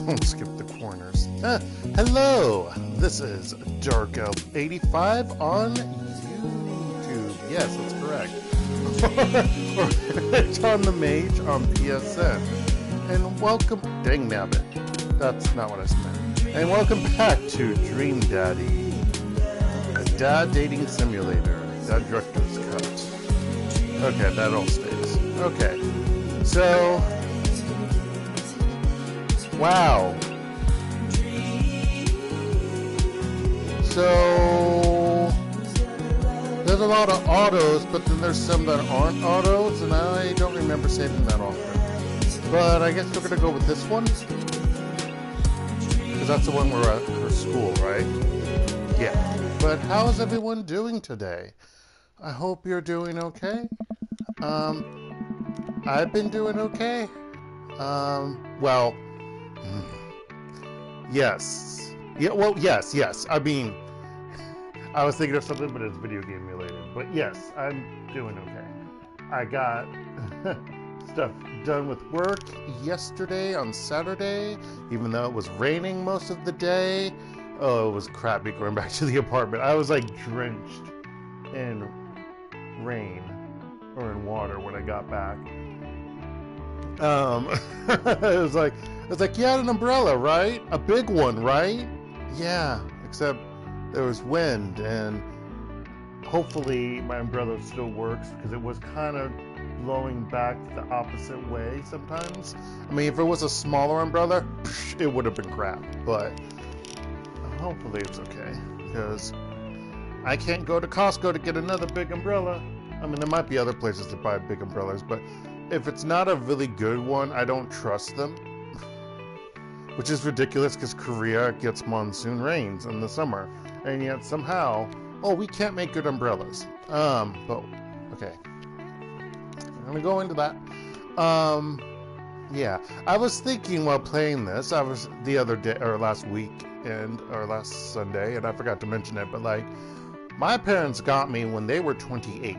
Don't skip the corners. Hello, this is DarkElf85 on YouTube. Yes, that's correct. Or HektontheMage's on PSN. And welcome, dang nabbit. That's not what I meant. And welcome back to Dream Daddy, a dad dating simulator. Dad director's cut. Okay, that all stays. Okay, so. Wow. So there's a lot of autos, but then there's some that aren't autos, and I don't remember saving that often. But I guess we're gonna go with this one, because that's the one we're at for school, right? Yeah. But how is everyone doing today? I hope you're doing okay. I've been doing okay. Well. Yes. Yeah, well, yes. I mean, I was thinking of something, but it's video game related. But yes, I'm doing okay. I got stuff done with work yesterday on Saturday, even though it was raining most of the day. Oh, it was crappy going back to the apartment. I was like drenched in rain or in water when I got back. It was like, you had an umbrella, right? A big one, right? Yeah, except there was wind, and hopefully my umbrella still works, because it was kind of blowing back the opposite way sometimes. I mean, if it was a smaller umbrella, it would have been crap, but hopefully it's okay, because I can't go to Costco to get another big umbrella. I mean, there might be other places to buy big umbrellas, but if it's not a really good one, I don't trust them. Which is ridiculous, because Korea gets monsoon rains in the summer, and yet somehow, we can't make good umbrellas. But okay, I'm gonna go into that. Yeah, I was thinking while playing this, I was the other day, or last week, or last Sunday, and I forgot to mention it, but like, my parents got me when they were 28.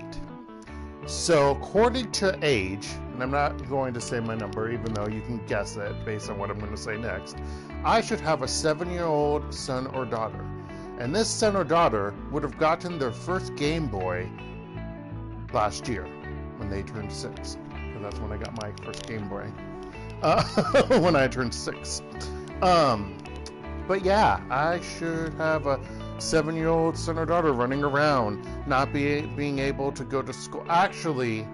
So according to age, and I'm not going to say my number, even though you can guess it based on what I'm going to say next, I should have a 7-year-old son or daughter. And this son or daughter would have gotten their first Game Boy last year when they turned 6. And that's when I got my first Game Boy. When I turned 6. But yeah, I should have a 7-year-old son or daughter running around, not being able to go to school. Actually,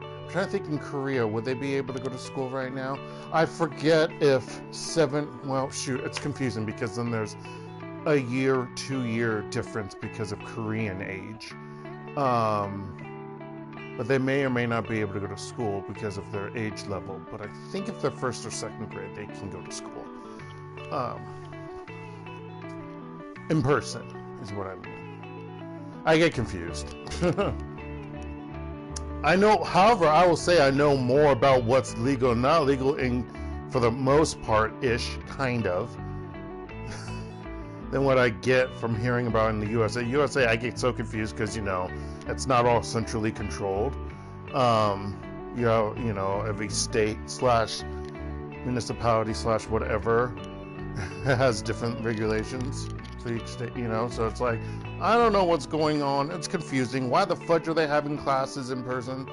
I'm trying to think, in Korea, would they be able to go to school right now? I forget if well, shoot, it's confusing, because then there's a 2-year difference because of Korean age. But they may or may not be able to go to school because of their age level. But I think if they're 1st or 2nd grade, they can go to school. In person is what I mean. I get confused. I know, however, I will say I know more about what's legal and not legal for the most part-ish, kind of, than what I get from hearing about in the USA. USA, I get so confused because, it's not all centrally controlled. Every state / municipality / whatever has different regulations. Each state, so it's like, I don't know what's going on. It's confusing. Why the fudge are they having classes in person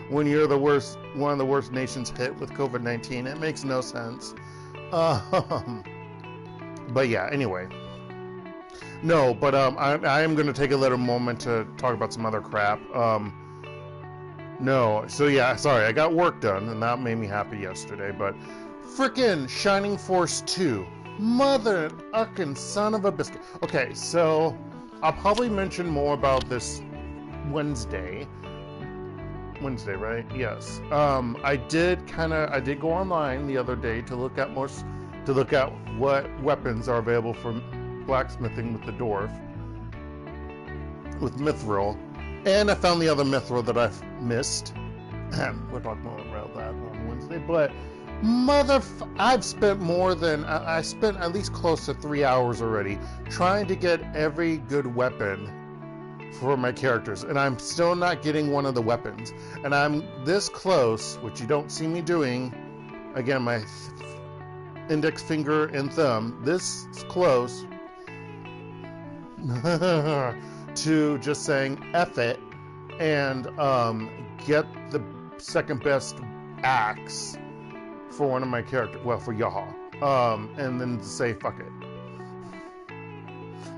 when you're one of the worst nations hit with COVID-19? It makes no sense. But yeah, anyway. No, but I am going to take a little moment to talk about some other crap. No, so yeah, sorry, I got work done, and that made me happy yesterday, but frickin' Shining Force 2. Mother uckin' son of a biscuit. Okay, so I'll probably mention more about this Wednesday, right? Yes. I did go online the other day to look at what weapons are available for blacksmithing with the dwarf, with mithril, and I found the other mithril that I've missed. We'll talk more about that on Wednesday, but I spent at least close to 3 hours already trying to get every good weapon for my characters, and I'm still not getting one of the weapons. And I'm this close, which you don't see me doing. again, my index finger and thumb this close to just saying F it and get the second best axe for one of my characters, well, for Yaha, and then say fuck it.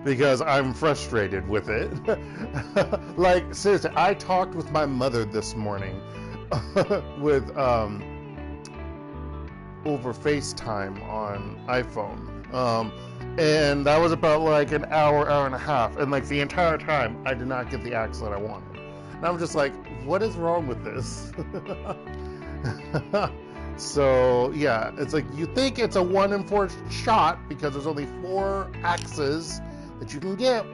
Because I'm frustrated with it. Like, seriously, I talked with my mother this morning with over FaceTime on iPhone. And that was about like an hour and a half. And like the entire time, I did not get the axe that I wanted. And I'm just like, what is wrong with this? So, yeah, it's like you think it's a 1 in 4 shot because there's only 4 axes that you can get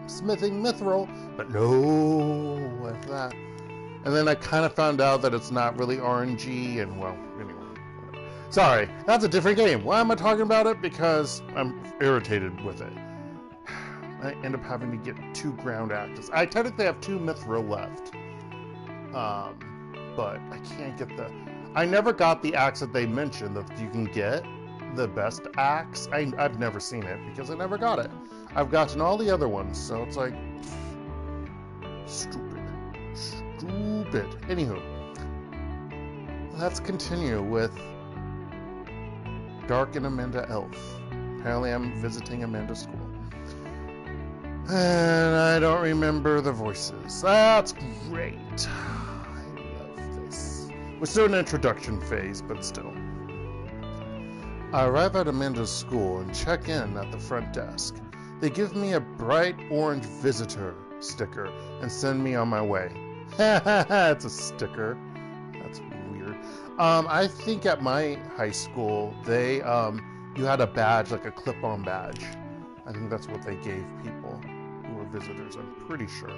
smithing mithril, but no, like that. And then I kind of found out that it's not really RNG, and well, anyway. Sorry, that's a different game. Why am I talking about it? Because I'm irritated with it. I end up having to get 2 ground axes. I technically have 2 mithril left. But I can't get the... I never got the axe that they mentioned that you can get. The best axe. I've never seen it because I never got it. I've gotten all the other ones, so it's like... Stupid. Anywho. Let's continue with Dark and Amanda Elf. Apparently I'm visiting Amanda's school. And I don't remember the voices. That's great. I love this. We're still in an introduction phase, but still. I arrive at Amanda's school and check in at the front desk. They give me a bright orange visitor sticker and send me on my way. It's a sticker. That's weird. I think at my high school, they, you had a badge, like a clip-on badge. I think that's what they gave people who were visitors, I'm pretty sure.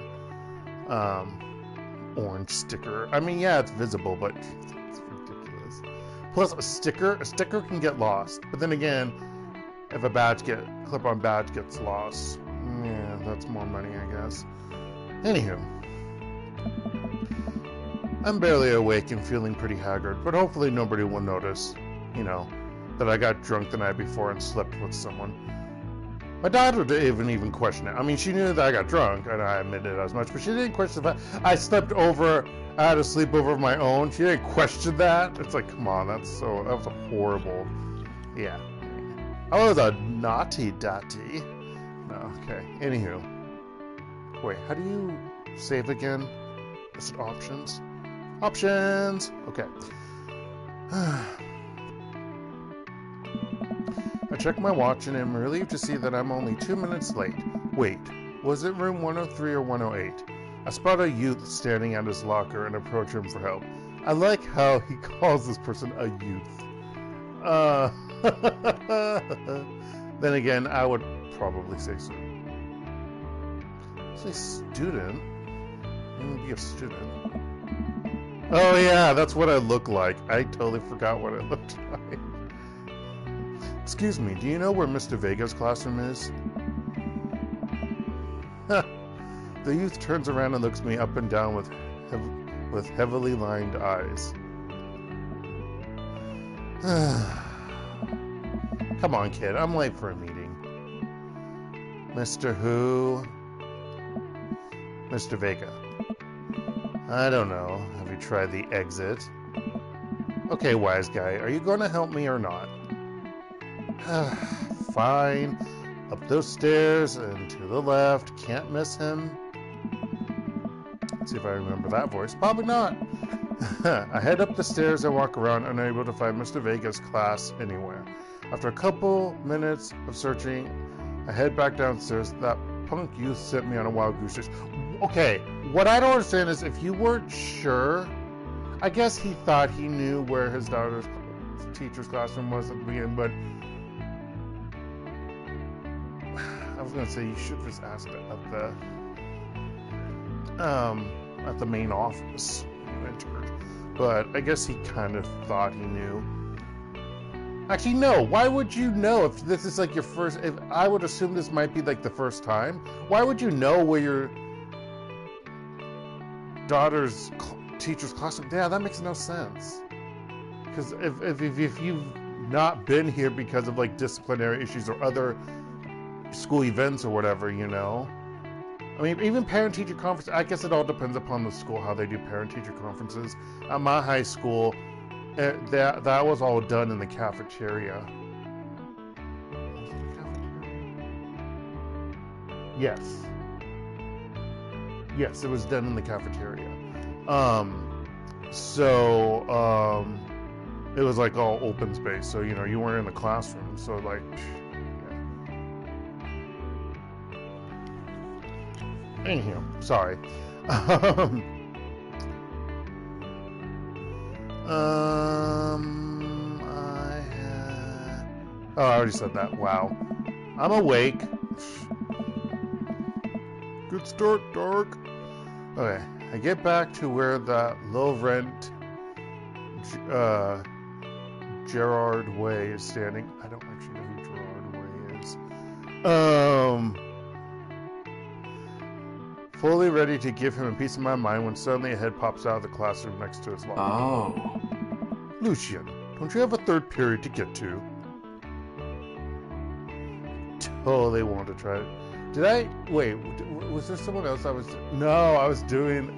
Orange sticker. I mean, yeah, it's visible, but it's ridiculous. Plus, a sticker can get lost. But then again, if a clip-on badge gets lost, yeah, that's more money, I guess. Anywho. I'm barely awake and feeling pretty haggard, but hopefully nobody will notice, you know, that I got drunk the night before and slept with someone. My daughter didn't even question it. I mean, she knew that I got drunk, and I admitted as much, but she didn't question the fact I slept over, I had a sleepover of my own. She didn't question that. It's like, come on, that was a horrible, yeah. I was a naughty dotty. No, okay, anywho. Wait, how do you save again? Is it options? Options! Okay. I check my watch and am relieved to see that I'm only 2 minutes late. Wait, was it room 103 or 108? I spot a youth standing at his locker and approach him for help. I like how he calls this person a youth. Then again, I would probably say so. Say student? I'm gonna be a student. Oh yeah, that's what I look like. I totally forgot what I looked like. Excuse me, do you know where Mr. Vega's classroom is? The youth turns around and looks me up and down with heavily lined eyes. Come on, kid, I'm late for a meeting. Mr. Who? Mr. Vega. I don't know. Have you tried the exit? Okay, wise guy, are you going to help me or not? Fine. Up those stairs and to the left. Can't miss him. Let's see if I remember that voice. Probably not. I head up the stairs and walk around, unable to find Mr. Vega's class anywhere. After a couple minutes of searching, I head back downstairs. That punk youth sent me on a wild goose chase. Okay, what I don't understand is if you weren't sure, I guess he thought he knew where his daughter's teacher's classroom was at the beginning, but I was gonna say you should just ask at the main office when you entered. But I guess he kind of thought he knew. Actually, no. Why would you know if this is like your first? If I would assume this might be like the first time. Why would you know where your daughter's teacher's classroom? Yeah, that makes no sense. Because if you've not been here because of like disciplinary issues or other school events or whatever, you know. I mean, even parent-teacher conference, I guess it all depends upon the school, how they do parent-teacher conferences. At my high school, that was all done in the cafeteria. Yes. Yes, it was done in the cafeteria. It was like all open space, so you know, you weren't in the classroom, so like, yeah. Anyhow, sorry. I already said that. Wow. I'm awake. Good start, Dark. Okay, I get back to where that low-rent Gerard Way is standing. I don't actually know who Gerard Way is. Fully ready to give him a piece of my mind when suddenly a head pops out of the classroom next to his locker. Oh. Lucian, don't you have a third period to get to? Totally want to try it. Did I? Wait, was there someone else I was... No, I was doing...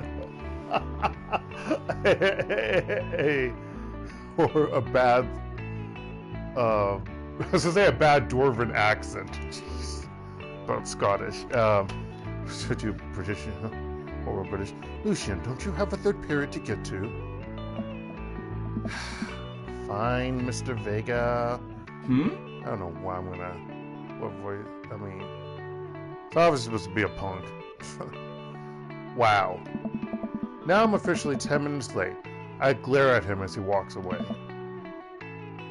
or a bad... I was going to say a bad Dwarven accent. Jeez. But Scottish. Should you British, or British? Lucian, don't you have a third period to get to? Fine, Mr. Vega. I don't know why I'm gonna... What voice? I mean... It's obviously supposed to be a punk. Wow. Now I'm officially 10 minutes late. I glare at him as he walks away.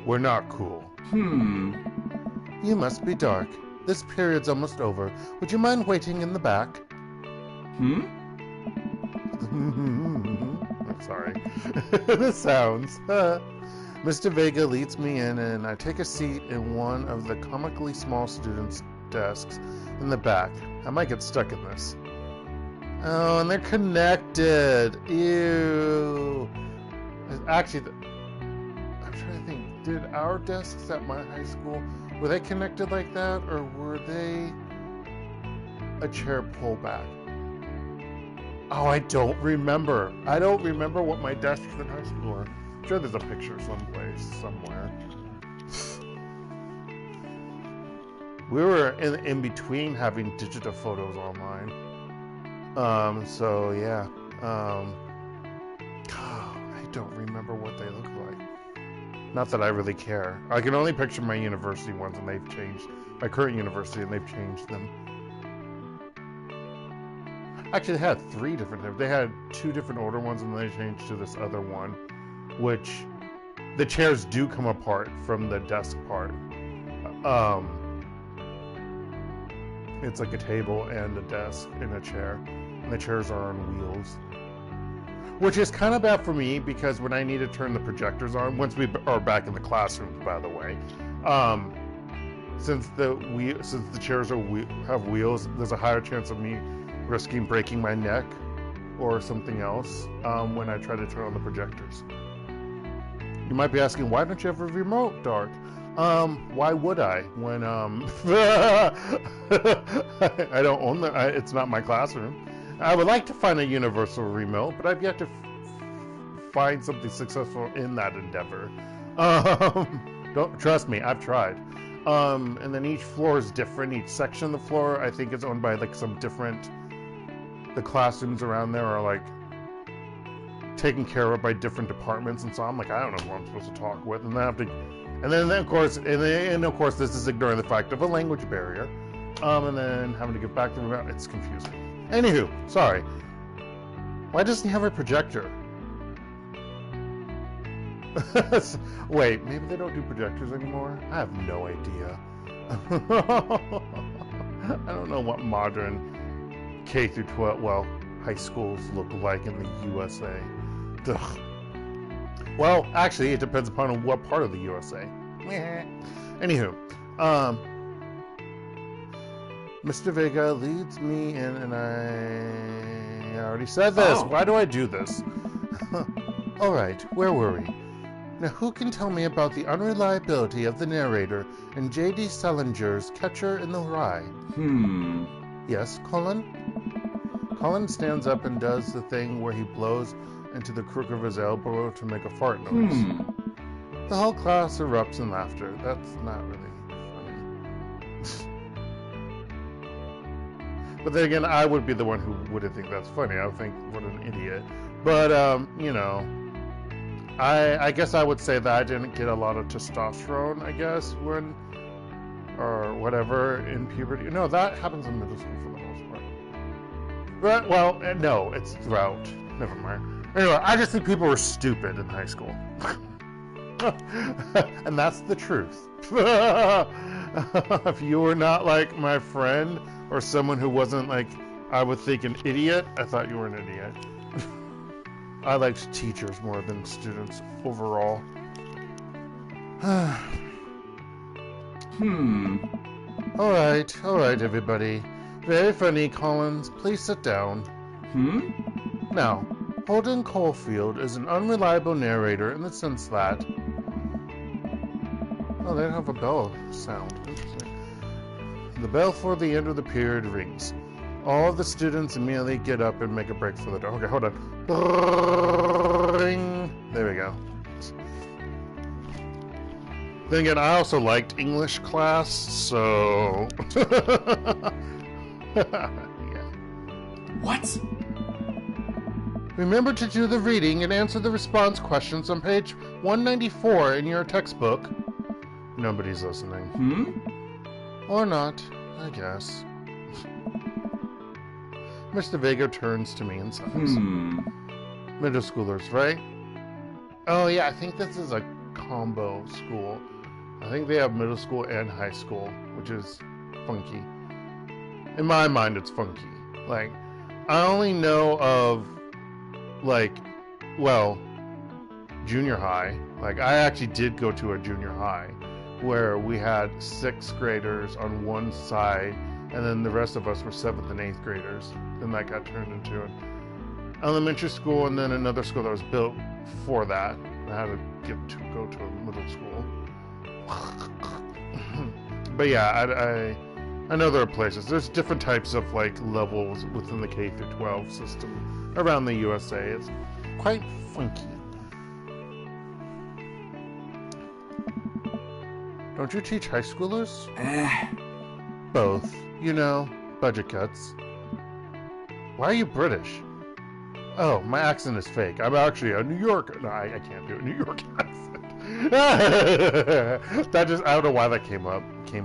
We're not cool. You must be Dark. This period's almost over. Would you mind waiting in the back? I'm sorry. The sounds. Mr. Vega leads me in, and I take a seat in one of the comically small students' desks in the back. I might get stuck in this. Oh, and they're connected. Ew. Actually, I'm trying to think. Did our desks at my high school, were they connected like that, or were they a chair pullback? Oh, I don't remember. I don't remember what my desks in high school were. I'm sure there's a picture someplace, somewhere. We were in between having digital photos online. So yeah. I don't remember what they look like. Not that I really care. I can only picture my university ones, and they've changed. My current university, and they've changed them. Actually, they had 3 different types. They had 2 different older ones, and then they changed to this other one, which the chairs do come apart from the desk part. It's like a table and a desk and a chair, and the chairs are on wheels. Which is kind of bad for me, because when I need to turn the projectors on, once we are back in the classrooms, by the way, since the chairs have wheels, there's a higher chance of me risking breaking my neck or something else when I try to turn on the projectors. You might be asking, why don't you have a remote, Dark? Why would I when I don't own it's not my classroom. I would like to find a universal remote, but I've yet to find something successful in that endeavor. Don't trust me, I've tried. And then each floor is different. Each section of the floor, I think, is owned by like some different. The classrooms around there are like taken care of by different departments, and so I'm like, I don't know who I'm supposed to talk with, and then I have to. And then of course, this is ignoring the fact of a language barrier, and then having to get back to the. It's confusing. Anywho, sorry. Why doesn't he have a projector? Wait, maybe they don't do projectors anymore? I have no idea. I don't know what modern K through 12, well, high schools look like in the USA. Ugh. Well, actually, it depends upon what part of the USA. Anywho, Mr. Vega leads me in, and I already said this. Oh. Why do I do this? All right, where were we? Now who can tell me about the unreliability of the narrator in J.D. Salinger's Catcher in the Rye? Yes, Colin? Colin stands up and does the thing where he blows into the crook of his elbow to make a fart noise. The whole class erupts in laughter. That's not really funny. But then again, I would be the one who wouldn't think that's funny. I would think, what an idiot. But, you know, I guess I would say that I didn't get a lot of testosterone, I guess, when, or whatever, in puberty. No, that happens in middle school for the most part. But, well, no, it's throughout. Never mind. Anyway, I just think people were stupid in high school. And that's the truth. If you were not like my friend or someone who wasn't like I would think an idiot, I thought you were an idiot. I liked teachers more than students overall. All right, everybody. Very funny, Collins. Please sit down. Now, Holden Caulfield is an unreliable narrator in the sense that... Oh, they don't have a bell sound. Interesting. The bell for the end of the period rings. All of the students immediately get up and make a break for the door. Okay, hold on. Ring. There we go. Then again, I also liked English class, so... Yeah. What? Remember to do the reading and answer the response questions on page 194 in your textbook. Nobody's listening. Or not, I guess. Mr. Vega turns to me and says, Middle schoolers, right? Oh yeah, I think this is a combo school. I think they have middle school and high school, which is funky. In my mind, it's funky. Like, I only know of, like, well, junior high. Like, I actually did go to a junior high where we had 6th graders on one side, and then the rest of us were 7th and 8th graders. Then that got turned into an elementary school, and then another school that was built for that. I had to go to a middle school. But yeah, I know there are places. There's different types of like levels within the K through 12 system around the USA. It's quite funky. Don't you teach high schoolers? Both. You know, budget cuts. Why are you British? Oh, my accent is fake. I'm actually a New Yorker. No, I can't do a New York accent. That just, I don't know why that came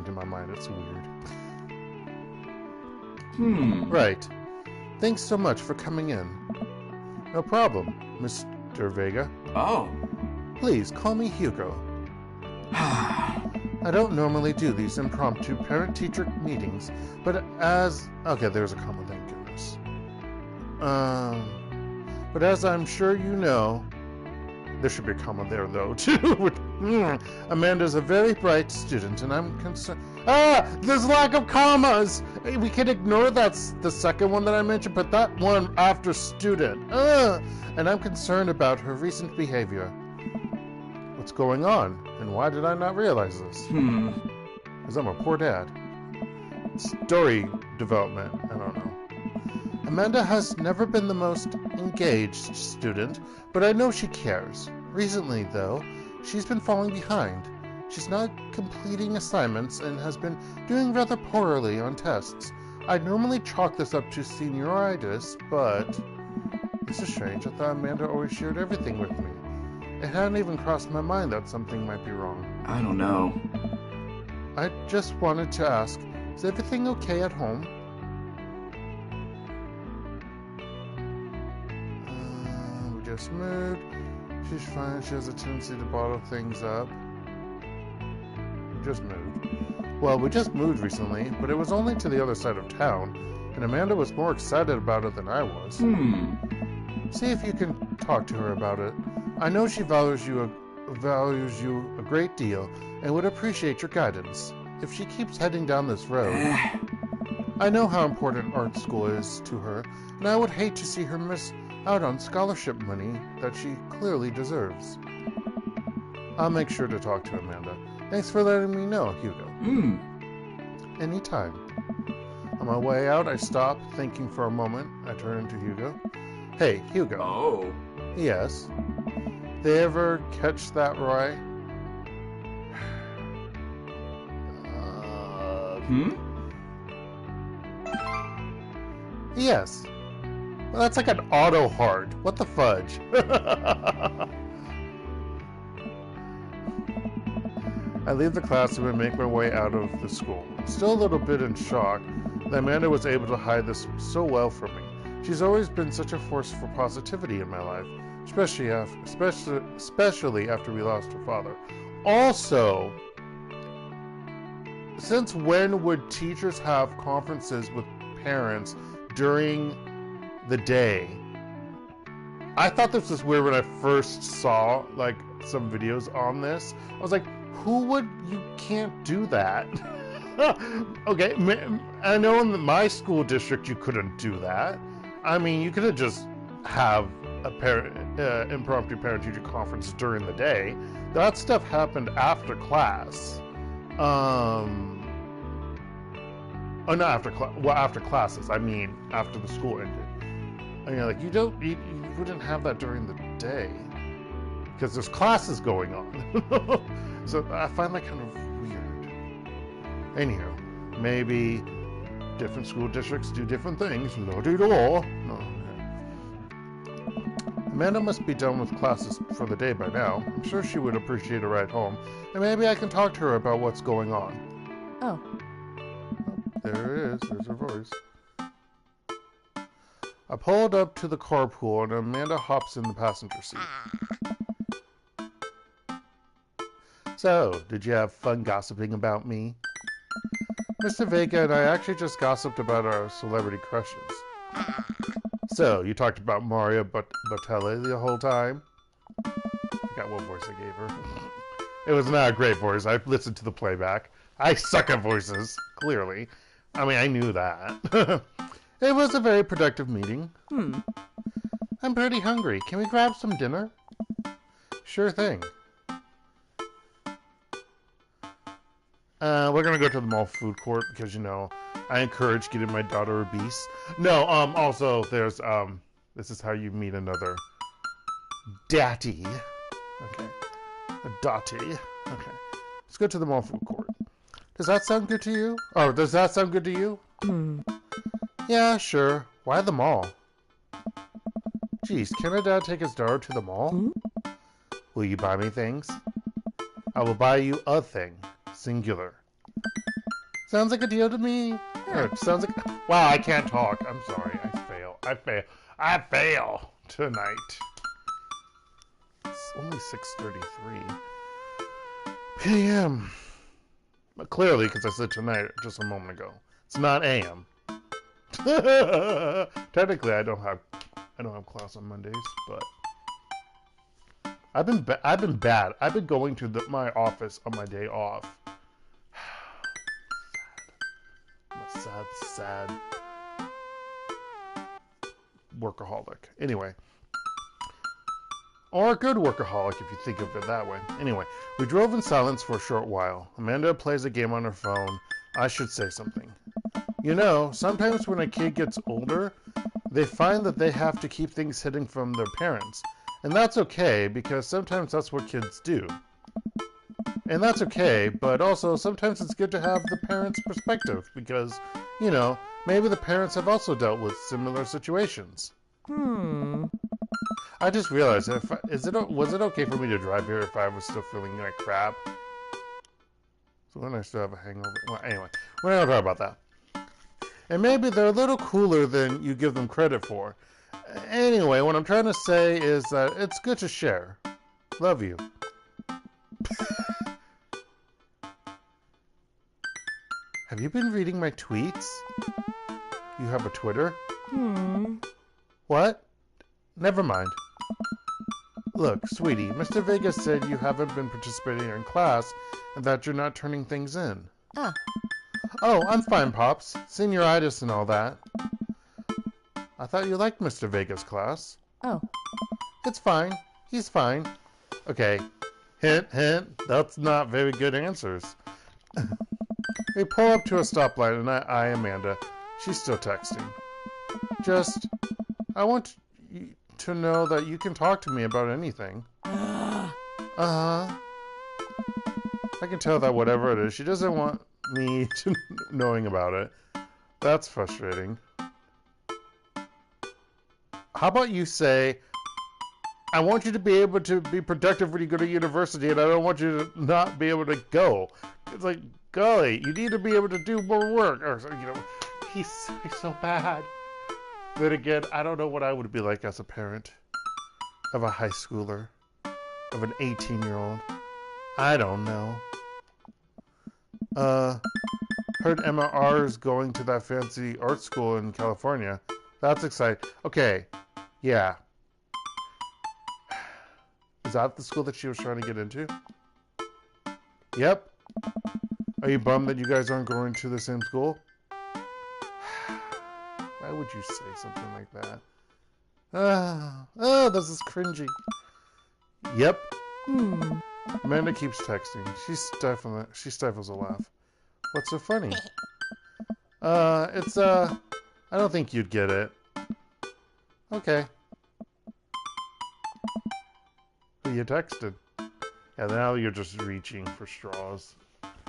to my mind. It's weird. Right. Thanks so much for coming in. No problem, Mr. Vega. Oh. Please, call me Hugo. I don't normally do these impromptu parent-teacher meetings, but as... Okay, there's a comma, thank goodness. But as I'm sure you know... There should be a comma there, though, too. Amanda's a very bright student, and I'm concerned... There's lack of commas! We can ignore that's the second one that I mentioned, but that one after student. And I'm concerned about her recent behavior. What's going on? And why did I not realize this? Because I'm a poor dad. Story development. I don't know. Amanda has never been the most engaged student, but I know she cares. Recently, though, she's been falling behind. She's not completing assignments and has been doing rather poorly on tests. I normally chalk this up to senioritis, but this is strange. I thought Amanda always shared everything with me. It hadn't even crossed my mind that something might be wrong. I don't know. I just wanted to ask, is everything okay at home? We just moved. She's fine. She has a tendency to bottle things up. We just moved. Well, we just moved recently, but it was only to the other side of town, and Amanda was more excited about it than I was. See if you can talk to her about it. I know she values you a great deal and would appreciate your guidance. If she keeps heading down this road, I know how important art school is to her, and I would hate to see her miss out on scholarship money that she clearly deserves. I'll make sure to talk to Amanda. Thanks for letting me know, Hugo. Anytime. On my way out, I stop, thinking for a moment. I turn to Hugo. Hey, Hugo. Oh. Yes. They ever catch that Roy? Yes. Well, that's like an auto heart. What the fudge? I leave the classroom and make my way out of the school. I'm still a little bit in shock that Amanda was able to hide this so well from me. She's always been such a force for positivity in my life, especially after we lost her father. Also, since when would teachers have conferences with parents during the day? I thought this was weird when I first saw like some videos on this. I was like, you can't do that. Okay, I know in my school district you couldn't do that. I mean, you could have just have a impromptu parent-teacher conference during the day. That stuff happened after class. Oh, not after class. Well, after classes. I mean, after the school ended. I mean, like you wouldn't have that during the day because there's classes going on. So I find that kind of weird. Anyhow, maybe different school districts do different things. Not at all. No. Amanda must be done with classes for the day by now. I'm sure she would appreciate a ride home, and maybe I can talk to her about what's going on. Oh. There it is. There's her voice. I pulled up to the carpool, and Amanda hops in the passenger seat. So, did you have fun gossiping about me? Mr. Vega and I actually just gossiped about our celebrity crushes. So, you talked about Mario Battelli the whole time? I forgot what voice I gave her. It was not a great voice. I listened to the playback. I suck at voices, clearly. I mean, I knew that. It was a very productive meeting. I'm pretty hungry. Can we grab some dinner? Sure thing. We're gonna go to the mall food court because, you know, I encourage getting my daughter obese. No, also there's, this is how you meet another daddy. Okay. A dotty. Okay. Let's go to the mall food court. Does that sound good to you? Oh, does that sound good to you? Yeah, sure. Why the mall? Geez, can a dad take his daughter to the mall? Will you buy me things? I will buy you a thing. Singular. Sounds like a deal to me. Sounds like... Wow, I can't talk. I'm sorry. I fail tonight. It's only 6:33 p.m. But clearly, because I said tonight just a moment ago. It's not a.m. Technically, I don't have class on Mondays, but I've been bad. I've been going to my office on my day off. I'm a sad workaholic. Anyway. Or a good workaholic, if you think of it that way. Anyway, we drove in silence for a short while. Amanda plays a game on her phone. I should say something. You know, sometimes when a kid gets older, they find that they have to keep things hidden from their parents. And that's okay, because sometimes that's what kids do. And that's okay, but also sometimes it's good to have the parents' perspective, because, you know, maybe the parents have also dealt with similar situations. I just realized, was it okay for me to drive here if I was still feeling like crap? So when I still have a hangover. Well, anyway, we're not going to talk about that. And maybe they're a little cooler than you give them credit for. Anyway, what I'm trying to say is that it's good to share. Love you. Have you been reading my tweets? You have a Twitter? What? Never mind. Look, sweetie, Mr. Vegas said you haven't been participating in class and that you're not turning things in. Oh, I'm fine, Pops. Senioritis and all that. I thought you liked Mr. Vegas' class. Oh. It's fine. He's fine. Okay. Hint, hint. That's not very good answers. We pull up to a stoplight and I Amanda. She's still texting. I want you to know that you can talk to me about anything. Uh-huh. I can tell that whatever it is, she doesn't want me to knowing about it. That's frustrating. How about you say, I want you to be able to be productive when you go to university, and I don't want you to not be able to go. It's like, golly, you need to be able to do more work. Or, he's so bad. Then again, I don't know what I would be like as a parent of a high schooler, of an 18-year-old. I don't know. Heard Emma R is going to that fancy art school in California. That's exciting. Okay, yeah. Is that the school that she was trying to get into? Yep. Are you bummed that you guys aren't going to the same school? Why would you say something like that? This is cringy. Yep. Amanda keeps texting. She stifles a laugh. What's so funny? I don't think you'd get it. Okay. Who you texted? Yeah, now you're just reaching for straws.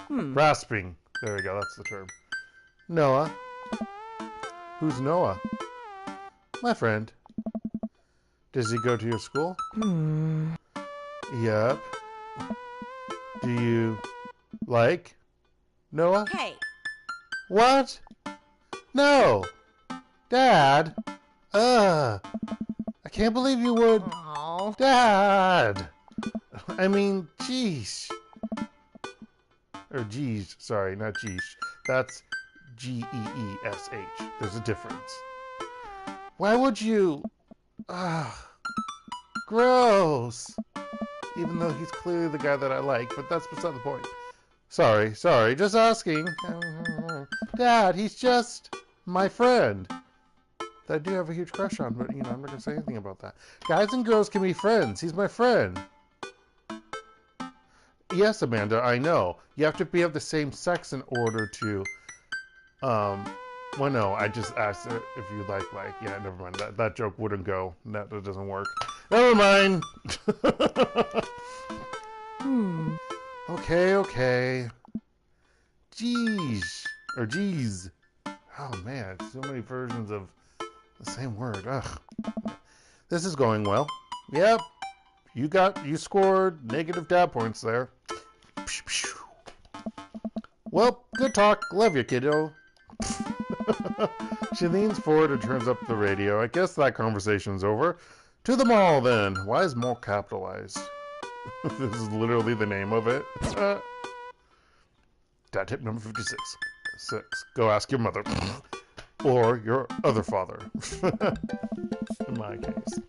Grasping. There we go, that's the term. Noah. Who's Noah? My friend. Does he go to your school? Yep. Do you like Noah? Hey. What? No. Dad. I can't believe you would. Aww. Dad. I mean, geesh. Or geesh. Sorry, not geesh. That's Geeesh. There's a difference. Why would you? Gross. Even though he's clearly the guy that I like, but that's beside the point. Sorry, just asking. Dad, he's just my friend. That I do have a huge crush on, but, I'm not going to say anything about that. Guys and girls can be friends. He's my friend. Yes, Amanda, I know. You have to be of the same sex in order to, well, no, I just asked her if you like, yeah, never mind. That joke wouldn't go. That doesn't work. Never mind. Okay. Jeez. Or geez. Oh, man. So many versions of the same word. Ugh. This is going well. Yep. You scored negative dad points there. Well, good talk. Love you, kiddo. She leans forward and turns up the radio. I guess that conversation's over. To the mall, then. Why is mall capitalized? This is literally the name of it. Dad tip number 56. 6. Go ask your mother. Or your other father. In my case.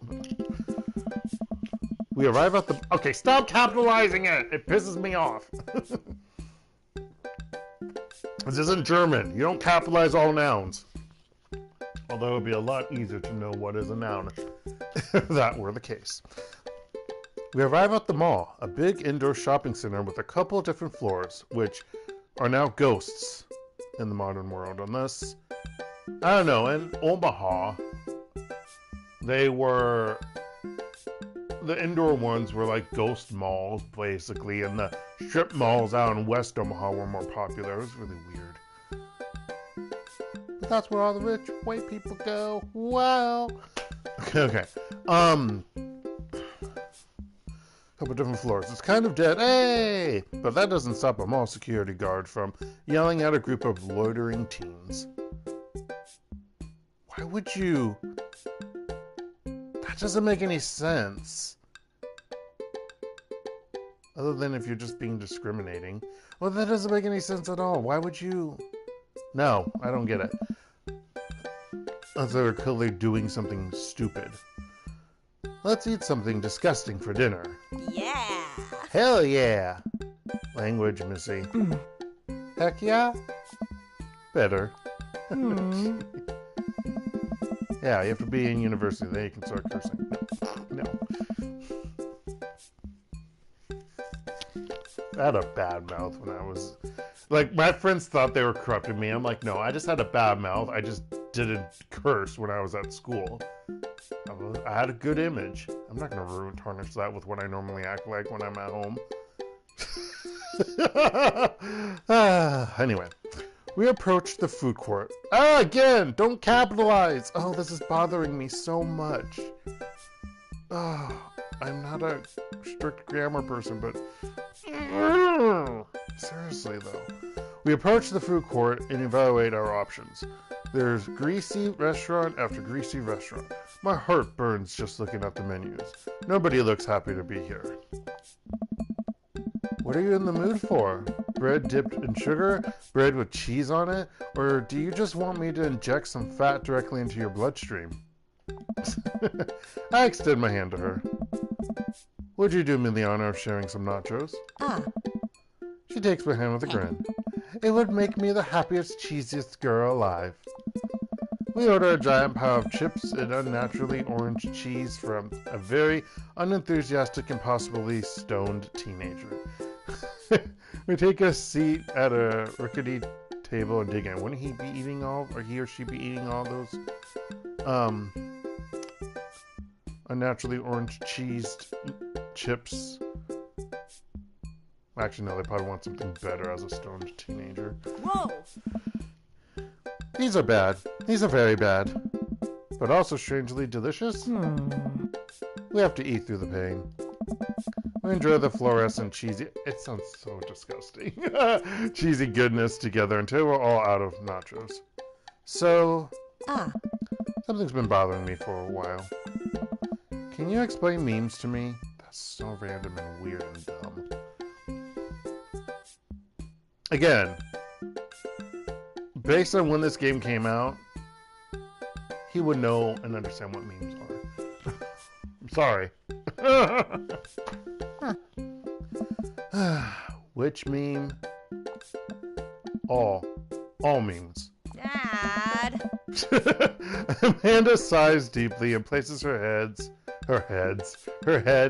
We arrive at the... Okay, stop capitalizing it! It pisses me off. This isn't German. You don't capitalize all nouns. Although it would be a lot easier to know what is a noun if that were the case. We arrive at the mall, a big indoor shopping center with a couple of different floors, which are now ghosts in the modern world. Unless, I don't know, in Omaha, they were... The indoor ones were like ghost malls, basically, and the strip malls out in West Omaha were more popular. It was really weird. But that's where all the rich white people go. Wow. Okay. Couple different floors. It's kind of dead. Hey! But that doesn't stop a mall security guard from yelling at a group of loitering teens. Why would you... That doesn't make any sense. Other than if you're just being discriminating. Well, that doesn't make any sense at all. Why would you... No, I don't get it. Unless they're clearly doing something stupid. Let's eat something disgusting for dinner. Yeah. Hell yeah. Language, Missy. Heck yeah. Better. Yeah, you have to be in university, then you can start cursing. No. I had a bad mouth when I was... Like, my friends thought they were corrupting me. I'm like, no, I just had a bad mouth. I just didn't curse when I was at school. I had a good image. I'm not going to tarnish that with what I normally act like when I'm at home. Anyway, we approached the food court. Again, don't capitalize. Oh, this is bothering me so much. I'm not a strict grammar person, but seriously though. We approach the food court and evaluate our options. There's greasy restaurant after greasy restaurant. My heart burns just looking at the menus. Nobody looks happy to be here. What are you in the mood for? Bread dipped in sugar? Bread with cheese on it? Or do you just want me to inject some fat directly into your bloodstream? I extend my hand to her. Would you do me the honor of sharing some nachos? She takes my hand with a grin. It would make me the happiest, cheesiest girl alive. We order a giant pile of chips and unnaturally orange cheese from a very unenthusiastic and possibly stoned teenager. We take a seat at a rickety table and dig in. Wouldn't he be eating all, or he or she be eating all those unnaturally orange cheesed chips? Actually, no, they probably want something better as a stoned teenager. Whoa! These are bad. These are very bad. But also strangely delicious. We have to eat through the pain. We enjoy the fluorescent cheesy... It sounds so disgusting. Cheesy goodness together until we're all out of nachos. So... something's been bothering me for a while. Can you explain memes to me? That's so random and weird and dumb. Again, based on when this game came out, he would know and understand what memes are. I'm sorry. Which meme? All memes. Dad. Amanda sighs deeply and places her head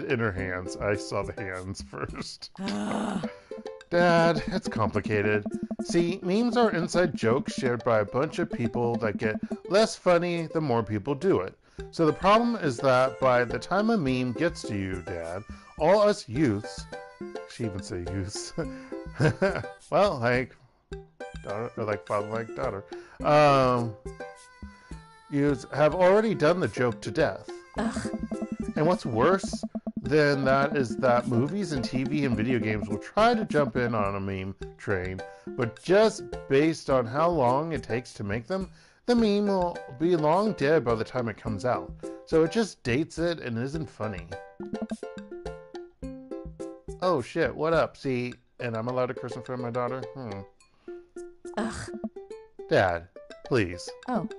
in her hands. I saw the hands first. Dad, it's complicated. See, memes are inside jokes shared by a bunch of people that get less funny the more people do it. So the problem is that by the time a meme gets to you, Dad, all us youths, she even say youths, well, like daughter, or like father, like daughter, youths have already done the joke to death. And what's worse than that is that movies and TV and video games will try to jump in on a meme train, but just based on how long it takes to make them, the meme will be long dead by the time it comes out. So it just dates it and isn't funny. Oh shit, what up? See, and I'm allowed to curse in front of my daughter? Dad, please. Oh.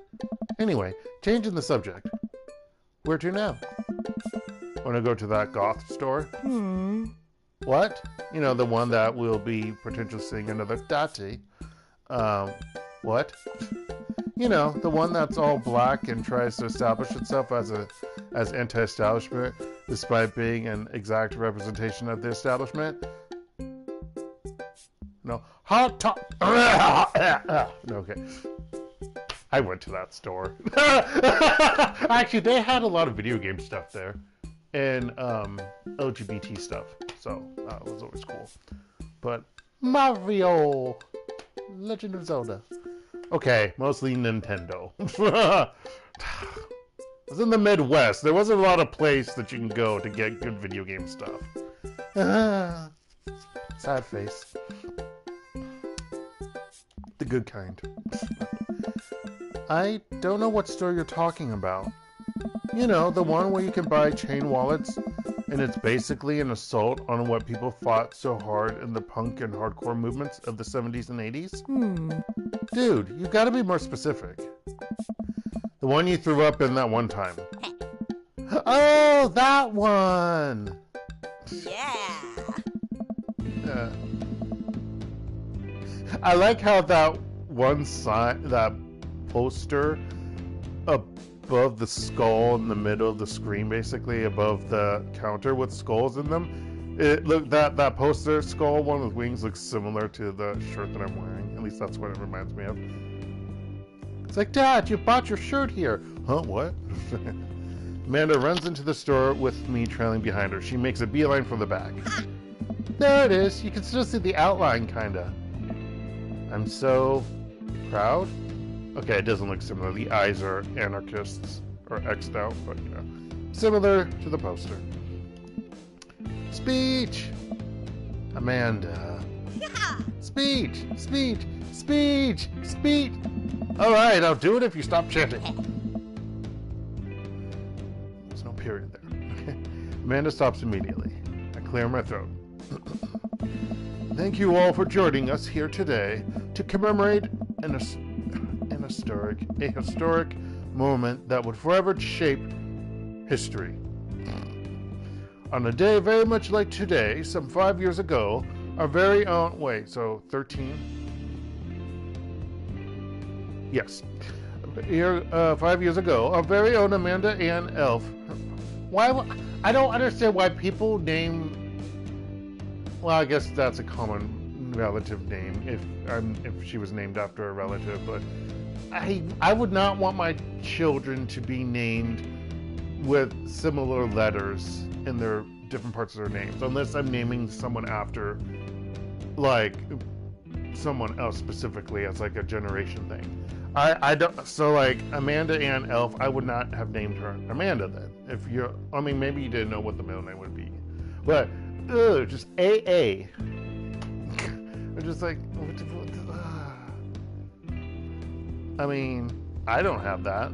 Anyway, changing the subject. Where to now? Want to go to that goth store? What? You know, the one that will be potentially seeing another Dati. What? You know, the one that's all black and tries to establish itself as anti-establishment, despite being an exact representation of the establishment. No, hot top. Okay. I went to that store. Actually, they had a lot of video game stuff there. And LGBT stuff, so it was always cool. But Mario, Legend of Zelda. Okay, mostly Nintendo. It was in the Midwest. There wasn't a lot of place that you can go to get good video game stuff. Sad face. The good kind. I don't know what store you're talking about. You know, the one where you can buy chain wallets, and it's basically an assault on what people fought so hard in the punk and hardcore movements of the 70s and 80s? Dude, you gotta be more specific. The one you threw up in that one time. Oh, that one! Yeah! I like how that one sign, that poster above the skull in the middle of the screen, basically above the counter with skulls in them, Look, that poster skull one with wings looks similar to the shirt that I'm wearing. At least that's what it reminds me of. It's like, Dad, you bought your shirt here. Huh? What? Amanda runs into the store with me trailing behind her. She makes a beeline for the back. There it is. You can still see the outline, kinda. I'm so proud. Okay, it doesn't look similar. The eyes are anarchists or X'd out, but you know, similar to the poster. Speech! Amanda. Speech! Speech! Speech! Speech! Alright, I'll do it if you stop chanting. There's no period there. Amanda stops immediately. I clear my throat. Thank you all for joining us here today to commemorate an historic moment that would forever shape history. On a day very much like today, some 5 years ago, our very own... Wait, so 13? Yes. 5 years ago, our very own Amanda Ann Elf... I don't understand why people name... Well, I guess that's a common relative name, if she was named after a relative, but... I would not want my children to be named with similar letters in their different parts of their names, unless I'm naming someone after, like, someone else specifically as like a generation thing. I don't. So like Amanda Ann Elf, I would not have named her Amanda then. If you're, I mean, maybe you didn't know what the middle name would be, but just AA. I'm just like. I mean, I don't have that.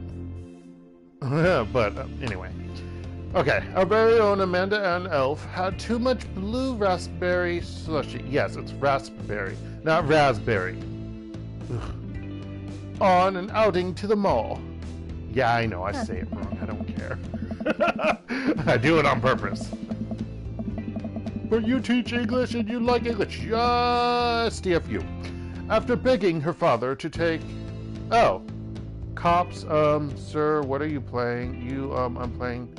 But anyway. Okay, our very own Amanda Ann Elf had too much blue raspberry slushy. Yes, it's raspberry, not raspberry. Ugh. On an outing to the mall. Yeah, I know, I say it wrong. I don't care. I do it on purpose. But you teach English and you like English. Just a few. After begging her father to take... Oh. Cops, sir, what are you playing? I'm playing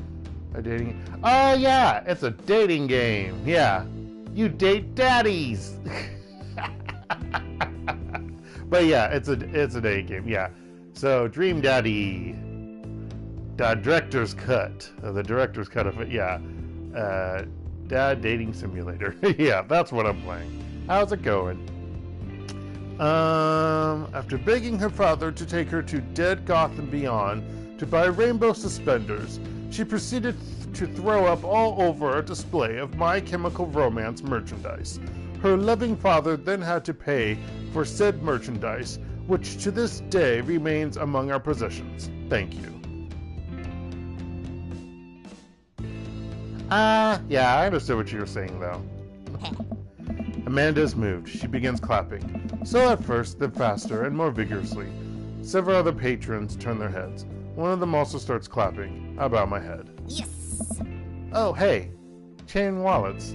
a dating... Oh, yeah, it's a dating game. Yeah. You date daddies. But yeah, it's a dating game. Yeah. So, Dream Daddy. The director's cut. The director's cut of it, yeah. Dad Dating Simulator. Yeah, that's what I'm playing. How's it going? After begging her father to take her to Dead Goth and Beyond to buy rainbow suspenders, she proceeded to throw up all over a display of My Chemical Romance merchandise. Her loving father then had to pay for said merchandise, which to this day remains among our possessions. Thank you. Yeah, I understood what you were saying, though. Amanda's moved. She begins clapping. So at first, then faster and more vigorously. Several other patrons turn their heads. One of them also starts clapping. I bow my head. Yes. Oh, hey. Chain wallets.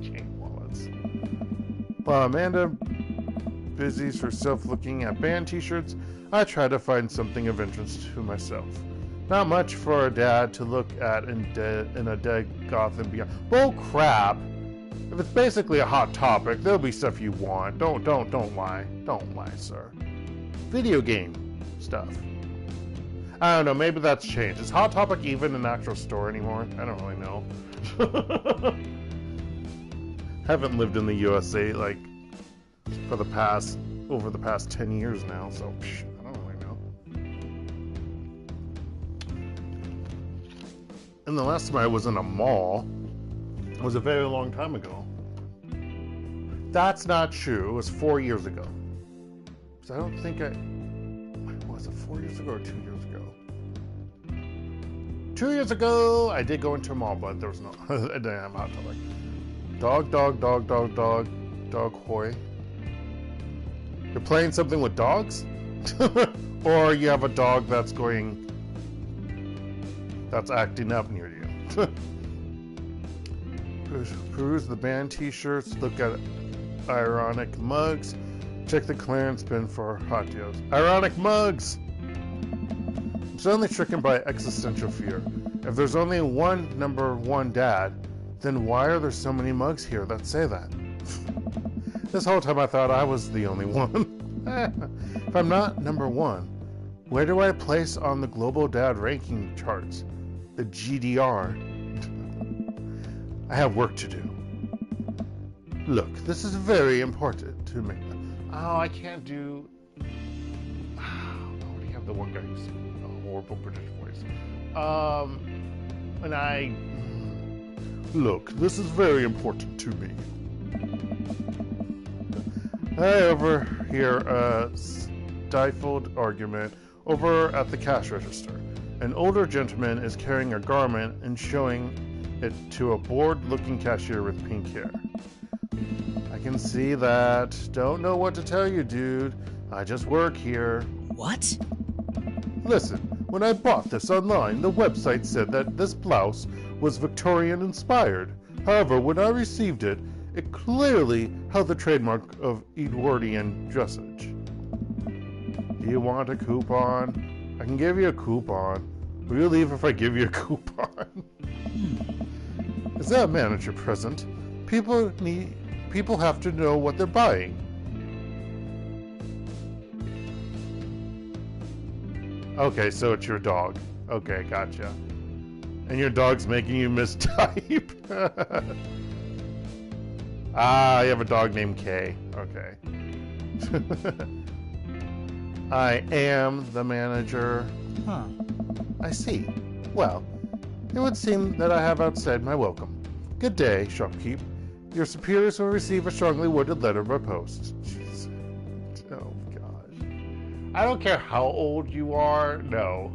Chain wallets. While Amanda busies herself looking at band t-shirts, I try to find something of interest to myself. Not much for a dad to look at in a Dead Goth and Beyond. Bull crap! If it's basically a hot topic, there'll be stuff you want. Don't lie. Don't lie, sir. Video game stuff. I don't know, maybe that's changed. Is Hot Topic even an actual store anymore? I don't really know. Haven't lived in the USA like over the past 10 years now, so I don't really know. And the last time I was in a mall was a very long time ago. That's not true. It was 4 years ago. So I don't think was it 4 years ago or 2 years ago? 2 years ago, I did go into a mall, but there was no, I didn't have a Hot Topic. Dog, hoy. You're playing something with dogs? Or you have a dog that's acting up near you. Peruse the band t-shirts, look at ironic mugs, check the clearance bin for hot deals. Ironic mugs! I'm suddenly stricken by existential fear. If there's only one number one dad, Then why are there so many mugs here that say that? This whole time I thought I was the only one. If I'm not number one, where do I place on the Global Dad ranking charts? The GDR. I have work to do. Look, this is very important to me. Oh, I can't do... I already have the one guy who's a horrible British voice. And I... Look, this is very important to me. I overhear a stifled argument over at the cash register. An older gentleman is carrying a garment and showing it to a bored-looking cashier with pink hair. I can see that. Don't know what to tell you, dude. I just work here. What? Listen, when I bought this online, the website said that this blouse was Victorian-inspired. However, when I received it, it clearly held the trademark of Edwardian dressage. Do you want a coupon? I can give you a coupon. Will you leave if I give you a coupon? Is that manager present? People have to know what they're buying. Okay, so it's your dog. Okay, gotcha. And your dog's making you mistype. Ah, you have a dog named Kay. Okay. I am the manager. Huh. I see. Well, it would seem that I have outsaid my welcome. Good day, shopkeep. Your superiors will receive a strongly worded letter by post. Jeez. Oh, gosh. I don't care how old you are. No.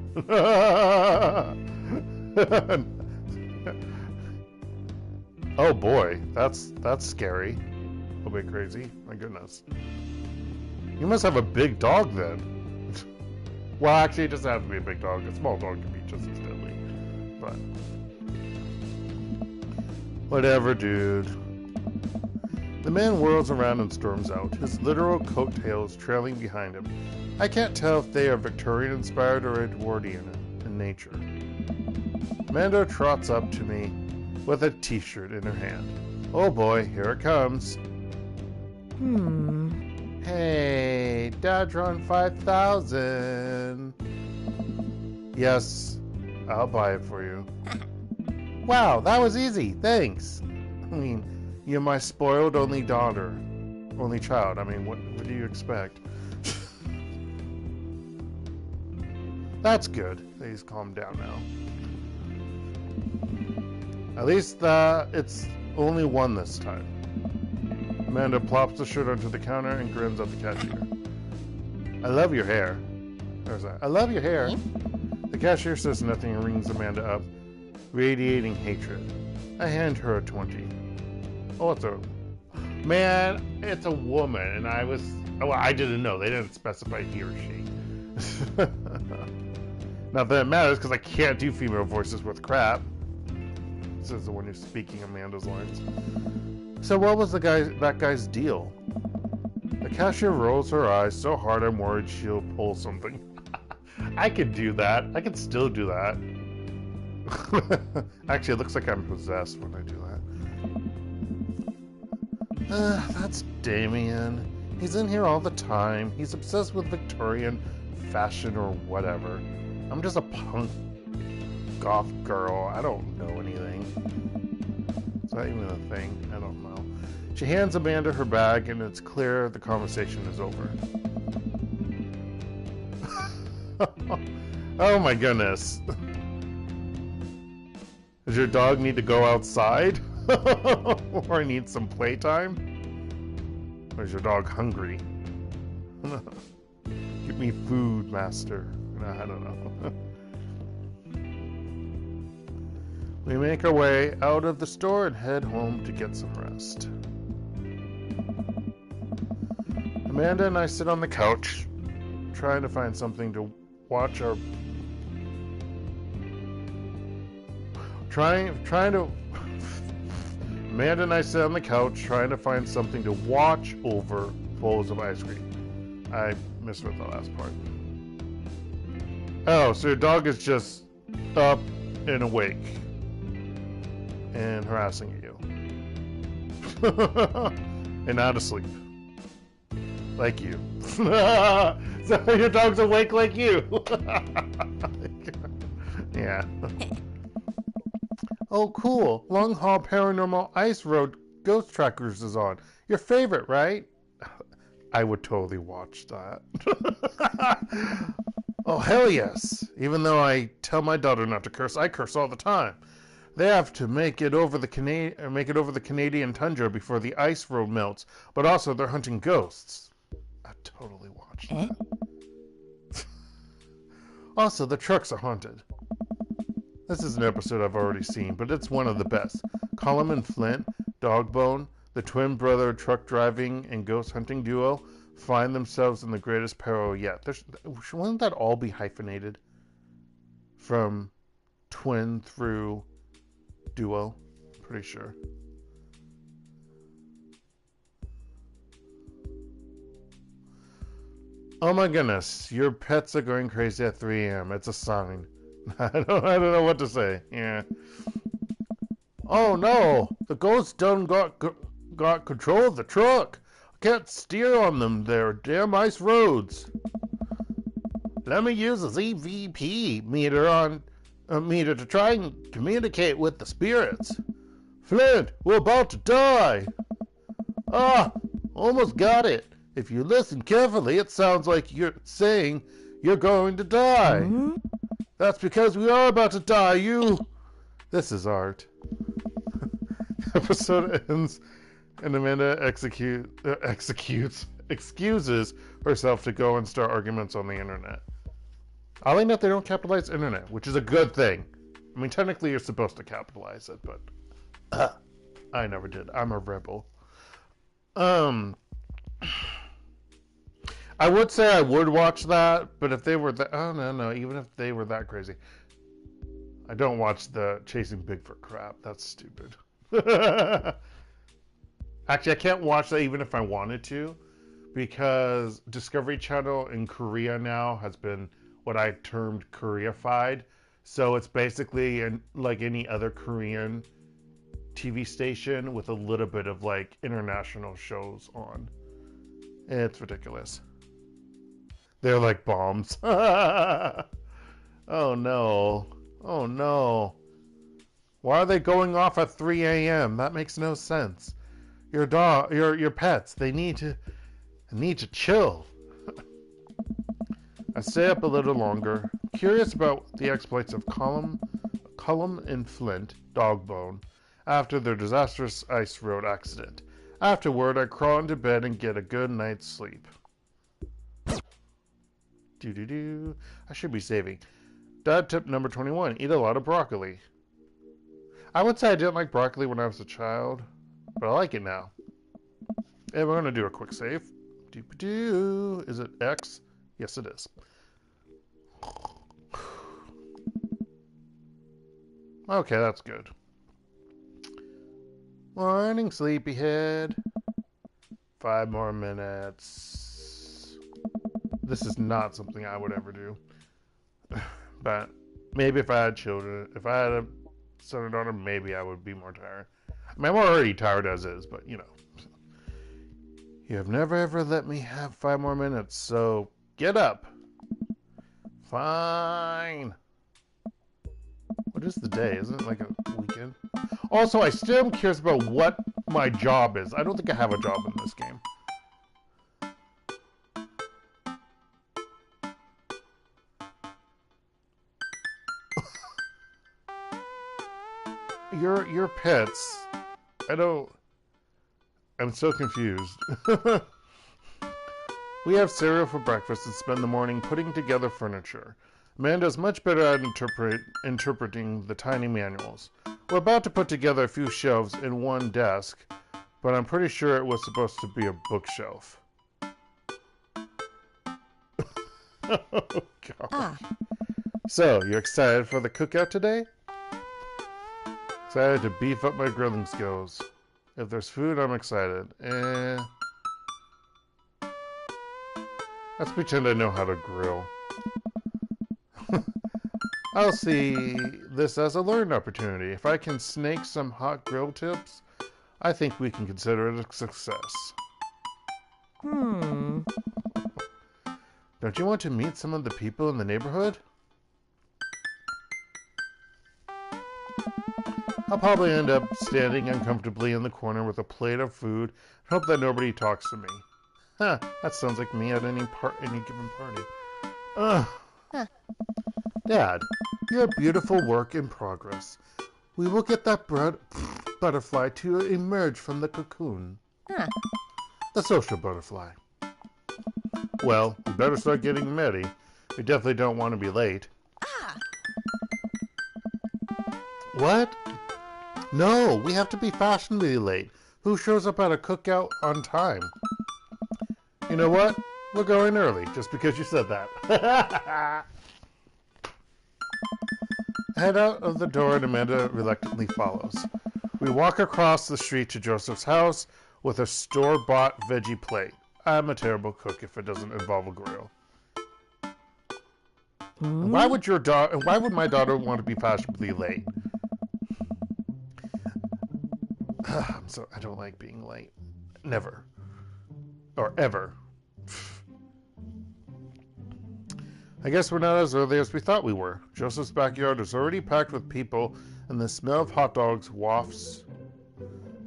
Oh boy, that's scary. A bit crazy. My goodness. You must have a big dog then. Well, actually, it doesn't have to be a big dog. A small dog can be just as deadly. But whatever, dude. The man whirls around and storms out, his literal coattails trailing behind him. I can't tell if they are Victorian-inspired or Edwardian in nature. Amanda trots up to me with a t-shirt in her hand. Oh boy, here it comes. Hey, HektontheMage's. Yes, I'll buy it for you. Wow, that was easy, thanks. I mean, you're my spoiled only daughter. Only child, I mean, what do you expect? That's good. Please calm down now. At least it's only one this time. Amanda plops the shirt onto the counter and grins at the cashier. I love your hair. There's that. I love your hair. The cashier says nothing and rings Amanda up, radiating hatred. I hand her a 20. Oh, it's a... Man, it's a woman, and I was... Oh, I didn't know. They didn't specify he or she. Not that it matters, because I can't do female voices with crap. Says the one who's speaking Amanda's lines. So what was that guy's deal? The cashier rolls her eyes so hard I'm worried she'll pull something. I could do that. I could still do that. Actually, it looks like I'm possessed when I do that. That's Damien. He's in here all the time. He's obsessed with Victorian fashion or whatever. I'm just a punk goth girl. I don't know anything. Is that even a thing? I don't know. She hands Amanda her bag and it's clear the conversation is over. Oh my goodness. Does your dog need to go outside? Or need some playtime? Or is your dog hungry? Give me food, master. No, I don't know. We make our way out of the store and head home to get some rest. Amanda and I sit on the couch, trying to find something to watch our... Amanda and I sit on the couch, trying to find something to watch over bowls of ice cream. I misread the last part. Oh, so your dog is just up and awake. and harassing you. And not asleep. Like you. So your dog's awake like you. Yeah. Oh, cool. Long Haul Paranormal Ice Road Ghost Trackers is on. Your favorite, right? I would totally watch that. Oh, hell yes. Even though I tell my daughter not to curse, I curse all the time. They have to make it over the Canadian tundra before the ice road melts, but also they're hunting ghosts. I'd totally watch that. Also, the trucks are haunted. This is an episode I've already seen, but it's one of the best. Colum and Flint, Dogbone, the twin brother truck driving and ghost hunting duo, find themselves in the greatest peril yet. Wouldn't that all be hyphenated? From twin through duo? Pretty sure. Oh my goodness, your pets are going crazy at 3 a.m. It's a sign. I don't know what to say. Yeah. Oh no, the ghost done got control of the truck. I can't steer on them there damn ice roads. Let me use the ZVP meter to try and communicate with the spirits. Flint, we're about to die. Ah, almost got it. If you listen carefully, it sounds like you're saying you're going to die. Mm-hmm. That's because we are about to die. This is art. Episode ends and Amanda excuses herself to go and start arguments on the internet. I like that they don't capitalize internet, which is a good thing. I mean, technically you're supposed to capitalize it, but I never did. I'm a rebel. I would say I would watch that, but if they were even if they were that crazy, I don't watch the Chasing Bigfoot crap. That's stupid. Actually, I can't watch that even if I wanted to, because Discovery Channel in Korea now has been what I termed Koreafied. So it's basically like any other Korean TV station with a little bit of like international shows on. It's ridiculous. They're like bombs. Oh no. Oh no. Why are they going off at 3 a.m.? That makes no sense. Your pets, they need to chill. I stay up a little longer, curious about the exploits of Colum and Flint, Dogbone, after their disastrous ice road accident. Afterward, I crawl into bed and get a good night's sleep. I should be saving. Dad tip number 21. Eat a lot of broccoli. I would say I didn't like broccoli when I was a child, but I like it now. And we're going to do a quick save. Is it X? Yes, it is. Okay, that's good. Morning, sleepyhead. 5 more minutes. This is not something I would ever do. But maybe if I had children, if I had a son or daughter, maybe I would be more tired. I mean, I'm already tired as is, but you know. You have never ever let me have 5 more minutes, so get up. Fine. What is the day? Isn't it like a weekend? Also, I still am curious about what my job is. I don't think I have a job in this game. Your pets. I'm so confused. We have cereal for breakfast and spend the morning putting together furniture. Amanda's much better at interpreting the tiny manuals. We're about to put together a few shelves in one desk, but I'm pretty sure it was supposed to be a bookshelf. Oh, God. So, you're excited for the cookout today? Excited to beef up my grilling skills. If there's food, I'm excited. Let's pretend I know how to grill. I'll see this as a learning opportunity. If I can snake some hot grill tips, I think we can consider it a success. Don't you want to meet some of the people in the neighborhood? I'll probably end up standing uncomfortably in the corner with a plate of food and hope that nobody talks to me. Huh, that sounds like me at any given party. Ugh. Dad, you're a beautiful work in progress. We will get that butterfly to emerge from the cocoon. The social butterfly. Well, we better start getting ready. We definitely don't want to be late. What? No, we have to be fashionably late. Who shows up at a cookout on time? You know what? We're going early, just because you said that. Head out of the door and Amanda reluctantly follows. We walk across the street to Joseph's house with a store-bought veggie plate. I'm a terrible cook if it doesn't involve a grill. Why would my daughter want to be fashionably late? I don't like being late. Never. Or ever. I guess we're not as early as we thought we were. Joseph's backyard is already packed with people, and the smell of hot dogs wafts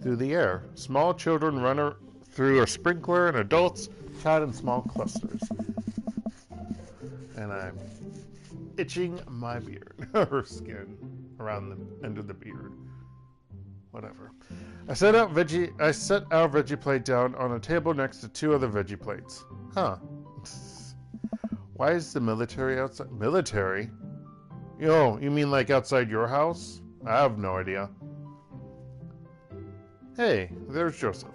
through the air. Small children run through a sprinkler, and adults chat in small clusters. And I'm itching my beard, or skin, around the end of the beard. Whatever. I set our veggie plate down on a table next to two other veggie plates. Huh. Why is the military outside? Military? Yo, you mean like outside your house? I have no idea. Hey, there's Joseph.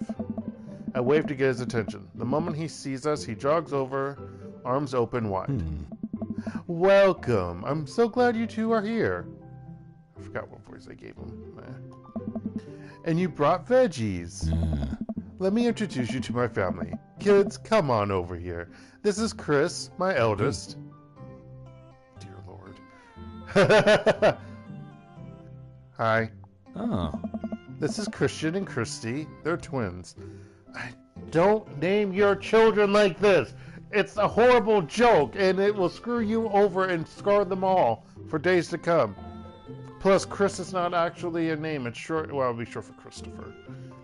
I wave to get his attention. The moment he sees us, he jogs over, arms open wide. Welcome. I'm so glad you two are here. I forgot what voice I gave him. And you brought veggies. Let me introduce you to my family. Kids, come on over here. This is Chris, my eldest. Dear Lord. Hi. Oh. This is Christian and Christy. They're twins. Don't name your children like this. It's a horrible joke, and it will screw you over and scar them all for days to come. Plus, Chris is not actually a name. It's short. Well, it'll be short for Christopher.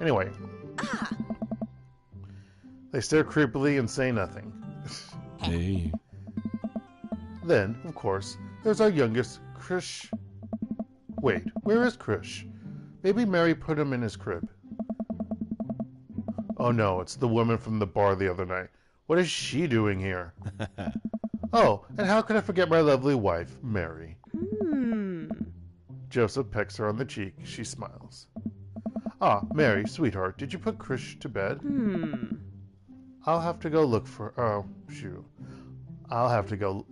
Anyway. They stare creepily and say nothing. Hey. Then, of course, there's our youngest, Krish. Wait, where is Krish? Maybe Mary put him in his crib. Oh no, it's the woman from the bar the other night. What is she doing here? Oh, and how could I forget my lovely wife, Mary? Joseph pecks her on the cheek. She smiles. Ah, Mary, sweetheart, did you put Krish to bed? I'll have to go look for... Oh, shoot. I'll have to go...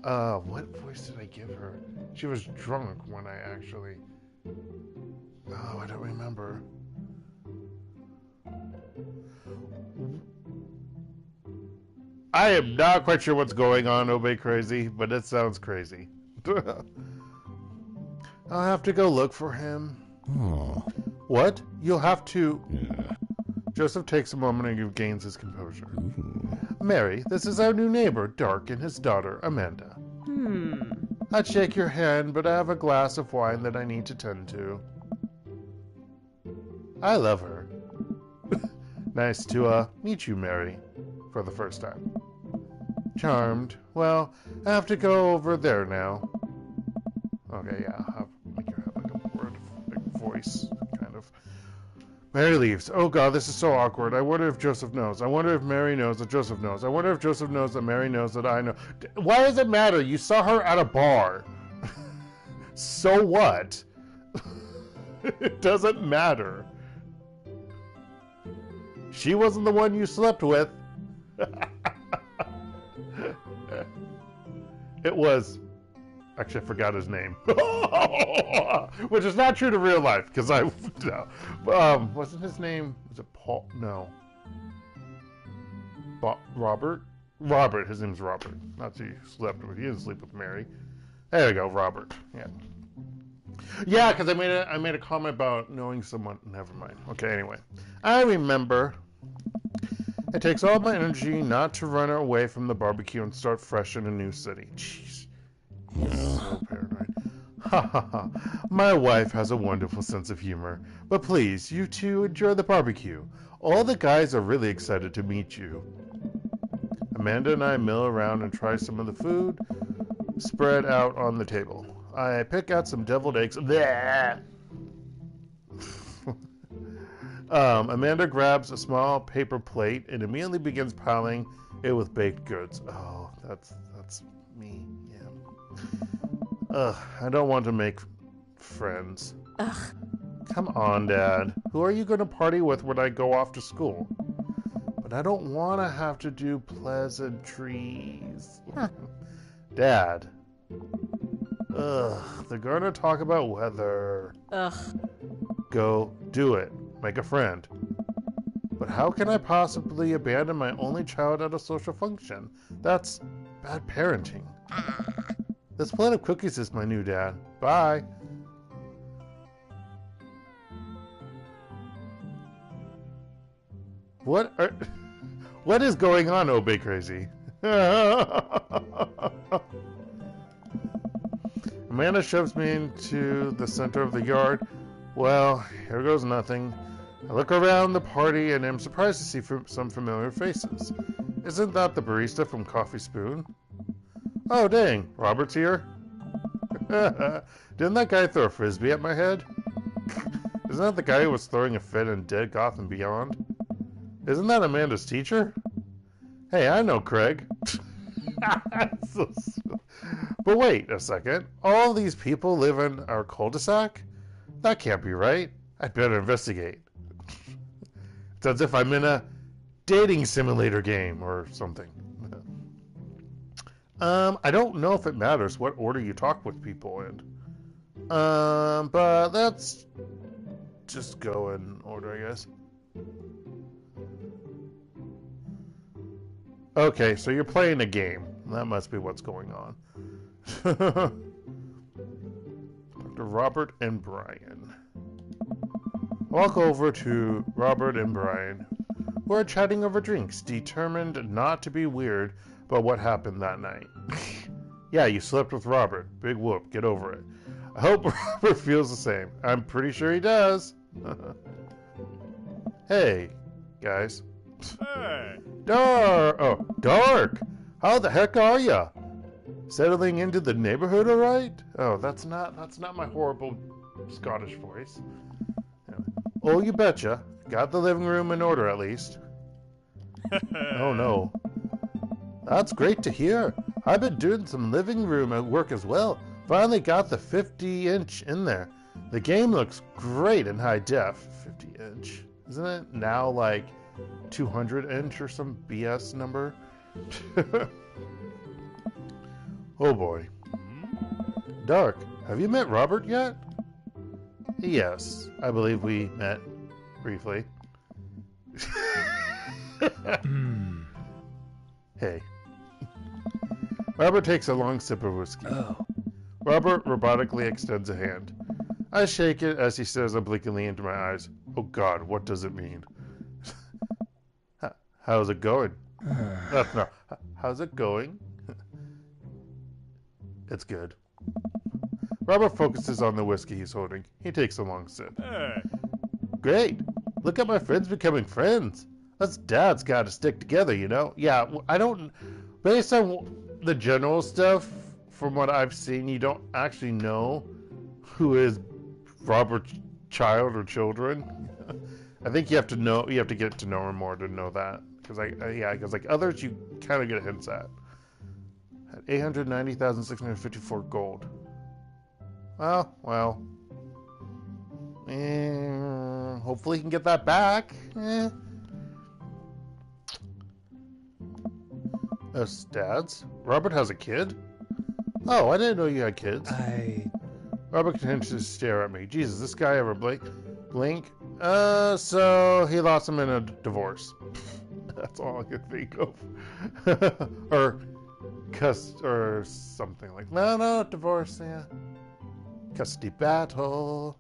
what voice did I give her? She was drunk when I actually... Oh, I don't remember. I am not quite sure what's going on, Obey Crazy, but it sounds crazy. I'll have to go look for him. Oh. What? You'll have to... Yeah. Joseph takes a moment and regains his composure. Mary, this is our new neighbor, Dark, and his daughter, Amanda. I'd shake your hand, but I have a glass of wine that I need to tend to. I love her. Nice to, meet you, Mary, for the first time. Charmed. Well, I have to go over there now. Okay, yeah, make her have like a word, big voice, kind of. Mary leaves. Oh god, this is so awkward. I wonder if Joseph knows. I wonder if Mary knows that Joseph knows. I wonder if Joseph knows that Mary knows that I know. Why does it matter? You saw her at a bar. So what? It doesn't matter. She wasn't the one you slept with. It was... Actually, I forgot his name. Which is not true to real life, because I... No. Wasn't his name... Was it Paul? No. Robert? Robert. His name's Robert. Not who you slept with. He didn't sleep with Mary. There we go, Robert. Yeah. Yeah, because I made a comment about knowing someone. Never mind. Okay, anyway. I remember. It takes all my energy not to run away from the barbecue and start fresh in a new city. Jeez. So paranoid. Ha ha ha. My wife has a wonderful sense of humor. But please, you two enjoy the barbecue. All the guys are really excited to meet you. Amanda and I mill around and try some of the food spread out on the table. I pick out some deviled eggs. Amanda grabs a small paper plate and immediately begins piling it with baked goods. Oh, that's me. Yeah. Ugh, I don't want to make friends. Ugh. Come on, Dad. Who are you going to party with when I go off to school? But I don't want to have to do pleasantries. Huh. Dad. Ugh, they're going to talk about weather. Ugh. Go do it. Make a friend. But how can I possibly abandon my only child at a social function? That's bad parenting. This plate of cookies is my new dad. Bye. What is going on, Obey Crazy? Amanda shoves me into the center of the yard. Well, here goes nothing. I look around the party and am surprised to see some familiar faces. Isn't that the barista from Coffee Spoon? Oh, dang, Robert's here? Didn't that guy throw a frisbee at my head? Isn't that the guy who was throwing a fit in Dead Gotham Beyond? Isn't that Amanda's teacher? Hey, I know Craig. But wait a second. All these people live in our cul-de-sac? That can't be right. I'd better investigate. It's as if I'm in a dating simulator game or something. I don't know if it matters what order you talk with people in. But let's just go in order, I guess. Okay, so you're playing a game. That must be what's going on. Dr. Robert and Brian. Walk over to Robert and Brian, who are chatting over drinks, determined not to be weird about what happened that night. Yeah, you slept with Robert. Big whoop. Get over it. I hope Robert feels the same. I'm pretty sure he does. Hey, guys. Hey. Dark! How the heck are ya? Settling into the neighborhood, all right? Oh, that's not my horrible Scottish voice. Oh, you betcha. Got the living room in order, at least. Oh, no. That's great to hear. I've been doing some living room at work as well. Finally got the 50-inch in there. The game looks great in high def. 50-inch. Isn't it now like 200-inch or some BS number? Oh boy. Dark, have you met Robert yet? Yes, I believe we met briefly. Hey. Robert takes a long sip of whiskey. Oh. Robert robotically extends a hand. I shake it as he stares obliquely into my eyes. Oh God, what does it mean? How's it going? No. How's it going? It's good. Robert focuses on the whiskey he's holding. He takes a long sip. Hey. Great. Look at my friends becoming friends. Us dads gotta stick together, you know? Yeah, I don't... Based on the general stuff, from what I've seen, you don't actually know who is Robert's child or children. I think you have to know... You have to get to know her more to know that. Because, like others, you kind of get hints at. At 890,654 gold. Well. Hopefully he can get that back. Dads? Robert has a kid? Oh, I didn't know you had kids. Robert continues to stare at me. Jesus, this guy ever blink? So he lost him in a divorce. That's all I could think of. Or or something like, no, divorce, yeah. Custody battle.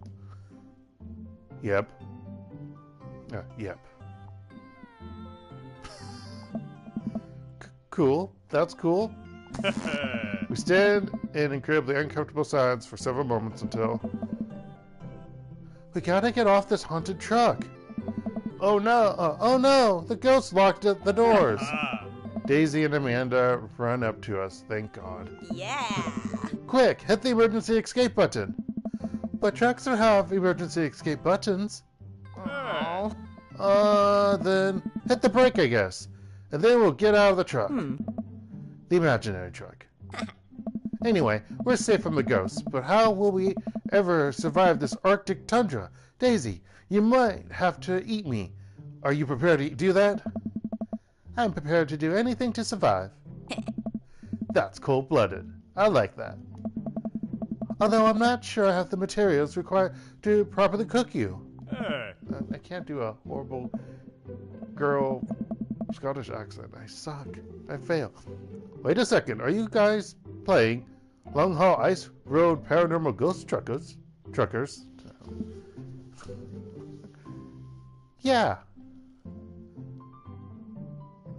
Yep. Yep. Cool. That's cool. We stand in incredibly uncomfortable silence for several moments until... We gotta get off this haunted truck. Oh no, the ghost locked the doors. Daisy and Amanda run up to us, thank God. Yeah. Quick, hit the emergency escape button. But trucks don't have emergency escape buttons. Oh. Then hit the brake, I guess. And then we'll get out of the truck. The imaginary truck. Anyway, we're safe from the ghosts, but how will we ever survive this Arctic tundra? Daisy, you might have to eat me. Are you prepared to do that? I'm prepared to do anything to survive. That's cold-blooded. I like that. Although I'm not sure I have the materials required to properly cook you. I can't do a horrible girl Scottish accent. I suck. I fail. Wait a second. Are you guys playing Long Haul Ice Road Paranormal Ghost Truckers? Yeah.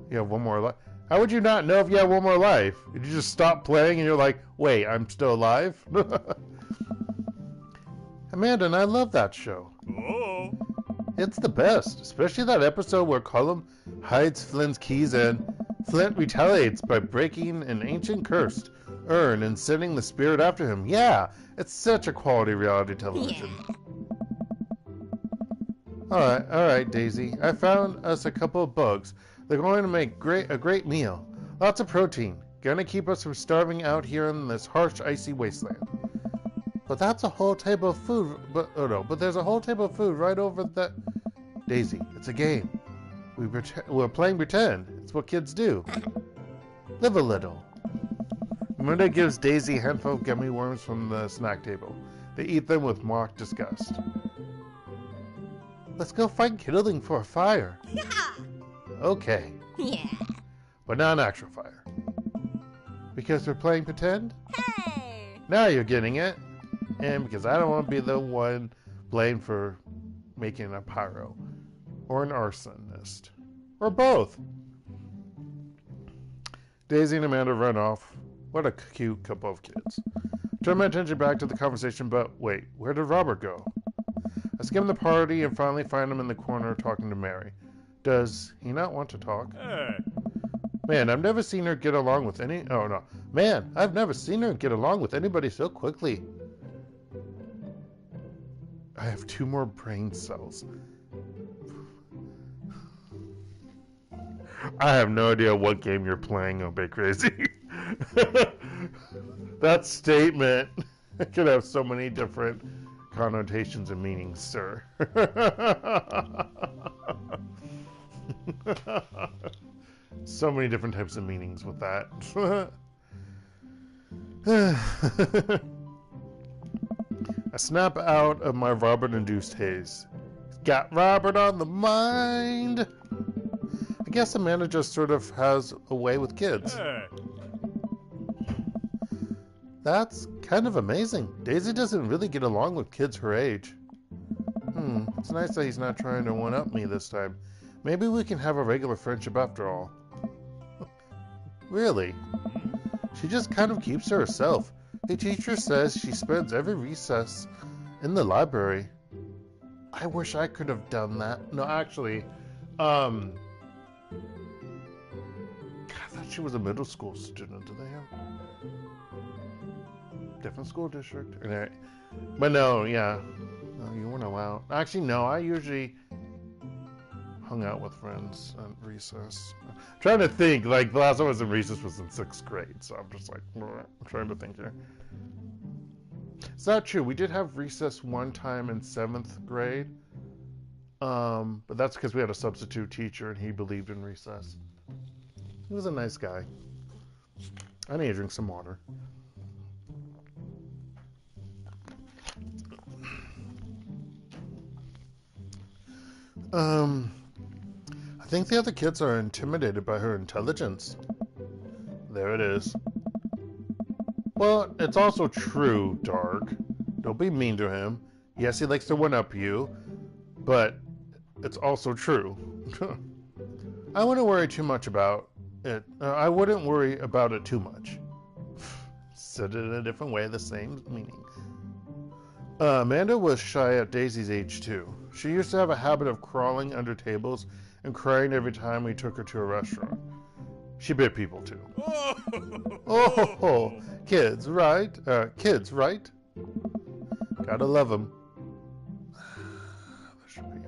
You have one more life. How would you not know if you had one more life? Did you just stop playing and you're like, wait, I'm still alive? Amanda and I love that show. Oh. It's the best, especially that episode where Cullum hides Flint's keys and Flint retaliates by breaking an ancient cursed urn and sending the spirit after him. Yeah, it's such a quality reality television. Yeah. All right, Daisy. I found us a couple of bugs. They're going to make a great meal. Lots of protein. Gonna keep us from starving out here in this harsh, icy wasteland. But that's a whole table of food. But there's a whole table of food right over that. Daisy, it's a game. We're playing pretend. It's what kids do. Live a little. Amanda gives Daisy a handful of gummy worms from the snack table. They eat them with mock disgust. Let's go find kindling for a fire. Yeah. Okay. Yeah. But not an actual fire. Because we're playing pretend? Hey. Now you're getting it. And because I don't want to be the one blamed for making a pyro. Or an arsonist. Or both. Daisy and Amanda run off. What a cute couple of kids. Turn my attention back to the conversation, but wait, where did Robert go? I skim the party and finally find him in the corner talking to Mary. Does he not want to talk? Man, I've never seen her get along with I've never seen her get along with anybody so quickly. I have 2 more brain cells. I have no idea what game you're playing, Obey Crazy. That statement could have so many different connotations and meanings, sir. So many different types of meanings with that. I snap out of my Robert-induced haze. Got Robert on the mind. I guess Amanda just sort of has a way with kids. That's kind of amazing. Daisy doesn't really get along with kids her age. It's nice that he's not trying to one-up me this time. Maybe we can have a regular friendship after all. Really? She just kind of keeps to herself. The teacher says she spends every recess in the library. I wish I could have done that. No, actually, I thought she was a middle school student. Do they have different school district? But no, yeah. No, you weren't allowed. Actually, no, I usually hung out with friends at recess. I'm trying to think, like, the last time I was in recess was in 6th grade, so I'm just like, I'm trying to think here. It's not true. We did have recess one time in 7th grade, but that's because we had a substitute teacher and he believed in recess. He was a nice guy. I need to drink some water. I think the other kids are intimidated by her intelligence. there it is. Well, it's also true, Dark. Don't be mean to him. Yes, he likes to one-up you, but it's also true. I wouldn't worry too much about it. I wouldn't worry about it too much. Said it in a different way, the same meaning. Amanda was shy at Daisy's age too. She used to have a habit of crawling under tables and crying every time we took her to a restaurant. She bit people too. Oh, kids, right? Kids, right? Gotta love them. There should be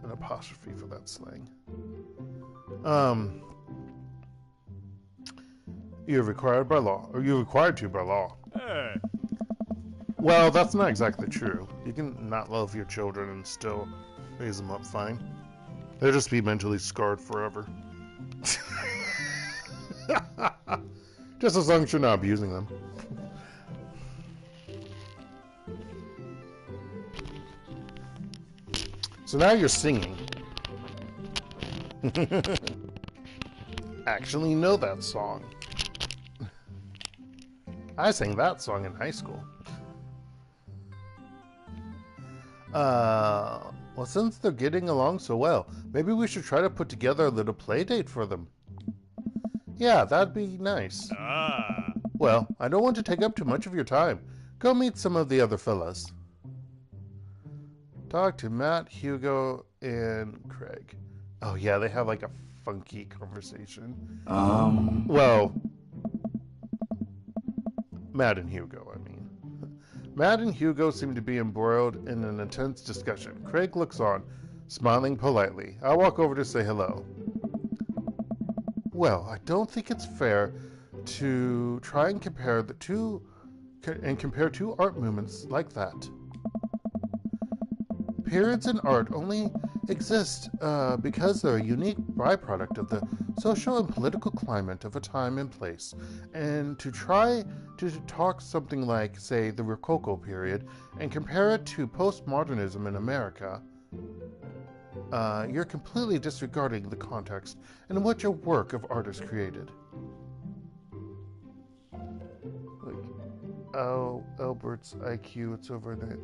an apostrophe for that slang. You're required by law, or you're required to by law. Hey. Well, that's not exactly true. You can not love your children and still raise them up fine. They'll just be mentally scarred forever. Just as long as you're not abusing them. So now you're singing. Actually know that song. I sang that song in high school. Well, since they're getting along so well, maybe we should try to put together a little play date for them. Yeah, that'd be nice. Ah. Well, I don't want to take up too much of your time. Go meet some of the other fellas. Talk to Matt, Hugo, and Craig. Oh yeah, they have like a funky conversation. Well, Matt and Hugo, I mean. Matt and Hugo seem to be embroiled in an intense discussion. Craig looks on, smiling politely. I walk over to say hello. Well, I don't think it's fair to try and compare two art movements like that. Periods in art only exist because they're a unique byproduct of the social and political climate of a time and place. And to try to talk something like, say, the Rococo period and compare it to postmodernism in America, you're completely disregarding the context in which a work of art is created. Oh, Albert's IQ, it's over there.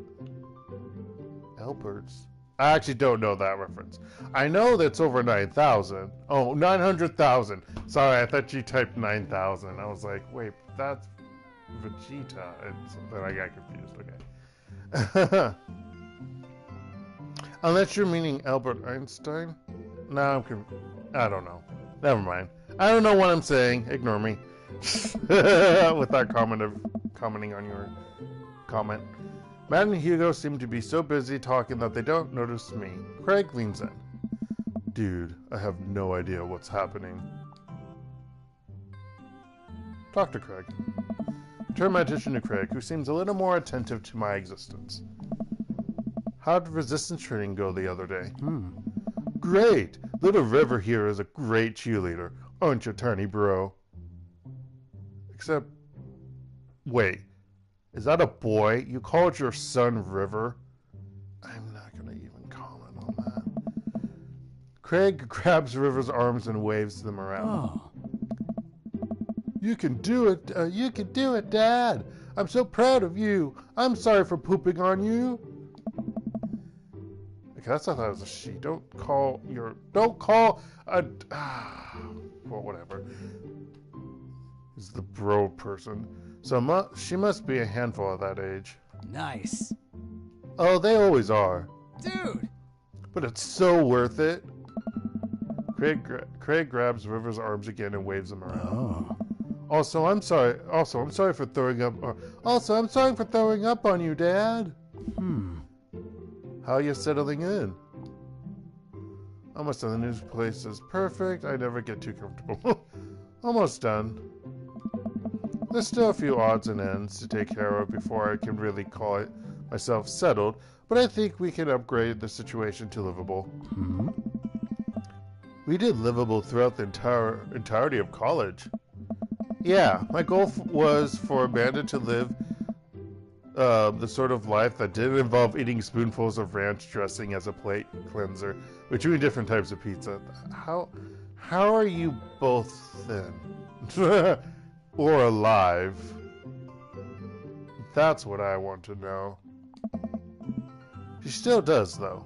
Albert's? I actually don't know that reference. I know that's over 9,000. Oh, 900,000. Sorry, I thought you typed 9,000. I was like, wait, that's Vegeta. And so then I got confused. Okay. Unless you're meaning Albert Einstein? No, I'm confused. I don't know. Never mind. I don't know what I'm saying. Ignore me. Without commenting on your comment. Matt and Hugo seem to be so busy talking that they don't notice me. Craig leans in. Dude, I have no idea what's happening. Talk to Craig. Turn my attention to Craig, who seems a little more attentive to my existence. How did resistance training go the other day? Great! Little River here is a great cheerleader. Aren't you, tiny bro? Except... Wait. Is that a boy? You called your son River? I'm not going to even comment on that. Craig grabs River's arms and waves them around. Oh. You can do it. You can do it, Dad. I'm so proud of you. I'm sorry for pooping on you. Okay, that's not that was a she. Don't call a... well, whatever. Is the bro person. So she must be a handful at that age. Nice. Oh, they always are. Dude! But it's so worth it. Craig grabs River's arms again and waves them around. Oh. Also, I'm sorry for throwing up. Also, I'm sorry for throwing up on you, Dad. How are you settling in? Almost done. The new place is perfect. I never get too comfortable. Almost done. There's still a few odds and ends to take care of before I can really call it myself settled, but I think we can upgrade the situation to livable. We did livable throughout the entirety of college. Yeah, my goal was for Amanda to live the sort of life that didn't involve eating spoonfuls of ranch dressing as a plate cleanser between different types of pizza. How How are you both then? Or alive? That's what I want to know. She still does, though.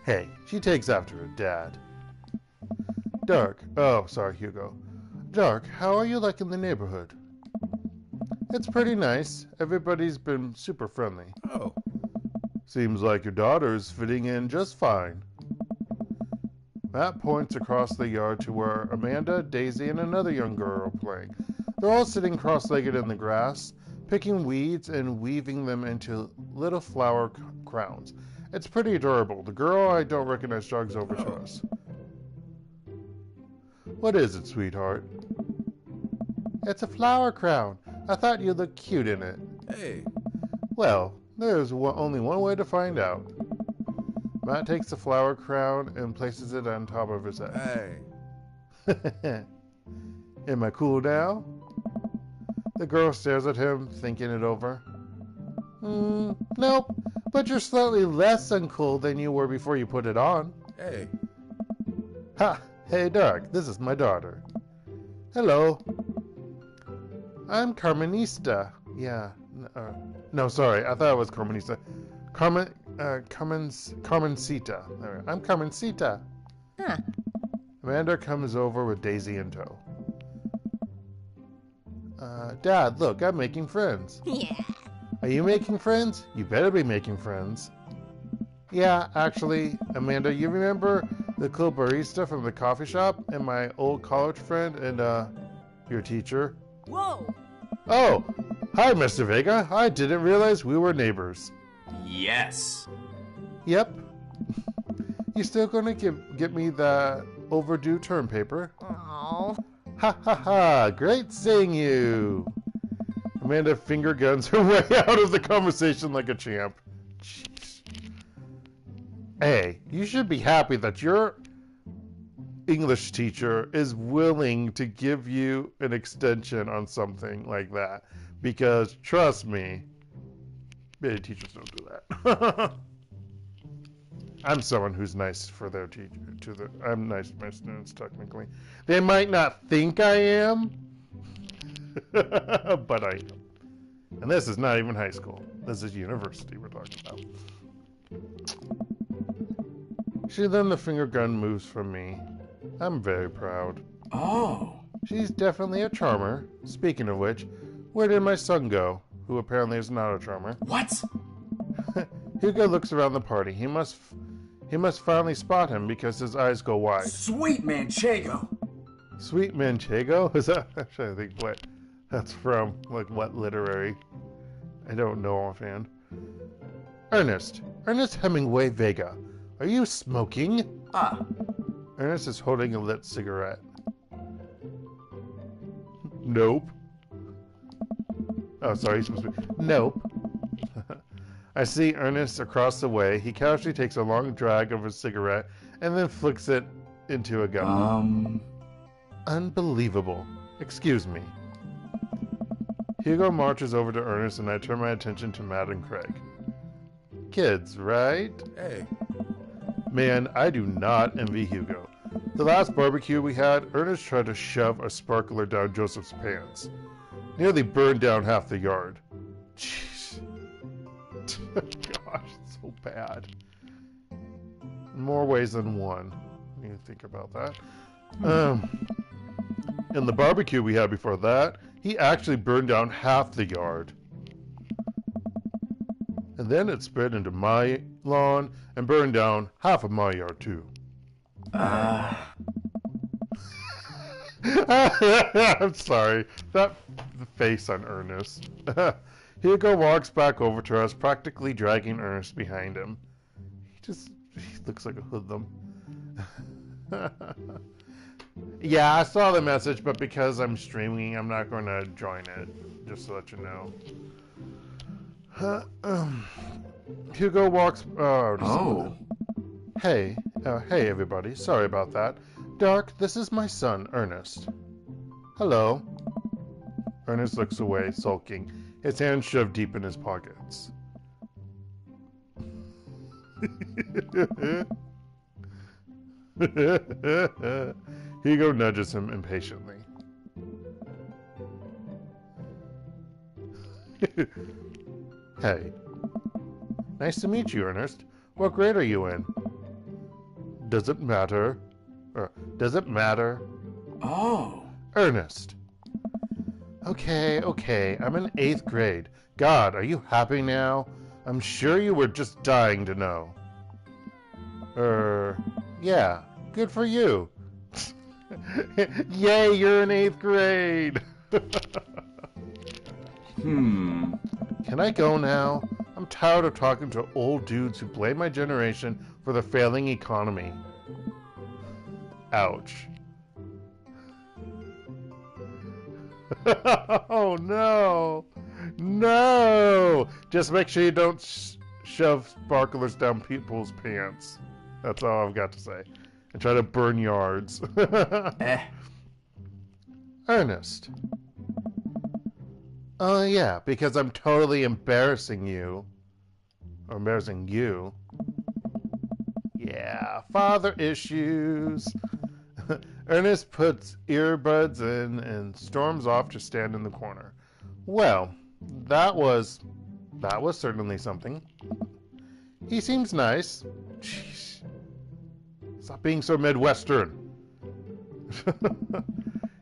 Hey, she takes after her dad. Hugo. Dark, how are you liking the neighborhood? It's pretty nice. Everybody's been super friendly. Oh. Seems like your daughter's fitting in just fine. Matt points across the yard to where Amanda, Daisy, and another young girl are playing. They're all sitting cross-legged in the grass, picking weeds and weaving them into little flower crowns. It's pretty adorable. The girl I don't recognize jogs over to us. What is it, sweetheart? It's a flower crown. I thought you looked cute in it. Hey. Well, there's only one way to find out. Matt takes the flower crown and places it on top of his head. Hey. Am I cool now? The girl stares at him, thinking it over. Nope, but you're slightly less uncool than you were before you put it on. Hey. Ha! Hey, Dark, this is my daughter. Hello. I'm Carmenista. Yeah. No, sorry, I thought it was Carmenista. Carmencita. I'm Carmencita. Huh. Amanda comes over with Daisy in tow. Dad, look, I'm making friends. Yeah. Are you making friends? You better be making friends. Yeah, actually, Amanda, you remember the cool barista from the coffee shop and my old college friend and, your teacher? Whoa. Oh, hi, Mr. Vega. I didn't realize we were neighbors. Yes. Yep. You still gonna get me the overdue term paper? Oh. Ha ha ha! Great seeing you! Amanda finger guns her way out of the conversation like a champ. Jeez. Hey, you should be happy that your English teacher is willing to give you an extension on something like that. Because, trust me, many teachers don't do that. I'm someone who's nice for their teacher. I'm nice to my students, technically. They might not think I am, but I am. And this is not even high school. This is university we're talking about. Then the finger gun moves from me. I'm very proud. Oh. She's definitely a charmer. Speaking of which, where did my son go? Who apparently is not a charmer. What? Hugo looks around the party. He must finally spot him because his eyes go wide. Sweet Manchego. Sweet Manchego? Is that? I'm trying to think what that's from. Like what literary? I don't know offhand. Ernest Hemingway Vega. Are you smoking? Ernest is holding a lit cigarette. Nope. Oh, sorry, he's supposed to be. Nope. I see Ernest across the way. He casually takes a long drag of his cigarette and then flicks it into a gun. Unbelievable. Excuse me. Hugo marches over to Ernest and I turn my attention to Matt and Craig. Kids, right? Hey. Man, I do not envy Hugo. The last barbecue we had, Ernest tried to shove a sparkler down Joseph's pants. Nearly burned down half the yard. Jeez. Gosh, it's so bad. In more ways than one. When you think about that. In the barbecue we had before that, he actually burned down half the yard. And then it spread into my lawn and burned down half of my yard too. I'm sorry. That face on Ernest. Hugo walks back over to us, practically dragging Ernest behind him. He looks like a hoodlum. Yeah, I saw the message, but because I'm streaming, I'm not going to join it, just to let you know. Hugo walks... Hey everybody, sorry about that. Dark, this is my son, Ernest. Hello. Ernest looks away, sulking, his hands shoved deep in his pockets. Hugo nudges him impatiently. Hey. Nice to meet you, Ernest. What grade are you in? Does it matter? Does it matter? Oh. Ernest. Okay. I'm in 8th grade. God, are you happy now? I'm sure you were just dying to know. Yeah. Good for you. Yay, you're in 8th grade. Can I go now? I'm tired of talking to old dudes who blame my generation for the failing economy. Ouch. Oh no! No! Just make sure you don't shove sparklers down people's pants. That's all I've got to say. And try to burn yards. Ernest. Oh yeah, because I'm totally embarrassing you. Or embarrassing you. Yeah, father issues. Ernest puts earbuds in and storms off to stand in the corner. Well, that was certainly something. He seems nice. Jeez. Stop being so Midwestern.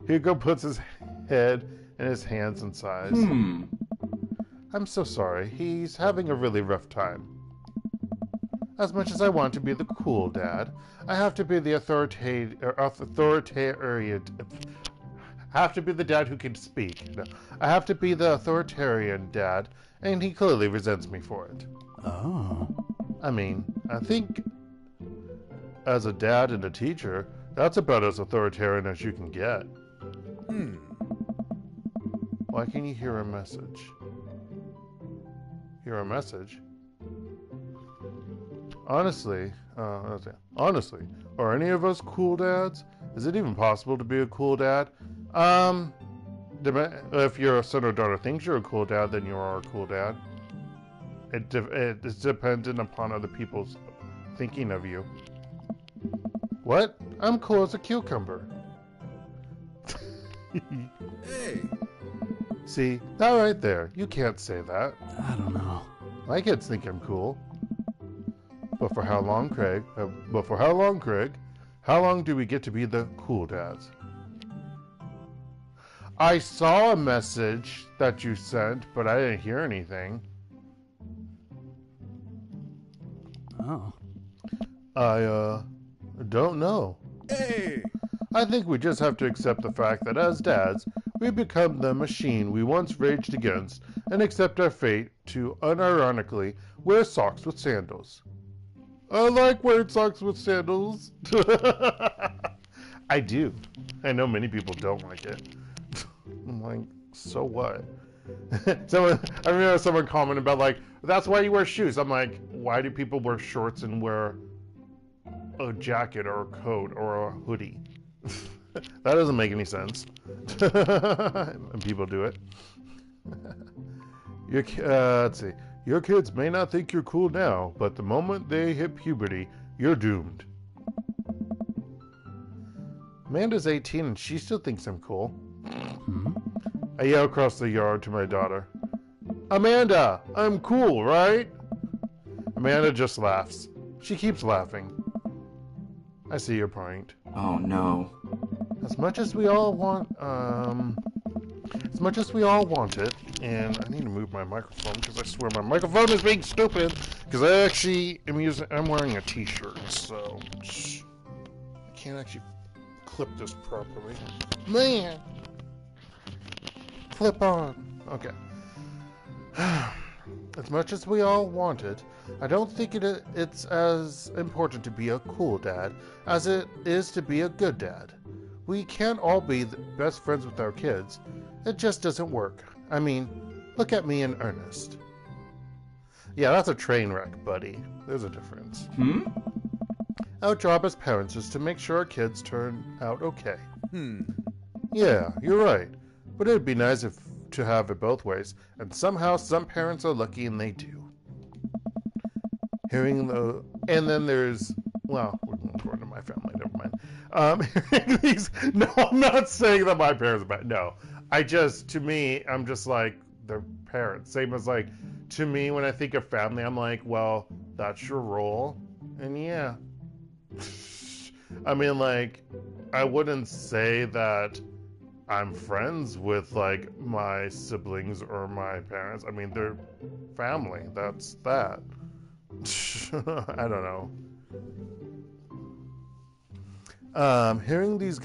Hugo puts his head in his hands and sighs. I'm so sorry. He's having a really rough time. As much as I want to be the cool dad, I have to be the authoritarian. I have to be the dad who can speak. No, I have to be the authoritarian dad, and he clearly resents me for it. Oh. I mean, I think as a dad and a teacher, that's about as authoritarian as you can get. Why can you hear a message? Hear a message? Honestly, are any of us cool dads? Is it even possible to be a cool dad? If your son or daughter thinks you're a cool dad, then you are a cool dad. It's dependent upon other people's thinking of you. What? I'm cool as a cucumber. Hey. See, that right there. You can't say that. I don't know. My kids think I'm cool. But for how long, Craig? How long do we get to be the cool dads? I saw a message that you sent, but I didn't hear anything. Oh. I don't know. Hey. I think we just have to accept the fact that as dads, we become the machine we once raged against and accept our fate to unironically wear socks with sandals. I like wearing socks with sandals. I do. I know many people don't like it. I'm like, so what? I remember someone commented about like, that's why you wear shoes. I'm like, why do people wear shorts and wear a jacket or a coat or a hoodie? That doesn't make any sense. And people do it. Let's see. Your kids may not think you're cool now, but the moment they hit puberty, you're doomed. Amanda's 18 and she still thinks I'm cool. I yell across the yard to my daughter. Amanda, I'm cool, right? Amanda just laughs. She keeps laughing. I see your point. Oh no. As much as we all want it, and I need to move my microphone because I swear my microphone is being stupid. Because I actually I'm wearing a t-shirt, so I can't actually clip this properly. Man, clip on. Okay. As much as we all want it, I don't think it's as important to be a cool dad as it is to be a good dad. We can't all be the best friends with our kids. It just doesn't work. I mean, look at me and Ernest. Yeah, that's a train wreck, buddy. There's a difference. Our job as parents is to make sure our kids turn out okay. Yeah, you're right. But it'd be nice to have it both ways, and somehow some parents are lucky and they do. And then there's, well, we're going to go into my family, never No, I'm not saying that my parents are bad. No, to me, I'm just like their parents. Same as like, to me, when I think of family, I'm like, well, that's your role, and yeah. I mean, like, I wouldn't say that I'm friends with like my siblings or my parents. I mean, they're family. That's that. I don't know. Hearing these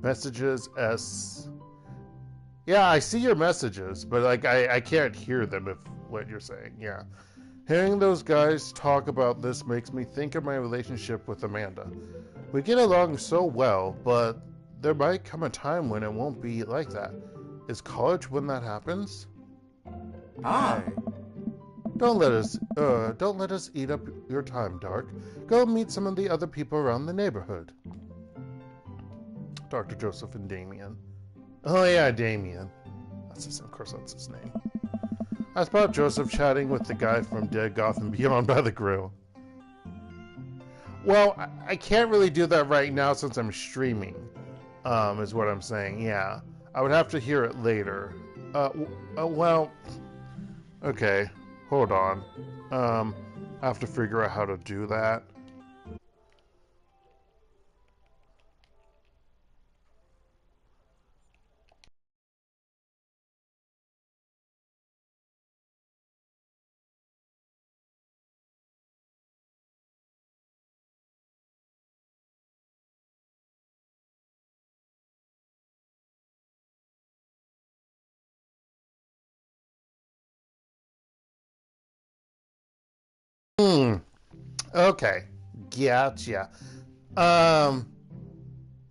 messages S. Yeah, I see your messages, but like I can't hear them if what you're saying. Yeah. Hearing those guys talk about this makes me think of my relationship with Amanda. We get along so well, but there might come a time when it won't be like that. Is college when that happens? Ah. Don't let us eat up your time, Dark. Go meet some of the other people around the neighborhood. Dr. Joseph and Damien. Oh yeah, Damien. Of course that's his name. I spot Joseph chatting with the guy from Dead Gotham Beyond by the grill. Well, I can't really do that right now since I'm streaming, is what I'm saying, yeah. I would have to hear it later. Well, okay, hold on. I have to figure out how to do that. Okay. Gotcha.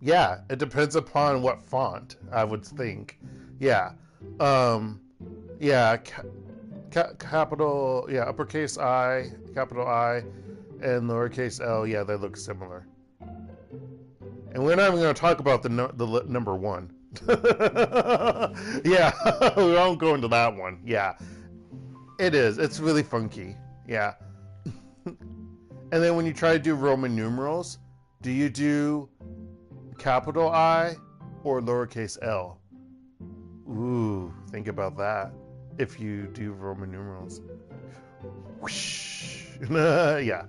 Yeah, it depends upon what font, I would think. Yeah. Yeah, capital, yeah, uppercase I, capital I, and lowercase L, yeah, they look similar. And we're not even going to talk about the number 1. Yeah, we won't go into that one. Yeah. It is. It's really funky. Yeah. And then when you try to do Roman numerals, do you do capital I or lowercase l? Ooh, think about that. If you do Roman numerals. Whoosh. Yeah.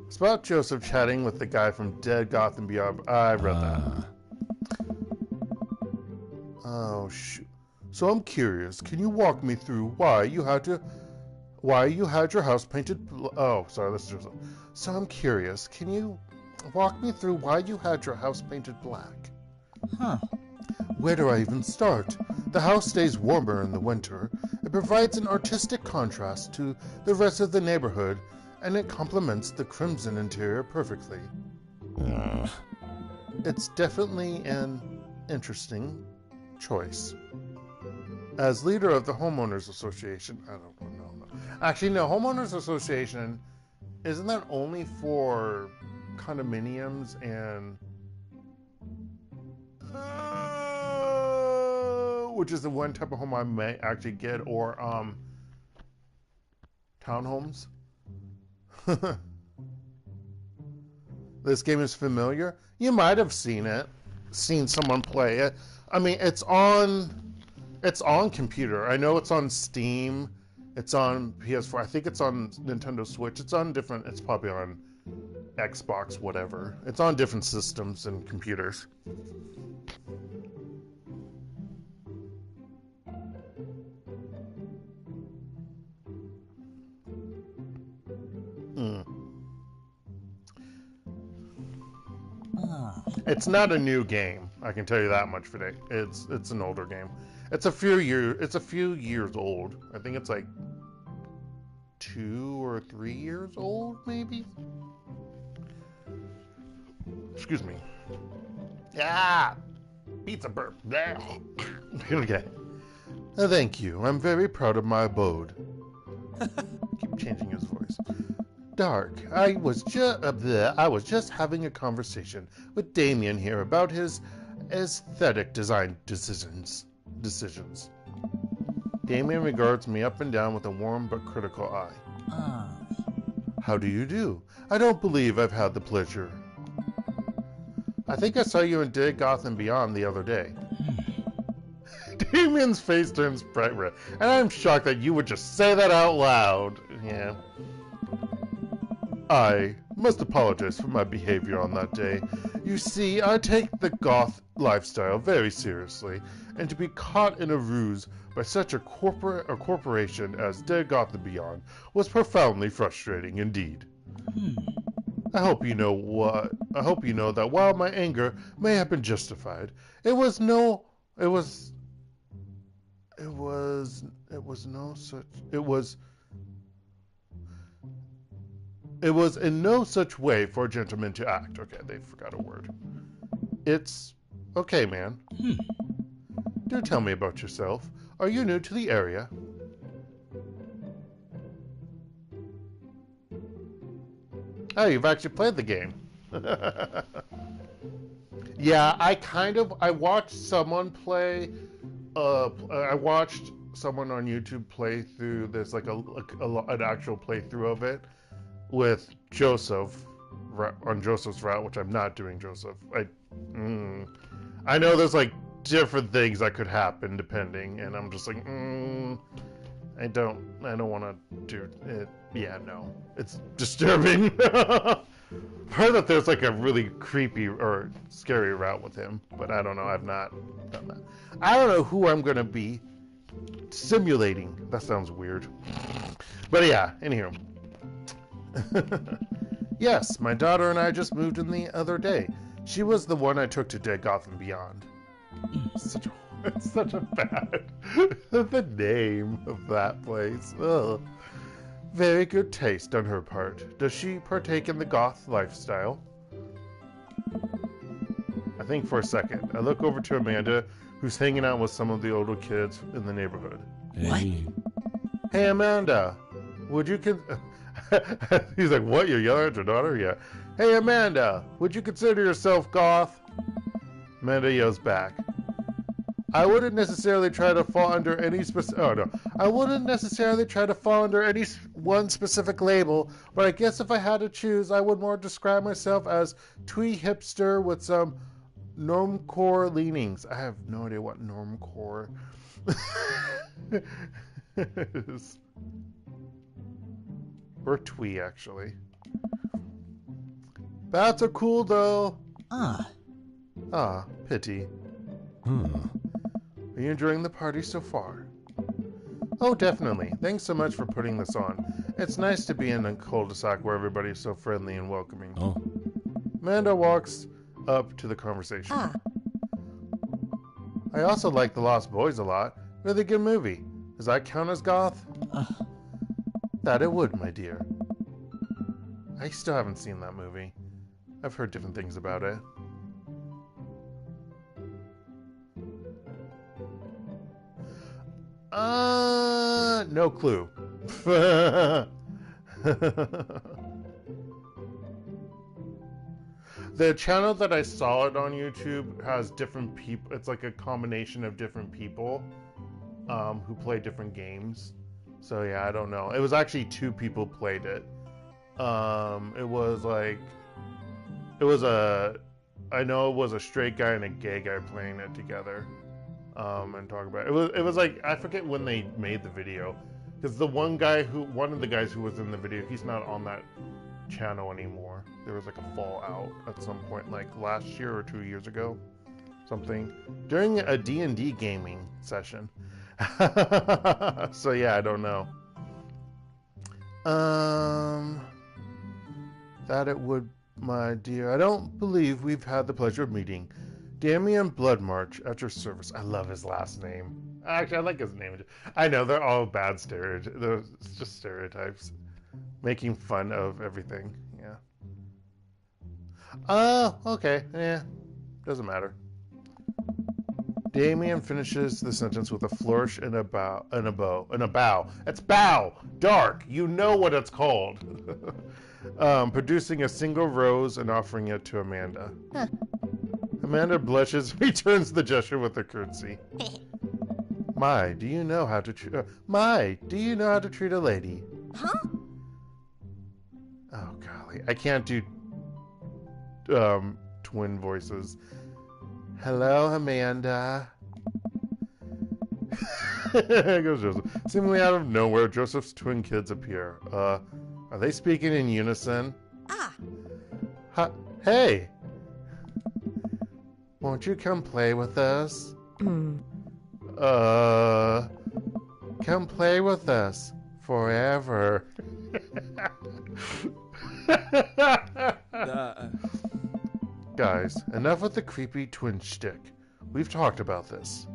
Spot Joseph chatting with the guy from Dead Gotham Beyond. I read that. Oh, shoot. So I'm curious. Can you walk me through why you had your house painted? Oh, sorry. This is Joseph. So I'm curious. Can you walk me through why you had your house painted black? Huh. Where do I even start? The house stays warmer in the winter. It provides an artistic contrast to the rest of the neighborhood, and it complements the crimson interior perfectly. It's definitely an interesting choice. As leader of the Homeowners Association, I don't know. Actually, no, Homeowners Association, isn't that only for condominiums and... which is the one type of home I may actually get, or townhomes. This game is familiar. You might have seen someone play it. I mean, it's on computer. I know it's on Steam. It's on PS4. I think it's on Nintendo Switch. It's probably on Xbox, whatever. It's on different systems and computers. It's not a new game. I can tell you that much for today. It's an older game. It's a few years old. I think it's like 2 or 3 years old, maybe. Excuse me. Ah, pizza burp. Okay. Thank you. I'm very proud of my abode. Keep changing his voice. Dark. I was just having a conversation with Damien here about his aesthetic design decisions. Damien regards me up and down with a warm but critical eye. How do you do? I don't believe I've had the pleasure. I think I saw you in Dig Gotham Beyond the other day. Damien's face turns bright red, and I'm shocked that you would just say that out loud. Yeah. I must apologize for my behavior on that day. You see, I take the goth lifestyle very seriously, and to be caught in a ruse by such a corporation as Dead Gotham Beyond was profoundly frustrating indeed. I hope you know that while my anger may have been justified, it was in no such way for a gentleman to act. Okay, they forgot a word. It's okay, man. Do tell me about yourself. Are you new to the area? Oh, you've actually played the game. Yeah, I watched someone play, I watched someone on YouTube play through this, like an actual playthrough of it with Joseph, on Joseph's route, which I'm not doing Joseph. I know there's like different things that could happen depending, and I'm just like, I don't want to do it. Yeah, no, it's disturbing. Heard that there's like a really creepy or scary route with him, but I don't know. I've not done that. I don't know who I'm gonna be simulating. That sounds weird, but yeah. Anywho, yes, my daughter and I just moved in the other day. She was the one I took to Dead Gotham Beyond. It's such a bad the name of that place. Ugh. Very good taste on her part. Does she partake in the goth lifestyle? I think for a second. I look over to Amanda, who's hanging out with some of the older kids in the neighborhood. Hey. Hey, Amanda, would you He's like, what? You're yelling at your daughter? Yeah. Hey, Amanda, would you consider yourself goth? Amanda yells back. I wouldn't necessarily try to fall under any I wouldn't necessarily try to fall under any one specific label, but I guess if I had to choose, I would more describe myself as twee hipster with some normcore leanings. I have no idea what normcore is. Or twee, actually. Bats are cool, though. Pity. Are you enjoying the party so far? Oh, definitely. Thanks so much for putting this on. It's nice to be in a cul-de-sac where everybody's so friendly and welcoming. Amanda walks up to the conversation. I also like The Lost Boys a lot. Really good movie. Does that count as goth? That it would, my dear. I still haven't seen that movie. I've heard different things about it. No clue. The channel that I saw it on YouTube has different people. It's like a combination of different people who play different games. So yeah, I don't know. It was actually 2 people played it. It was a straight guy and a gay guy playing it together. And talk about it. It was like, I forget when they made the video, because one of the guys who was in the video, he's not on that channel anymore. There was like a fallout at some point, like last year or 2 years ago, something, during a D&D gaming session. So yeah, I don't know. That it would, my dear. I don't believe we've had the pleasure of meeting. Damien Bloodmarch at your service. I love his last name. Actually, I like his name. I know they're all bad stereotypes. It's just stereotypes, making fun of everything. Yeah. Okay. Yeah, doesn't matter. Damien finishes the sentence with a flourish and a bow. It's bow. Dark. You know what it's called. Producing a single rose and offering it to Amanda. Amanda blushes, returns the gesture with a curtsy. My, do you know how to treat a lady? Huh? Oh golly, I can't do twin voices. Hello, Amanda. There goes Joseph. Seemingly out of nowhere, Joseph's twin kids appear. Are they speaking in unison? Ah. Hey! Won't you come play with us? Come play with us forever. Guys, enough with the creepy twin shtick. We've talked about this.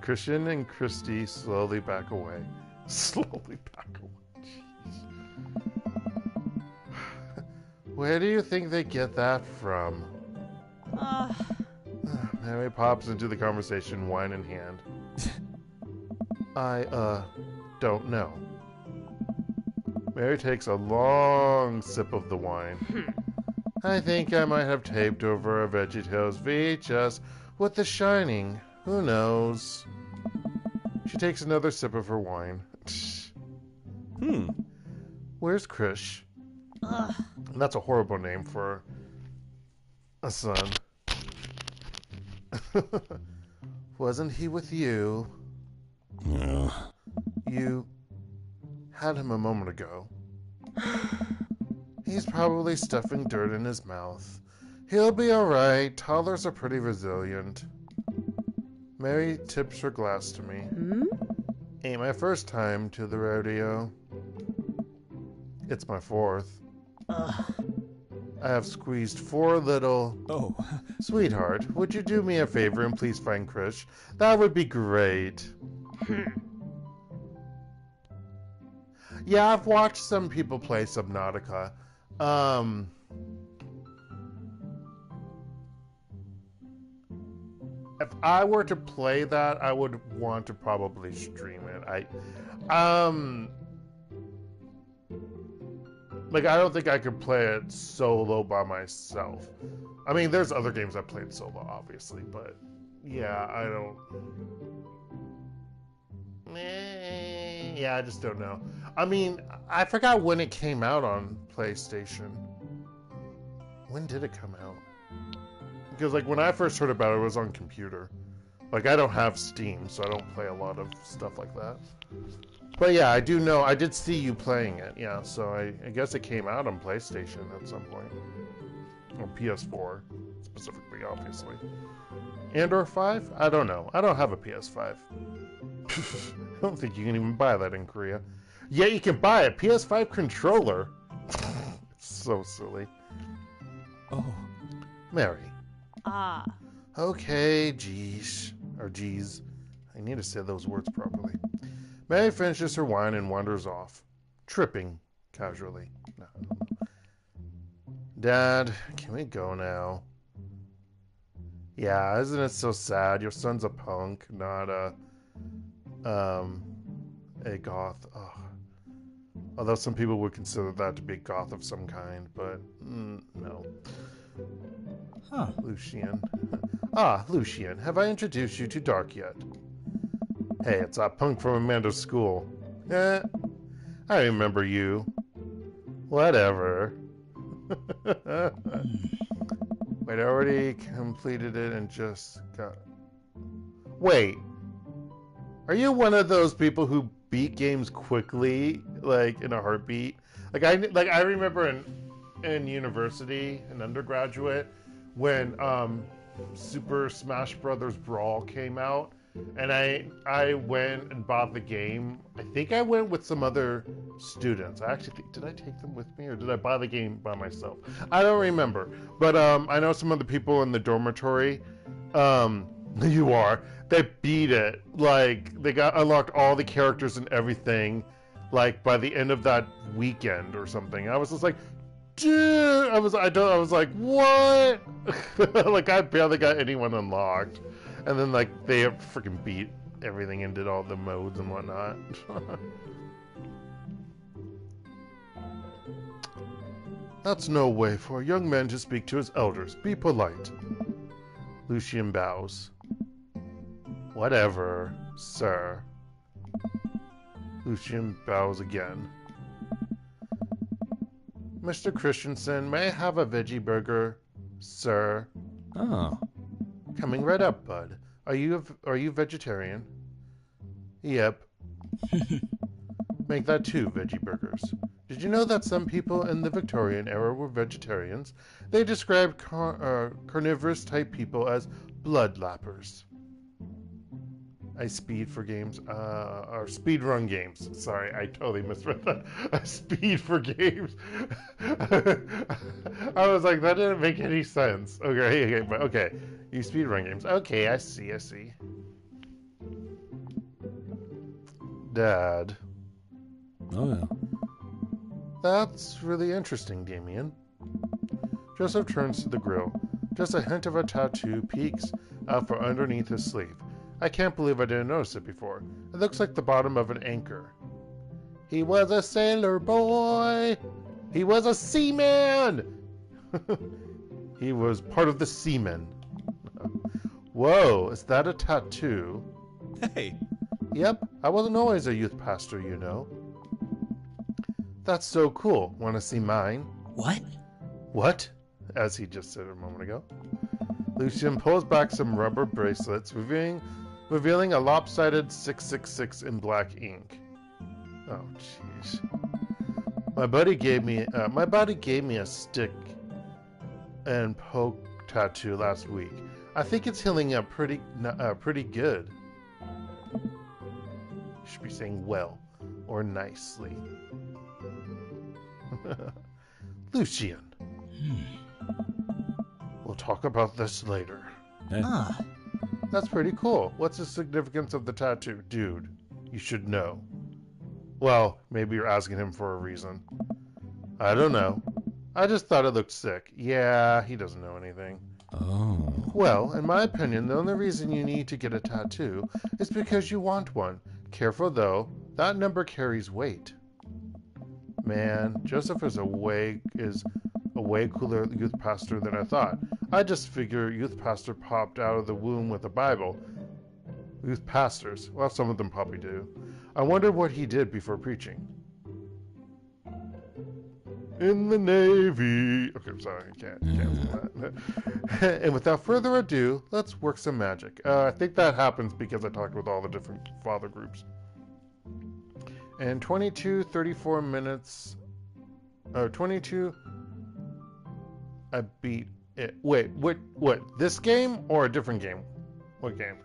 Christian and Christy slowly back away. Slowly back away. Jeez. Where do you think they get that from? Mary pops into the conversation, wine in hand. I, don't know. Mary takes a long sip of the wine. I think I might have taped over a VeggieTales VHS with The Shining. Who knows? She takes another sip of her wine. Where's Krish? That's a horrible name for a son. Wasn't he with you? No. You had him a moment ago. He's probably stuffing dirt in his mouth. He'll be alright. Toddlers are pretty resilient. Mary tips her glass to me. Ain't my first time to the rodeo. It's my fourth. I have squeezed 4 little... Oh. Sweetheart, would you do me a favor and please find Krish? That would be great. Yeah, I've watched some people play Subnautica. If I were to play that, I would want to probably stream it. Like, I don't think I could play it solo by myself. I mean, there's other games I played solo, obviously, but yeah, I don't... Yeah, I just don't know. I mean, I forgot when it came out on PlayStation. When did it come out? Because, like, when I first heard about it, it was on computer. Like, I don't have Steam, so I don't play a lot of stuff like that. But yeah, I do know, I did see you playing it, yeah, so I guess it came out on PlayStation at some point. Or PS4, specifically, obviously. And or 5? I don't know. I don't have a PS5. I don't think you can even buy that in Korea. Yeah, you can buy a PS5 controller. It's so silly. Oh. Mary. Ah. Okay, geez. Or geez. I need to say those words properly. Mary finishes her wine and wanders off, tripping casually. No. Dad, can we go now? Yeah, isn't it so sad? Your son's a punk, not a goth. Oh. Although some people would consider that to be a goth of some kind, but no. Huh. Lucian. Ah, Lucian, have I introduced you to Dark yet? Hey, it's that punk from Amanda's school. I remember you. Whatever. Wait, I already completed it and just got... Wait. Are you one of those people who beat games quickly, like, in a heartbeat? Like, I remember in university, an undergraduate, when, Super Smash Brothers Brawl came out, and I went and bought the game. I think I went with some other students. I actually think, did I take them with me or did I buy the game by myself? I don't remember. But I know some of the people in the dormitory, they beat it. Like, they got unlocked all the characters and everything, like, by the end of that weekend or something. I was just like, dude, I was like, what? Like, I barely got anyone unlocked. And then, like, they freaking beat everything and did all the modes and whatnot. That's no way for a young man to speak to his elders. Be polite. Lucian bows. Whatever, sir. Lucian bows again. Mr. Christensen, may I have a veggie burger, sir? Oh. Coming right up, bud. Are you vegetarian? Yep. Make that 2 veggie burgers. Did you know that some people in the Victorian era were vegetarians? They described carnivorous type people as bloodlappers. I speed for games, or speed run games. Sorry, I totally misread that. I speed for games. I was like, that didn't make any sense. Okay, but okay. You speed run games. Okay, I see. Dad. Oh, yeah. That's really interesting, Damien. Joseph turns to the grill. Just a hint of a tattoo peeks out from underneath his sleeve. I can't believe I didn't notice it before. It looks like the bottom of an anchor. He was a sailor boy. He was a seaman. He was part of the seamen. Whoa, is that a tattoo? Hey. Yep, I wasn't always a youth pastor, you know. That's so cool. Want to see mine? What? What? As he just said a moment ago. Lucian pulls back some rubber bracelets, revealing a lopsided 666 in black ink. Oh, jeez. My buddy gave me a stick and poke tattoo last week. I think it's healing up pretty good. You should be saying well or nicely. Lucian. We'll talk about this later. Hey. That's pretty cool. What's the significance of the tattoo? Dude, you should know. Well, maybe you're asking him for a reason. I don't know. I just thought it looked sick. Yeah, he doesn't know anything. Oh. Well, in my opinion, the only reason you need to get a tattoo is because you want one. Careful though, that number carries weight. Man, Joseph is a way cooler youth pastor than I thought. I just figure youth pastor popped out of the womb with a Bible. Youth pastors, well, some of them probably do. I wonder what he did before preaching. In the Navy. Okay, I'm sorry, I can't cancel that. And without further ado, let's work some magic. I think that happens because I talked with all the different father groups. And 34 minutes. 22. I beat it. Wait, what? This game or a different game? What game?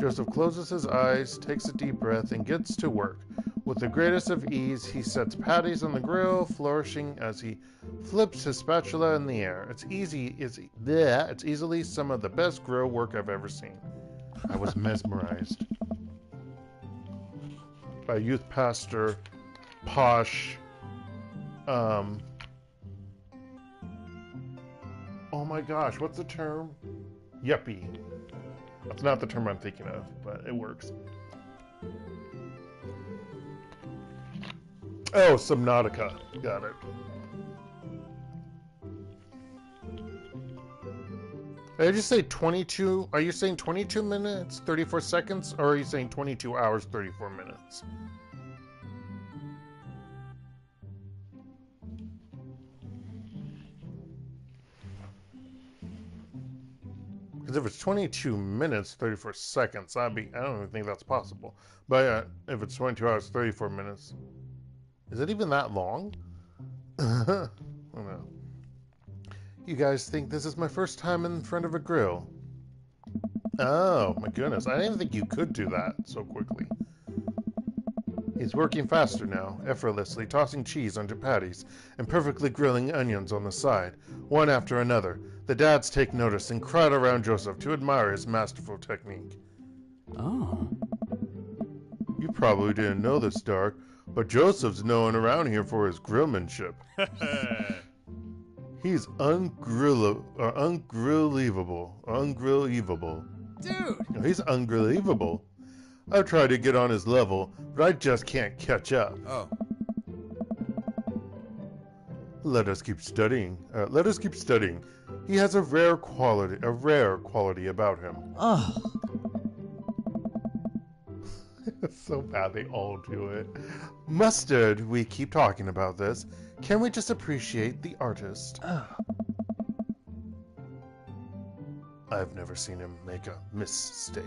Joseph closes his eyes, takes a deep breath, and gets to work. With the greatest of ease, he sets patties on the grill, flourishing as he flips his spatula in the air. It's easily some of the best grill work I've ever seen. I was mesmerized by youth pastor, posh, oh my gosh, what's the term? Yuppie. That's not the term I'm thinking of, but it works. Oh, Subnautica. Got it. Did I just say 22? Are you saying 22 minutes, 34 seconds? Or are you saying 22 hours, 34 minutes? Because if it's 22 minutes, 34 seconds, I don't even think that's possible. But if it's 22 hours, 34 minutes, is it even that long? I don't know. You guys think this is my first time in front of a grill? Oh, my goodness. I didn't even think you could do that so quickly. He's working faster now, effortlessly tossing cheese onto patties and perfectly grilling onions on the side, one after another. The dads take notice and crowd around Joseph to admire his masterful technique. Oh. You probably didn't know this, Dark, but Joseph's known around here for his grillmanship. He's ungrillable. Dude! He's ungrillable. I've tried to get on his level, but I just can't catch up. Oh. Let us keep studying. He has a rare quality about him. Oh. It's so bad they all do it. Mustard, we keep talking about this. Can we just appreciate the artist? I've never seen him make a mistake.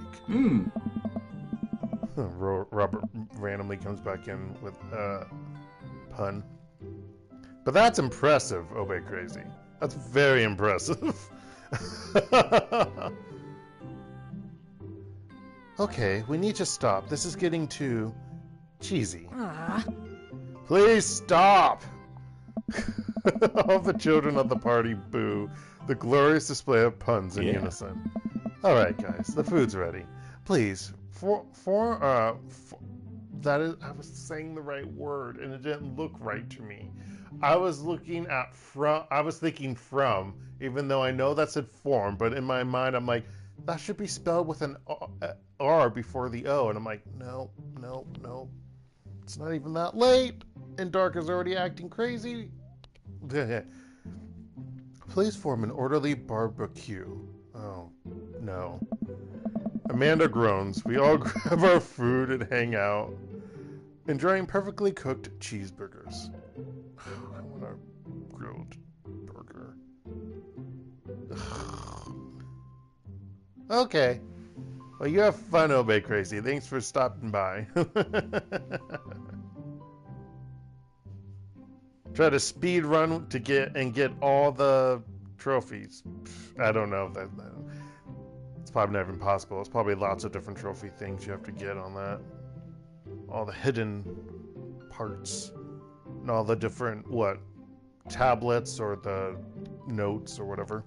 Robert randomly comes back in with a pun. But that's impressive, Obey Crazy. That's very impressive. Okay, we need to stop. This is getting too cheesy. Please stop! All the children of the party boo the glorious display of puns in unison. Alright, guys, the food's ready. Please, that is, I was saying the right word and it didn't look right to me. I was looking at thinking from, even though I know that said form, but in my mind I'm like, that should be spelled with an R before the O, and I'm like, no. It's not even that late, and Dark is already acting crazy. Please form an orderly barbecue. Oh, no. Amanda groans. We all grab our food and hang out, enjoying perfectly cooked cheeseburgers. I want a grilled burger. Okay. Well, you have fun, Obey Crazy. Thanks for stopping by. Try to speed run to get all the trophies. I don't know if that it's probably never impossible. It's probably lots of different trophy things you have to get on that. All the hidden parts and all the different tablets or the notes or whatever.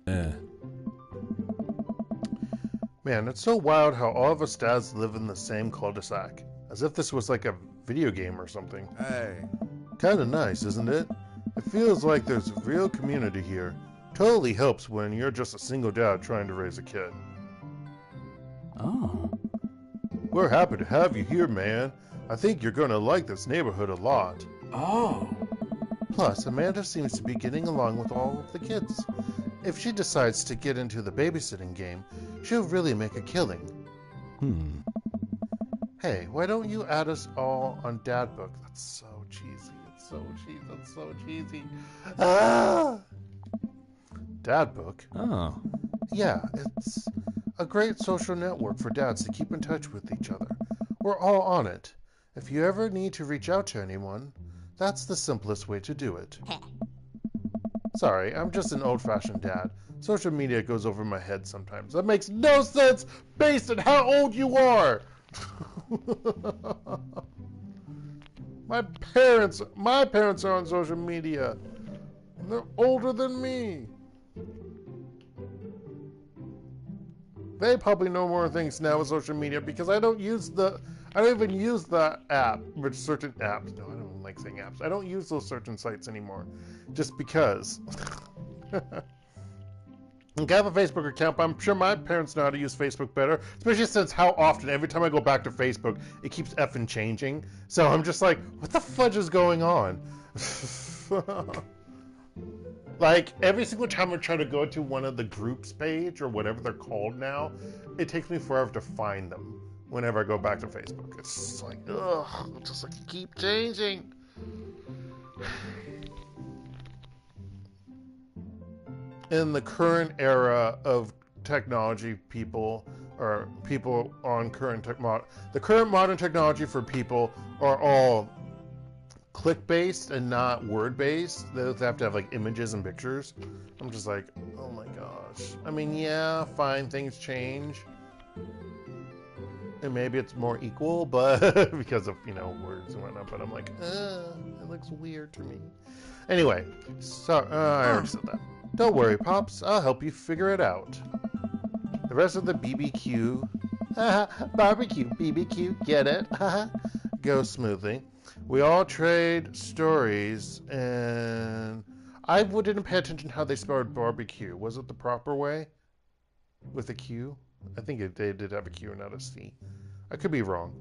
Yeah. Man, it's so wild how all of us dads live in the same cul-de-sac. As if this was like a video game or something. Hey. Kinda nice, isn't it? It feels like there's a real community here. Totally helps when you're just a single dad trying to raise a kid. Oh. We're happy to have you here, man. I think you're gonna like this neighborhood a lot. Oh. Plus, Amanda seems to be getting along with all of the kids. If she decides to get into the babysitting game, she'll really make a killing. Hey, why don't you add us all on Dadbook? That's so cheesy. It's so cheesy. That's so cheesy. Ah! Dadbook? Oh. Yeah, it's a great social network for dads to keep in touch with each other. We're all on it. If you ever need to reach out to anyone, that's the simplest way to do it. Sorry, I'm just an old-fashioned dad. Social media goes over my head sometimes. That makes no sense based on how old you are! My parents are on social media. They're older than me. They probably know more things now with social media because I don't even use the app with certain apps. No, I don't like saying apps. I don't use those certain sites anymore just because. I have a Facebook account, but I'm sure my parents know how to use Facebook better, especially since how often, every time I go back to Facebook, it keeps effing changing. So I'm just like, what the fudge is going on? Like, every single time I try to go to one of the groups page, or whatever they're called now, it takes me forever to find them whenever I go back to Facebook. It's just like, ugh, it's just like, keep changing. In the current era of technology, people on the current modern technology for people are all click-based and not word-based. They have to have like images and pictures. I'm just like, oh my gosh. I mean, yeah, fine, things change. And maybe it's more equal, but because of, words and whatnot, but I'm like, it looks weird to me. Anyway, so, I already said that. Don't worry, Pops, I'll help you figure it out. The rest of the BBQ, barbecue, BBQ, get it? Goes smoothly. We all trade stories, and I didn't pay attention to how they spelled barbecue. Was it the proper way? With a Q? I think they did have a Q, not a C. I could be wrong.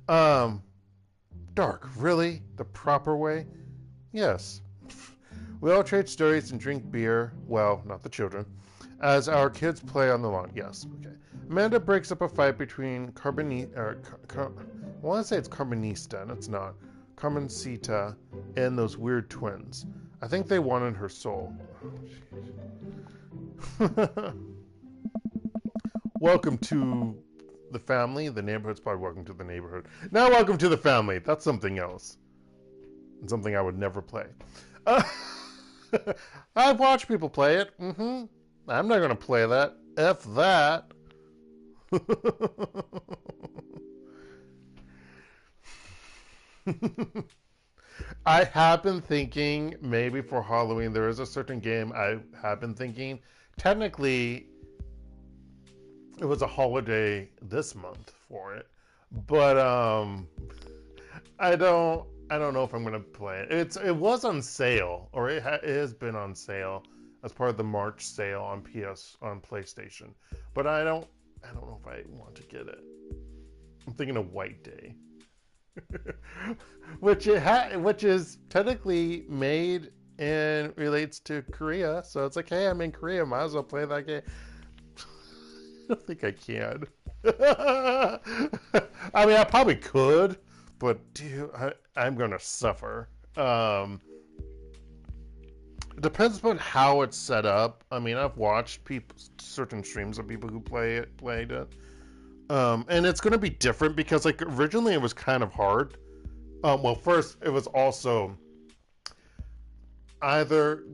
Dark, really? The proper way? Yes. We all trade stories and drink beer. Well, not the children. As our kids play on the lawn. Yes, okay. Amanda breaks up a fight between I want to say it's Carmenista, and it's not. Carmencita and those weird twins. I think they wanted her soul. Welcome to the family. The neighborhood's probably welcome to the neighborhood. Now welcome to the family. That's something else. And something I would never play. I've watched people play it. I'm not going to play that. F that. I have been thinking maybe for Halloween there is a certain game I have been thinking. Technically, it was a holiday this month for it, but I don't know if I'm gonna play it. It was on sale, or it has been on sale as part of the March sale on PlayStation, but I don't know if I want to get it. I'm thinking of White Day. which is technically made and relates to Korea, so it's like, hey, I'm in Korea, might as well play that game. I don't think I can. I mean, I probably could, but dude, I'm gonna suffer. It depends upon how it's set up. I mean, I've watched certain streams of people who played it. And it's going to be different because, like, originally it was kind of hard. Well, first, it was also either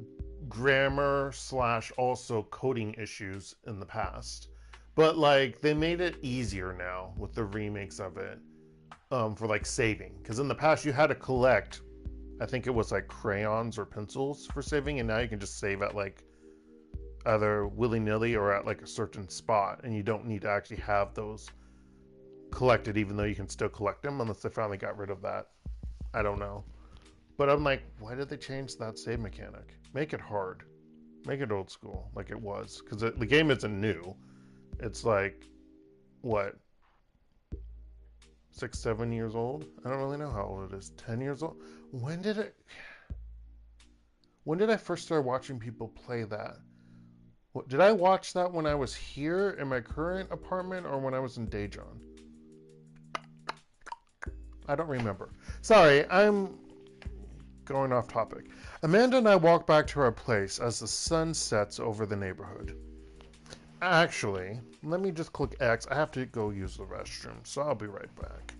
grammar / also coding issues in the past. But, like, they made it easier now with the remakes of it for, like, saving. Because in the past, you had to collect, I think it was, like, crayons or pencils for saving, and now you can just save at, like, either willy-nilly or at like a certain spot, and you don't need to actually have those collected, even though you can still collect them, unless they finally got rid of that. I don't know, but I'm like, why did they change that save mechanic? Make it hard, make it old school like it was, because the game isn't new. It's like, what, 6-7 years old? I don't really know how old it is. 10 years old? When did I first start watching people play that? Did I watch that when I was here in my current apartment or when I was in Daejeon? I don't remember. Sorry, I'm going off topic. Amanda and I walk back to our place as the sun sets over the neighborhood. Actually, let me just click X. I have to go use the restroom, so I'll be right back.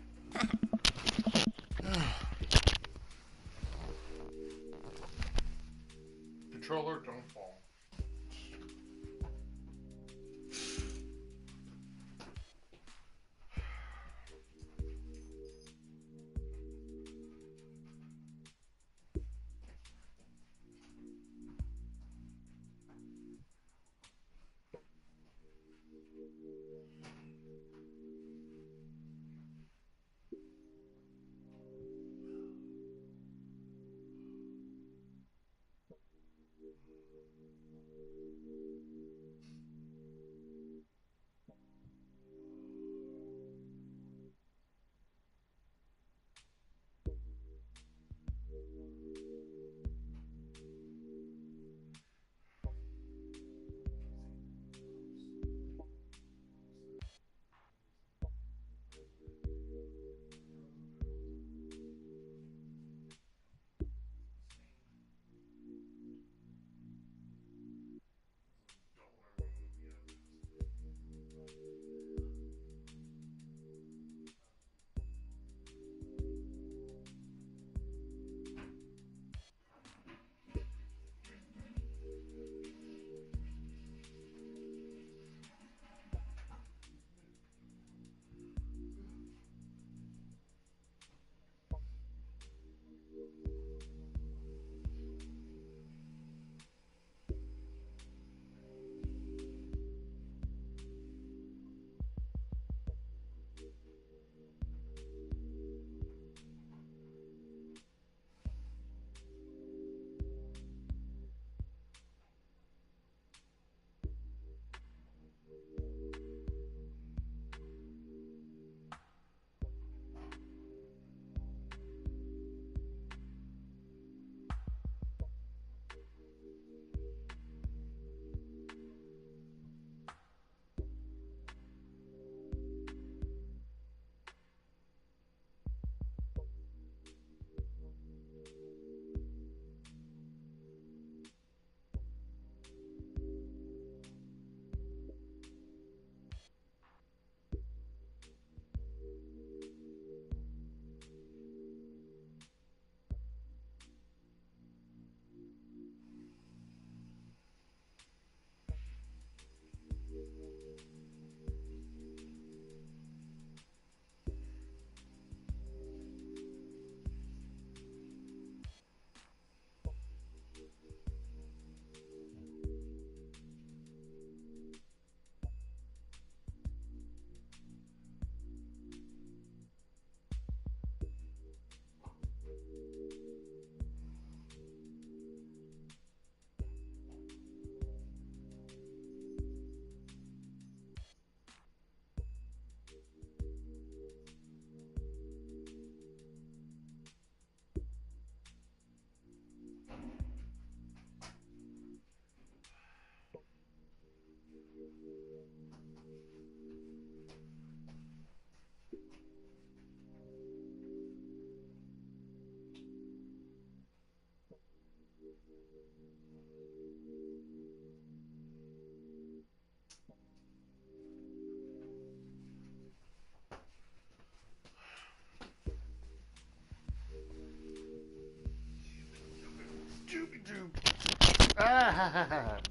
Controller, don't fall.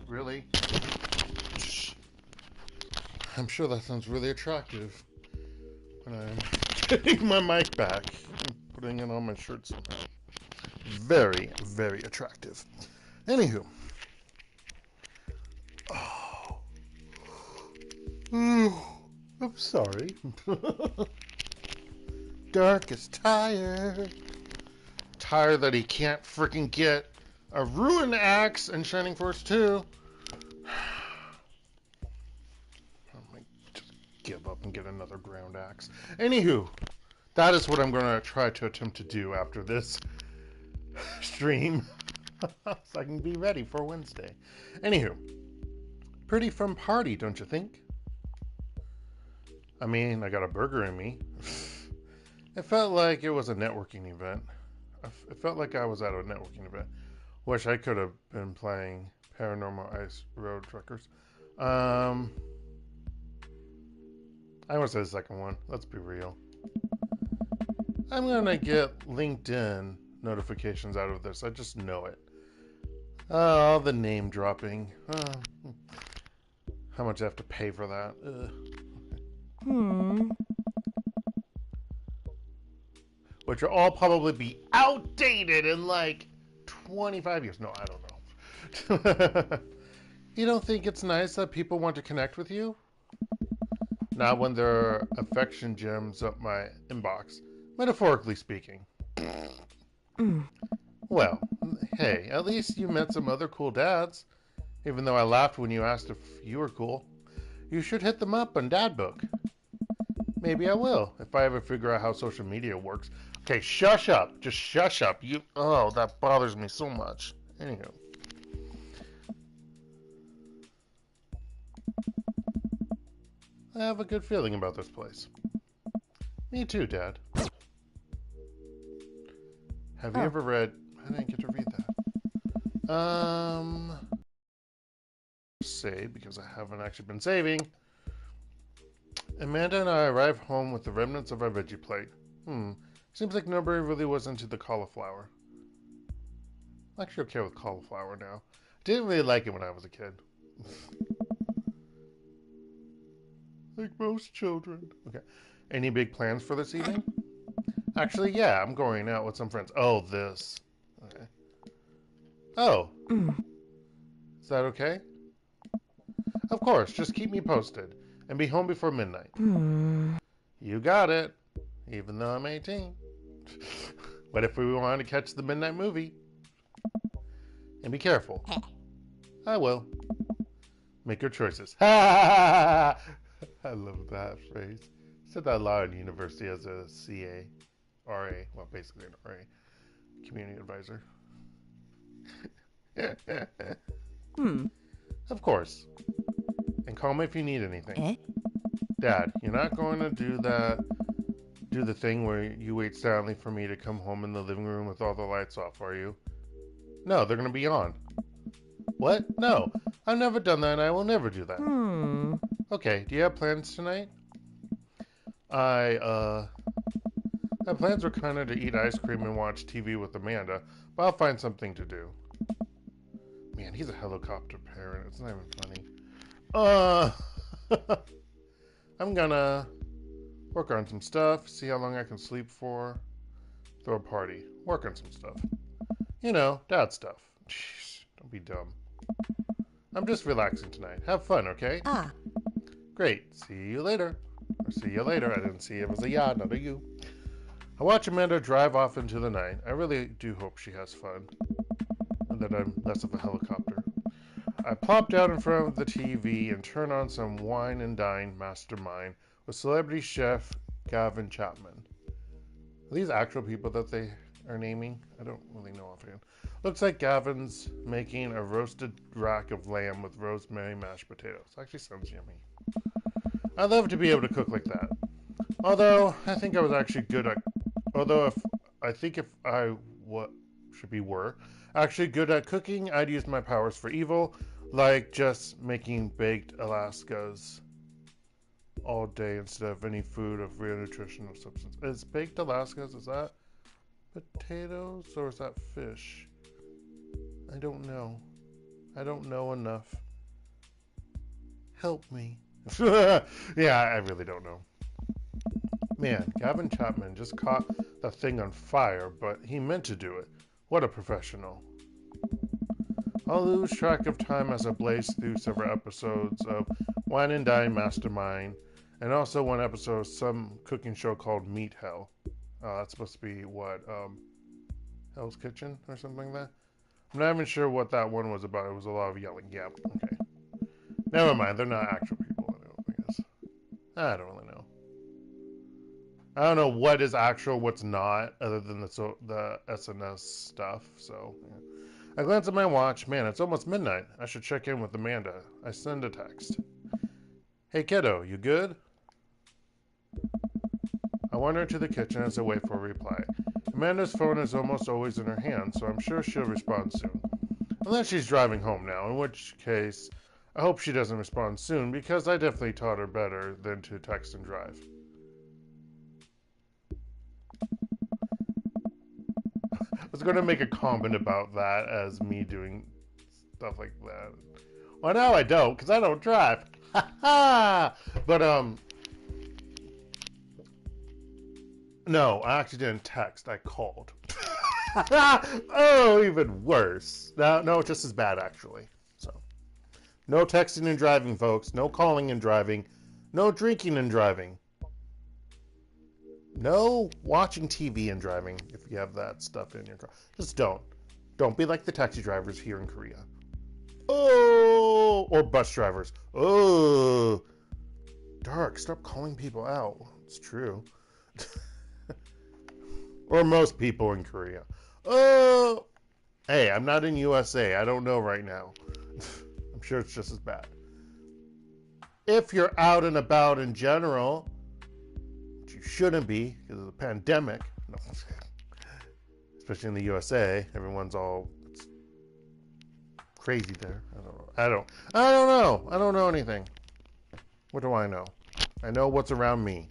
Really? I'm sure that sounds really attractive when I'm getting my mic back and putting it on my shirt somehow. Very, very attractive. Anywho. Oh. I'm sorry. Dark is tired. Tired that he can't freaking get a ruined axe in Shining Force 2. I might just give up and get another ground axe. Anywho, that is what I'm going to try to attempt to do after this stream. So I can be ready for Wednesday. Anywho, pretty fun party, don't you think? I mean, I got a burger in me. It felt like it was a networking event. It felt like I was at a networking event. Wish I could have been playing Paranormal Ice Road Truckers. I want to say the second one. Let's be real. I'm going to get LinkedIn notifications out of this. I just know it. Oh, the name dropping. How much I have to pay for that? Which will all probably be outdated in like 25 years. No, I don't know. You don't think it's nice that people want to connect with you? Not when their affection gems up my inbox, metaphorically speaking. Well, hey, at least you met some other cool dads. Even though I laughed when you asked if you were cool. You should hit them up on Dad Book. Maybe I will, if I ever figure out how social media works. Okay, shush up. Just shush up. Oh, that bothers me so much. Anywho. I have a good feeling about this place. Me too, Dad. Have you ever read... I didn't get to read that. Say, because I haven't actually been saving. Amanda and I arrived home with the remnants of our veggie plate. Seems like nobody really was into the cauliflower. I'm actually okay with cauliflower now. Didn't really like it when I was a kid. Like most children. Okay. Any big plans for this evening? Actually, yeah, I'm going out with some friends. Oh, this. Okay. Oh. Is that okay? Of course, just keep me posted. And be home before midnight. You got it. Even though I'm 18. What if we wanted to catch the midnight movie? And be careful. I will. Make your choices. I love that phrase. Said that a lot in university as a CA. RA. Well, basically an RA. Community advisor. Of course. And call me if you need anything. Dad, you're not going to do the thing where you wait silently for me to come home in the living room with all the lights off, are you? No, they're going to be on. What? No, I've never done that and I will never do that. Okay, do you have plans tonight? My plans were kind of to eat ice cream and watch TV with Amanda, but I'll find something to do. Man, he's a helicopter parent. It's not even funny. I'm gonna work on some stuff, see how long I can sleep for, throw a party, work on some stuff. You know, dad stuff. Jeez, don't be dumb. I'm just relaxing tonight. Have fun, okay? Great. See you later. Or see you later. I didn't see it was a ya, not a you. I watch Amanda drive off into the night. I really do hope she has fun. And that I'm less of a helicopter. I plop down in front of the TV and turn on some wine and dine mastermind with celebrity chef Gavin Chapman. Are these actual people that they are naming? I don't really know offhand. Looks like Gavin's making a roasted rack of lamb with rosemary mashed potatoes. Actually sounds yummy. I'd love to be able to cook like that. Although I think I was actually good at. If I were actually good at cooking, I'd use my powers for evil, like just making baked Alaskas all day instead of any food of real nutritional substance. Is baked Alaskas, is that potatoes or is that fish? I don't know. I don't know enough. Help me. Yeah, I really don't know. Man, Gavin Chapman just caught the thing on fire, but he meant to do it. What a professional. I'll lose track of time as I blaze through several episodes of Wine and Dine Mastermind, and also one episode of some cooking show called Meat Hell. That's supposed to be what, Hell's Kitchen or something like that? I'm not even sure what that one was about. It was a lot of yelling. Yep, okay. Never mind, they're not actual people, I guess. I don't really know. I don't know what is actual, what's not, other than the SNS stuff, so, yeah. I glance at my watch. Man, it's almost midnight. I should check in with Amanda. I send a text. Hey, kiddo, you good? I wander into the kitchen as I wait for a reply. Amanda's phone is almost always in her hand, so I'm sure she'll respond soon. Unless she's driving home now, in which case, I hope she doesn't respond soon, because I definitely taught her better than to text and drive. I was going to make a comment about that as me doing stuff like that. Well, now I don't, because I don't drive. But, no, I actually didn't text. I called. Oh, even worse. No, it's just as bad, actually. So, no texting and driving, folks. No calling and driving. No drinking and driving. No watching TV and driving if you have that stuff in your car. Just don't. Don't be like the taxi drivers here in Korea. Oh, or bus drivers. Oh, Dark, stop calling people out. It's true. Or most people in Korea. Oh, hey, I'm not in USA. I don't know right now. I'm sure it's just as bad. If you're out and about in general, which you shouldn't be because of the pandemic, no. Especially in the USA, everyone's all crazy there. I don't know. I don't know anything. What do I know? I know what's around me.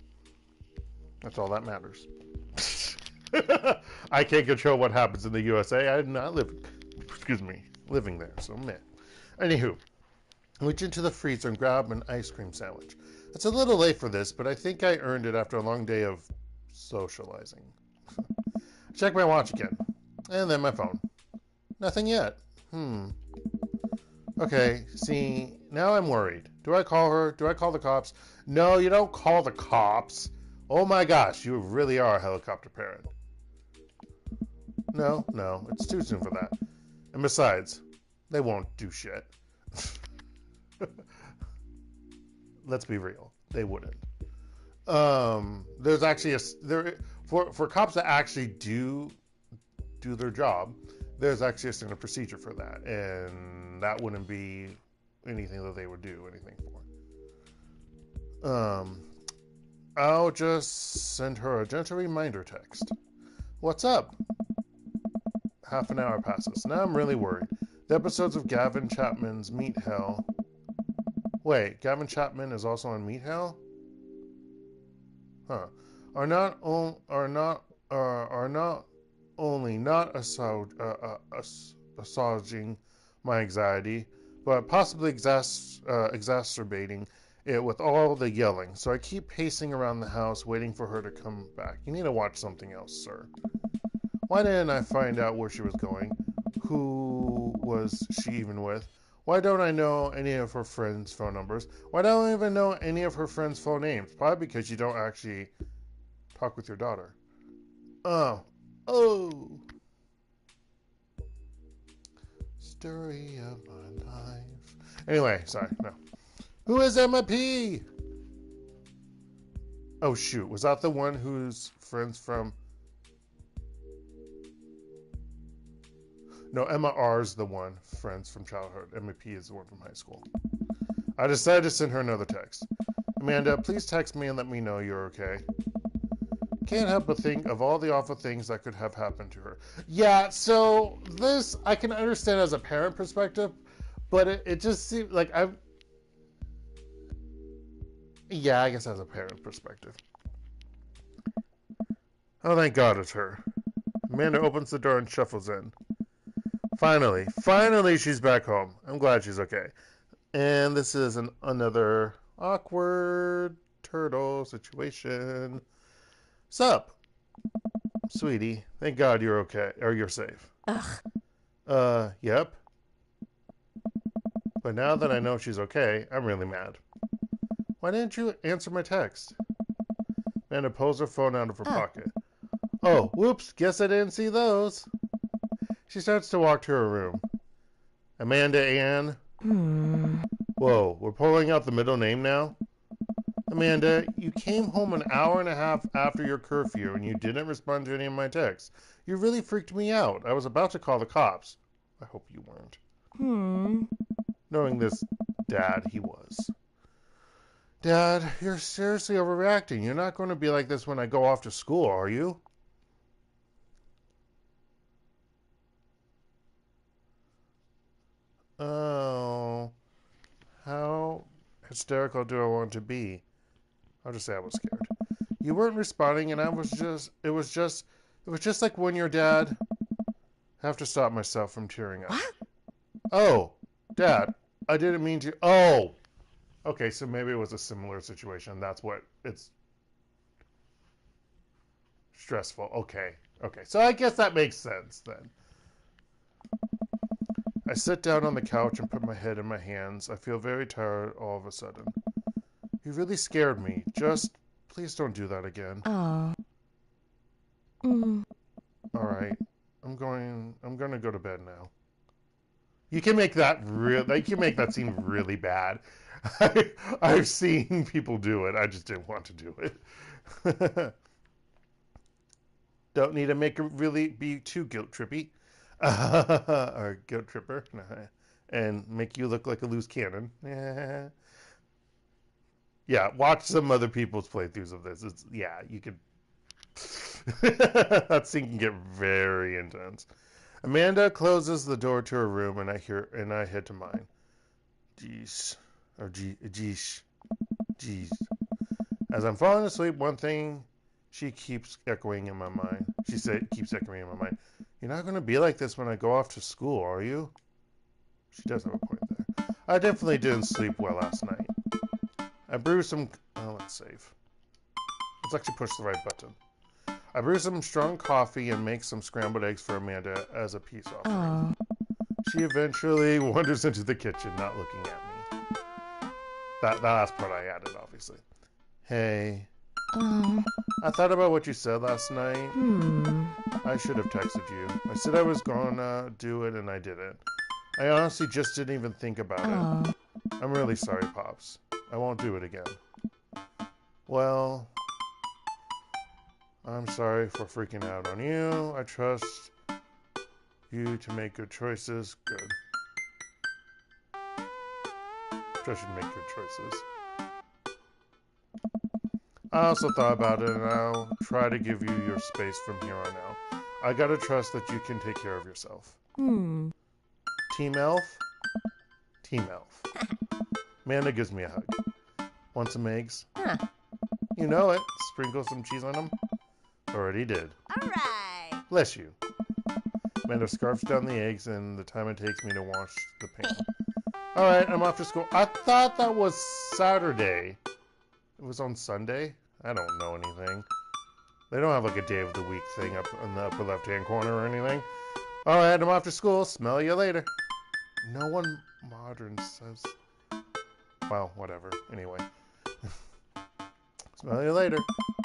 That's all that matters. I can't control what happens in the USA. I did not live, living there. So meh. Anywho, I reach into the freezer and grab an ice cream sandwich. It's a little late for this, but I think I earned it after a long day of socializing. I check my watch again, and then my phone. Nothing yet. Okay, see, now I'm worried. Do I call her? Do I call the cops? No, you don't call the cops. Oh my gosh, you really are a helicopter parent. No, it's too soon for that. And besides, they won't do shit. Let's be real, they wouldn't. There's actually for cops that actually do their job, there's actually a standard procedure for that, and that wouldn't be anything that they would do anything for. I'll just send her a gentle reminder text. What's up? Half an hour passes. Now I'm really worried. The episodes of Gavin Chapman's Meat Hell. Wait, Gavin Chapman is also on Meat Hell? Huh. Are not only not assuaging my anxiety, but possibly exacerbating it with all the yelling. So I keep pacing around the house waiting for her to come back. You need to watch something else, sir. Why didn't I find out where she was going? Who was she even with? Why don't I know any of her friends' phone numbers? Why don't I even know any of her friends' full names? Probably because you don't actually talk with your daughter. Oh. Story of my life. Anyway, sorry, no. Who is MIP? Oh shoot, was that the one who's friends from... No, Emma R's the one, friends from childhood. MIP is the one from high school. I decided to send her another text. Amanda, please text me and let me know you're okay. Can't help but think of all the awful things that could have happened to her. Yeah, so this I can understand as a parent perspective, but it just seems like yeah, I guess as a parent perspective. Oh, thank God it's her. Amanda opens the door and shuffles in. Finally she's back home. I'm glad she's okay. And this is another awkward turtle situation. Sup, sweetie? Thank God you're okay, or you're safe. Yep. But now that I know she's okay, I'm really mad. Why didn't you answer my text? Amanda pulls her phone out of her pocket. Oh, whoops, guess I didn't see those. She starts to walk to her room. Amanda Ann. Whoa, we're pulling out the middle name now? Amanda, you came home an hour and a half after your curfew and you didn't respond to any of my texts. You really freaked me out. I was about to call the cops. I hope you weren't. Knowing this dad he was. Dad, you're seriously overreacting. You're not going to be like this when I go off to school, are you? Oh, how hysterical do I want to be? I'll just say I was scared. You weren't responding, and it was just like when your dad. I have to stop myself from tearing up. What? Oh, Dad, I didn't mean to. Oh, okay, so maybe it was a similar situation. That's what it's stressful. Okay, so I guess that makes sense then. I sit down on the couch and put my head in my hands. I feel very tired all of a sudden. You really scared me. Just please don't do that again. Oh. All right. I'm going to go to bed now. You can make that seem really bad. I've seen people do it. I just didn't want to do it. Don't need to make it really be too guilt trippy. Or guilt tripper. And make you look like a loose cannon. Yeah, watch some other people's playthroughs of this. You could. That scene can get very intense. Amanda closes the door to her room, and I head to mine. Jeez. As I'm falling asleep, one thing she keeps echoing in my mind. Keeps echoing in my mind. You're not going to be like this when I go off to school, are you? She does have a point there. I definitely didn't sleep well last night. I brewed some. Oh, let's save. Let's actually push the right button. I brew some strong coffee and make some scrambled eggs for Amanda as a peace offering. She eventually wanders into the kitchen, not looking at me. That last part I added, obviously. Hey. I thought about what you said last night. I should have texted you. I said I was gonna do it and I didn't. I honestly just didn't even think about it. I'm really sorry, Pops. I won't do it again. Well, I'm sorry for freaking out on you. I trust you to make good choices. Good. Trust you to make good choices. I also thought about it, and I'll try to give you your space from here on out. I gotta trust that you can take care of yourself. Team Elf? Team Elf. Amanda gives me a hug. Want some eggs? You know it. Sprinkle some cheese on them. Already did. All right. Bless you. Amanda scarfs down the eggs and the time it takes me to wash the pan. Alright, I'm off to school. I thought that was Saturday. It was on Sunday? I don't know anything. They don't have like a day of the week thing up in the upper left-hand corner or anything. Alright, I'm off to school. Smell you later. No one modern says... Well, whatever. Anyway. Smell you later.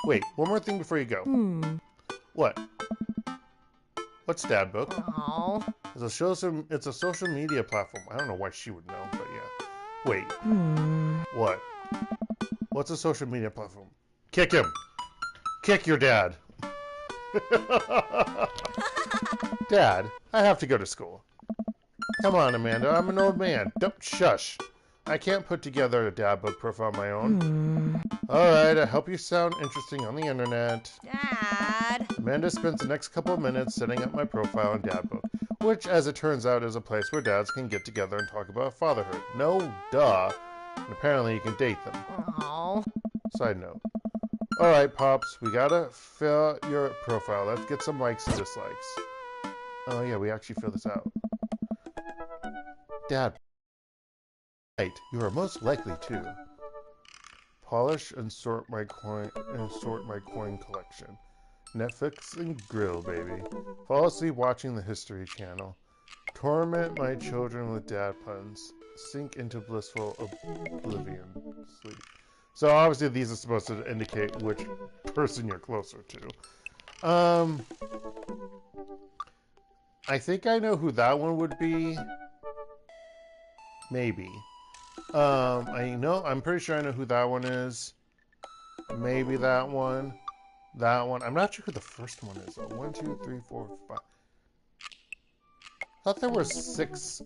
Wait, one more thing before you go. What? What's Dad Book? Oh. It's a social media platform. I don't know why she would know, but yeah. Wait. What? What's a social media platform? Kick him! Kick your dad! Dad, I have to go to school. Come on, Amanda. I'm an old man. Don't shush. I can't put together a Dad Book profile on my own. Alright, I hope you sound interesting on the internet. Dad. Amanda spends the next couple of minutes setting up my profile on Dad Book, which, as it turns out, is a place where dads can get together and talk about fatherhood. No, duh. And apparently you can date them. Oh. Side note. Alright, Pops, we gotta fill out your profile. Let's get some likes and dislikes. Oh yeah, we actually fill this out. Dad. Right, you are most likely to. Polish and sort my coin collection. Netflix and grill, baby. Fall asleep watching the History Channel. Torment my children with dad puns. Sink into blissful oblivion. Sleep. So obviously these are supposed to indicate which person you're closer to. I think I know who that one would be. Maybe. I'm pretty sure I know who that one is. Maybe that one. That one. I'm not sure who the first one is, though. 1, 2, 3, 4, 5. I thought there were 6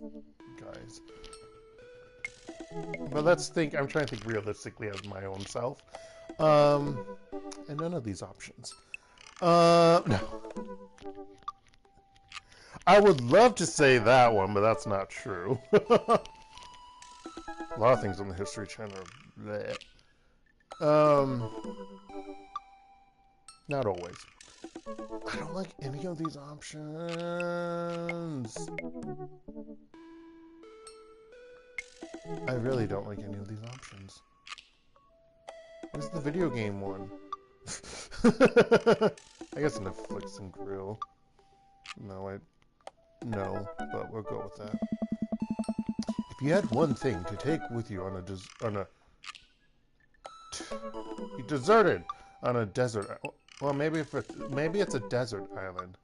guys. But let's think. I'm trying to think realistically as my own self. And none of these options. No. I would love to say that one, but that's not true. A lot of things on the History Channel are bleh. Not always. I don't like any of these options. I really don't like any of these options. Where's the video game one? I guess Netflix and grill. No, but we'll go with that. If you had one thing to take with you you deserted on a desert. Well, maybe it's a desert island.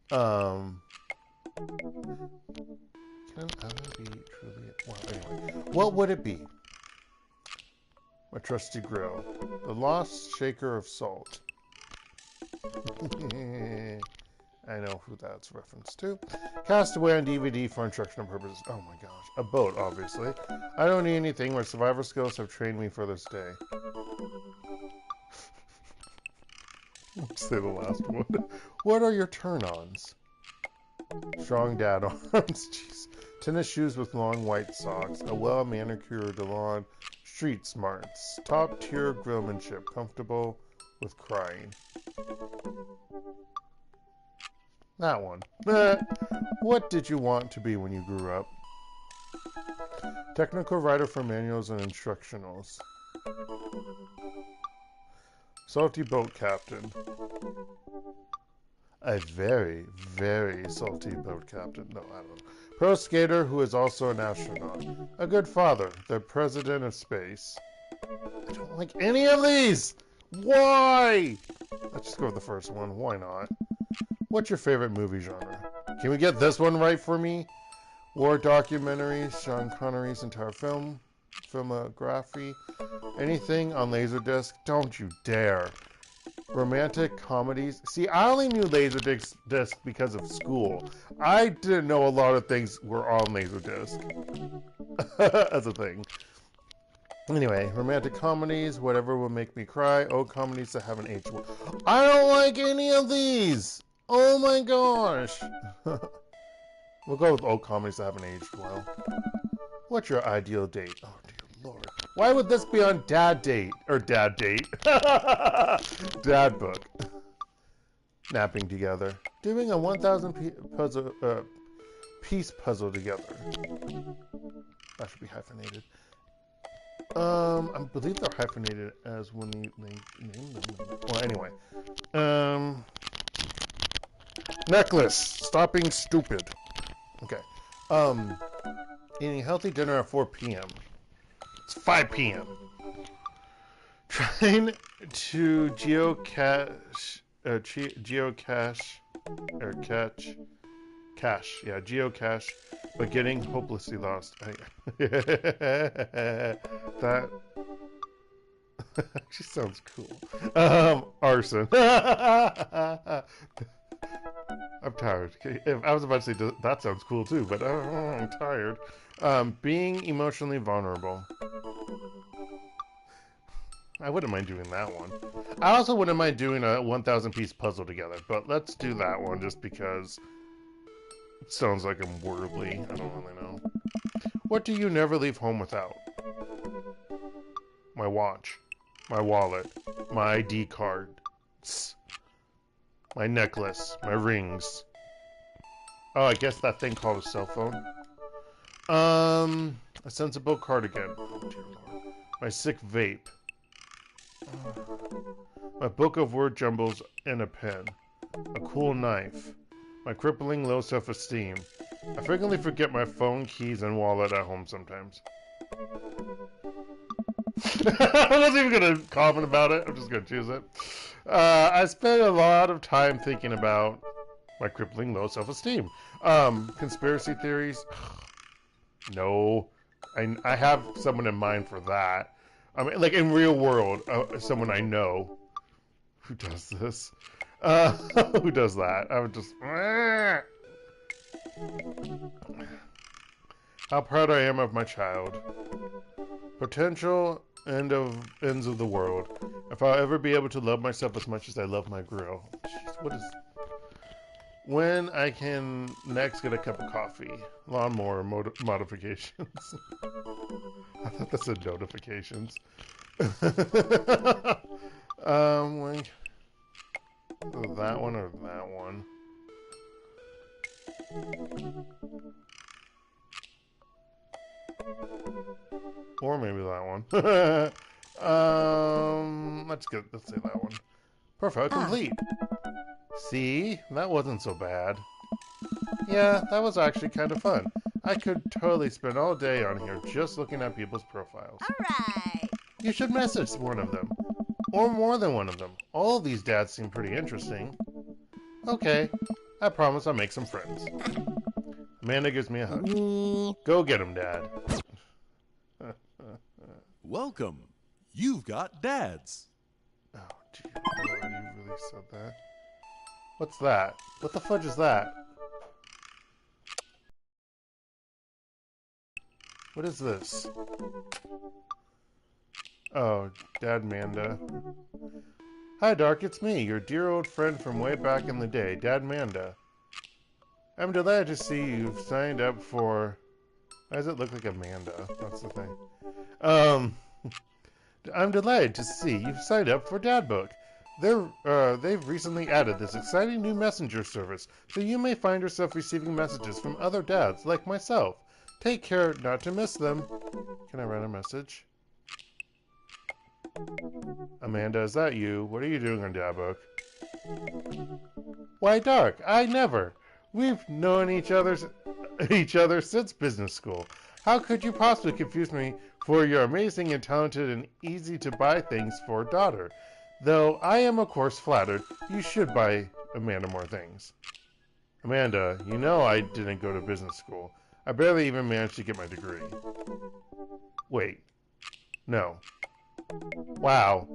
Can an island be truly? Well, anyway, what would it be? My trusty grill, the lost shaker of salt. I know who that's referenced to. Castaway on DVD for instructional purposes. Oh my gosh. A boat, obviously. I don't need anything. My survivor skills have trained me for this day. Let's say the last one. What are your turn-ons? Strong dad arms. Jeez. Tennis shoes with long white socks. A well-manicured lawn. Street smarts. Top-tier grillmanship. Comfortable with crying. That one. What did you want to be when you grew up? Technical writer for manuals and instructionals. Salty boat captain. A very, very salty boat captain. No, I don't know. Pro skater who is also an astronaut. A good father. The president of space. I don't like any of these! Why? Let's just go with the first one. Why not? What's your favorite movie genre? Can we get this one right for me? War documentaries, Sean Connery's entire filmography. Anything on Laserdisc? Don't you dare. Romantic comedies. See, I only knew Laserdisc because of school. I didn't know a lot of things were on Laserdisc. As a thing. Anyway, romantic comedies, whatever will make me cry. Old comedies that haven't aged well. I don't like any of these! Oh my gosh! We'll go with old comedies that haven't aged well. What's your ideal date? Oh dear lord. Why would this be on dad date? Or dad date? Dad book. Napping together. Doing a 1,000 piece puzzle together. That should be hyphenated. I believe they're hyphenated as when you name them. Well, anyway. Necklace. Stop being stupid. Okay. Eating healthy dinner at 4 p.m. It's 5 p.m. Trying to geocache, but getting hopelessly lost. That actually sounds cool. Arson. I'm tired. I was about to say that sounds cool too, but I'm tired. Being emotionally vulnerable. I wouldn't mind doing that one. I also wouldn't mind doing a 1,000 piece puzzle together, but let's do that one just because it sounds like I'm worldly. I don't really know. What do you never leave home without? My watch, my wallet, my ID card, my necklace, my rings. Oh, I guess that thing called a cell phone. A sensible cardigan. Oh, dear Lord. My sick vape. My book of word jumbles and a pen. A cool knife. My crippling low self-esteem. I frequently forget my phone, keys, and wallet at home sometimes. I wasn't even going to comment about it. I'm just going to choose it. I spend a lot of time thinking about my crippling low self-esteem. Conspiracy theories? No. I have someone in mind for that. I mean, like in real world, someone I know who does this. Who does that? I would just... How proud I am of my child. Potential ends of the world. If I'll ever be able to love myself as much as I love my grill. Jeez, what is... When I can next get a cup of coffee. Lawnmower modifications. I thought that said notifications. Like, that one or that one? Or maybe that one. Let's say that one. Perfect, complete. See? That wasn't so bad. Yeah, that was actually kind of fun. I could totally spend all day on here just looking at people's profiles. Alright. You should message one of them. Or more than one of them. All of these dads seem pretty interesting. Okay. I promise I'll make some friends. Amanda gives me a hug. Go get him, Dad. Welcome. You've got dads. Oh, dear Lord, you really said that? What's that? What the fudge is that? What is this? Oh, Dad Manda. Hi, Dark, it's me, your dear old friend from way back in the day, Dad Manda. I'm delighted to see you've signed up for... Why does it look like Amanda? That's the thing. I'm delighted to see you've signed up for Dadbook. They've recently added this exciting new messenger service, so you may find yourself receiving messages from other dads like myself. Take care not to miss them. Can I write a message? Amanda, is that you? What are you doing on Dadbook? Why, Dark, I never. We've known each other since business school. How could you possibly confuse me for your amazing and talented and easy to buy things for daughter? Though I am of course flattered, you should buy Amanda more things. Amanda, you know I didn't go to business school. I barely even managed to get my degree. Wait. No. Wow.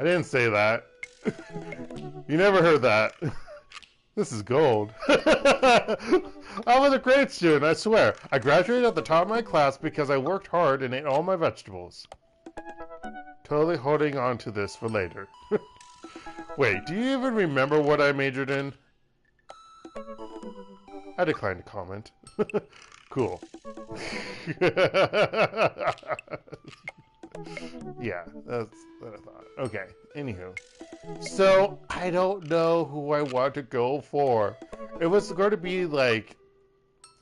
I didn't say that. You never heard that. This is gold. I was a great student, I swear. I graduated at the top of my class because I worked hard and ate all my vegetables. Totally holding on to this for later. Wait, do you even remember what I majored in? I declined to comment. Cool. Yeah, that's what I thought. Okay, anywho. So, I don't know who I want to go for. It was going to be like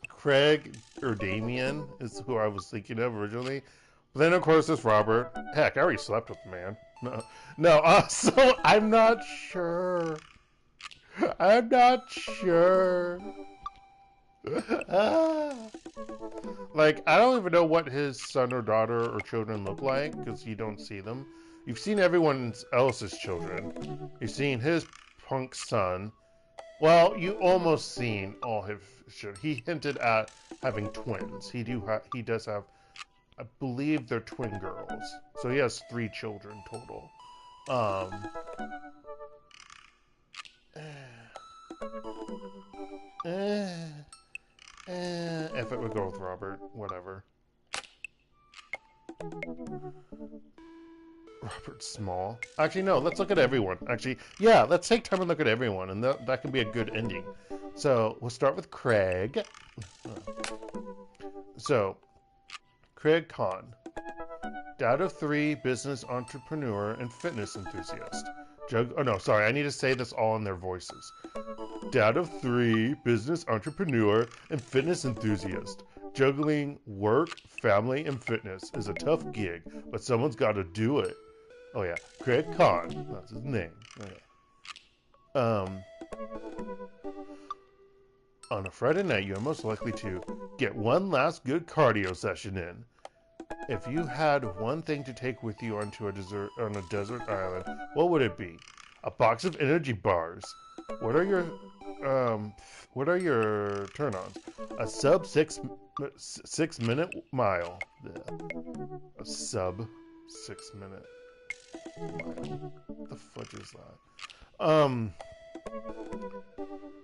Craig or Damien is who I was thinking of originally. But then, of course, there's Robert. Heck, I already slept with the man. No, so I'm not sure. I'm not sure. Like, I don't even know what his son or daughter or children look like, because you don't see them. You've seen everyone else's children. You've seen his punk son. Well, you almost seen all his children. He hinted at having twins. He does have, I believe they're twin girls. So he has 3 children total. If it would go with Robert, whatever. Robert's small. Actually, no, let's look at everyone. Actually, yeah, let's take time and look at everyone, and that can be a good ending. So, we'll start with Craig. So, Craig Kahn. Dad of 3, business entrepreneur, and fitness enthusiast. Oh no, sorry, I need to say this all in their voices. Dad of 3, business entrepreneur, and fitness enthusiast. Juggling work, family, and fitness is a tough gig, but someone's got to do it. Oh yeah, Craig Kahn. That's his name. Okay. On a Friday night, you are most likely to get one last good cardio session in. If you had one thing to take with you on a desert island, what would it be? A box of energy bars. What are your turn-ons? A sub 6 minute mile. A sub 6 minute mile. What the fudge is that?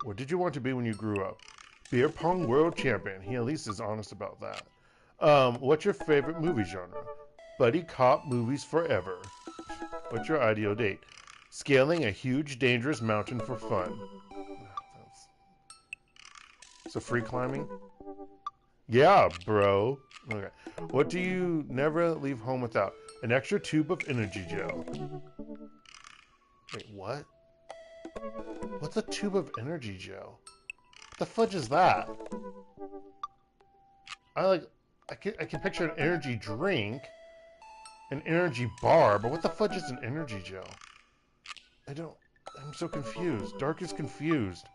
What did you want to be when you grew up? Beer pong world champion. He at least is honest about that. What's your favorite movie genre? Buddy cop movies forever. What's your ideal date? Scaling a huge dangerous mountain for fun. So free climbing? Yeah, bro. Okay. What do you never leave home without? An extra tube of energy gel. Wait, what? What's a tube of energy gel? What the fudge is that? I can picture an energy drink, an energy bar, but what the fudge is an energy gel? I'm so confused. Dark is confused.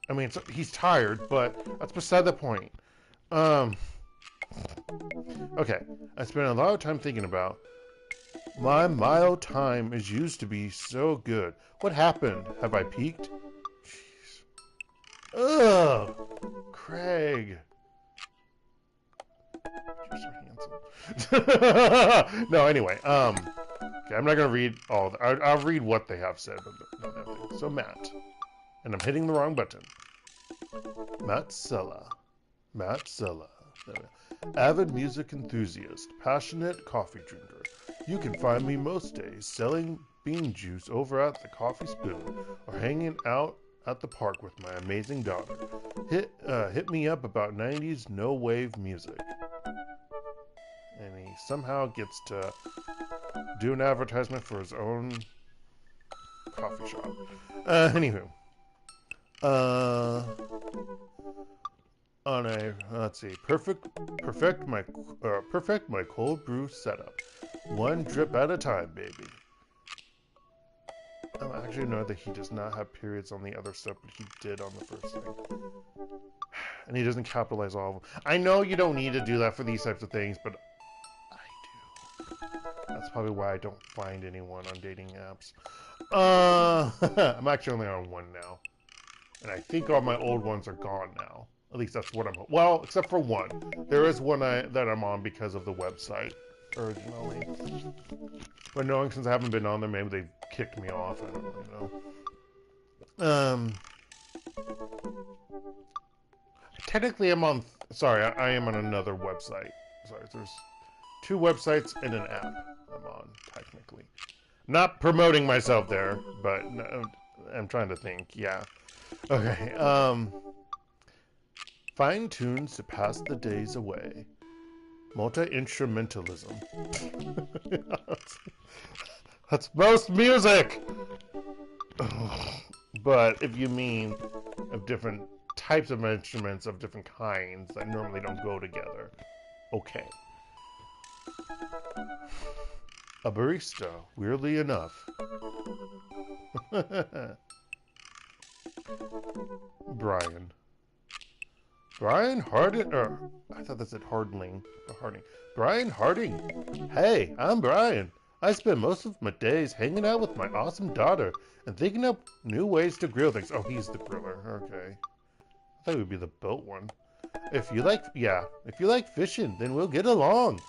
I mean, he's tired, but that's beside the point. Okay, I spent a lot of time thinking about my mile time is used to be so good. What happened? Have I peaked? Jeez. Ugh, Craig. You're so handsome. No, anyway, okay, I'm not gonna read all. I'll read what they have said, but not everything. So Matt, and I'm hitting the wrong button. Matt Sella. Avid music enthusiast, passionate coffee drinker. You can find me most days selling bean juice over at the Coffee Spoon or hanging out at the park with my amazing daughter. Hit me up about 90s no-wave music. And he somehow gets to do an advertisement for his own coffee shop. Anywho. Let's see, perfect my cold brew setup. One drip at a time, baby. I'm actually annoyed that he does not have periods on the other stuff, but he did on the first thing. And he doesn't capitalize all of them. I know you don't need to do that for these types of things, but I do. That's probably why I don't find anyone on dating apps. I'm actually only on one now. And I think all my old ones are gone now. At least that's what I'm... Well, except for one. There is one that I'm on because of the website originally. But knowing since I haven't been on there, maybe they've kicked me off. I don't really know. Technically, I'm on... Sorry, I am on another website. Sorry, there's 2 websites and an app I'm on, technically. Not promoting myself there, but I'm trying to think. Yeah. Okay, find tunes to pass the days away. Multi-instrumentalism. That's most music! But if you mean of different types of instruments of different kinds that normally don't go together, okay. A barista, weirdly enough. Brian Harding, I thought that said Harding. Brian Harding. Hey, I'm Brian. I spend most of my days hanging out with my awesome daughter and thinking up new ways to grill things. Oh, he's the griller. Okay. I thought it would be the boat one. If you like fishing, then we'll get along.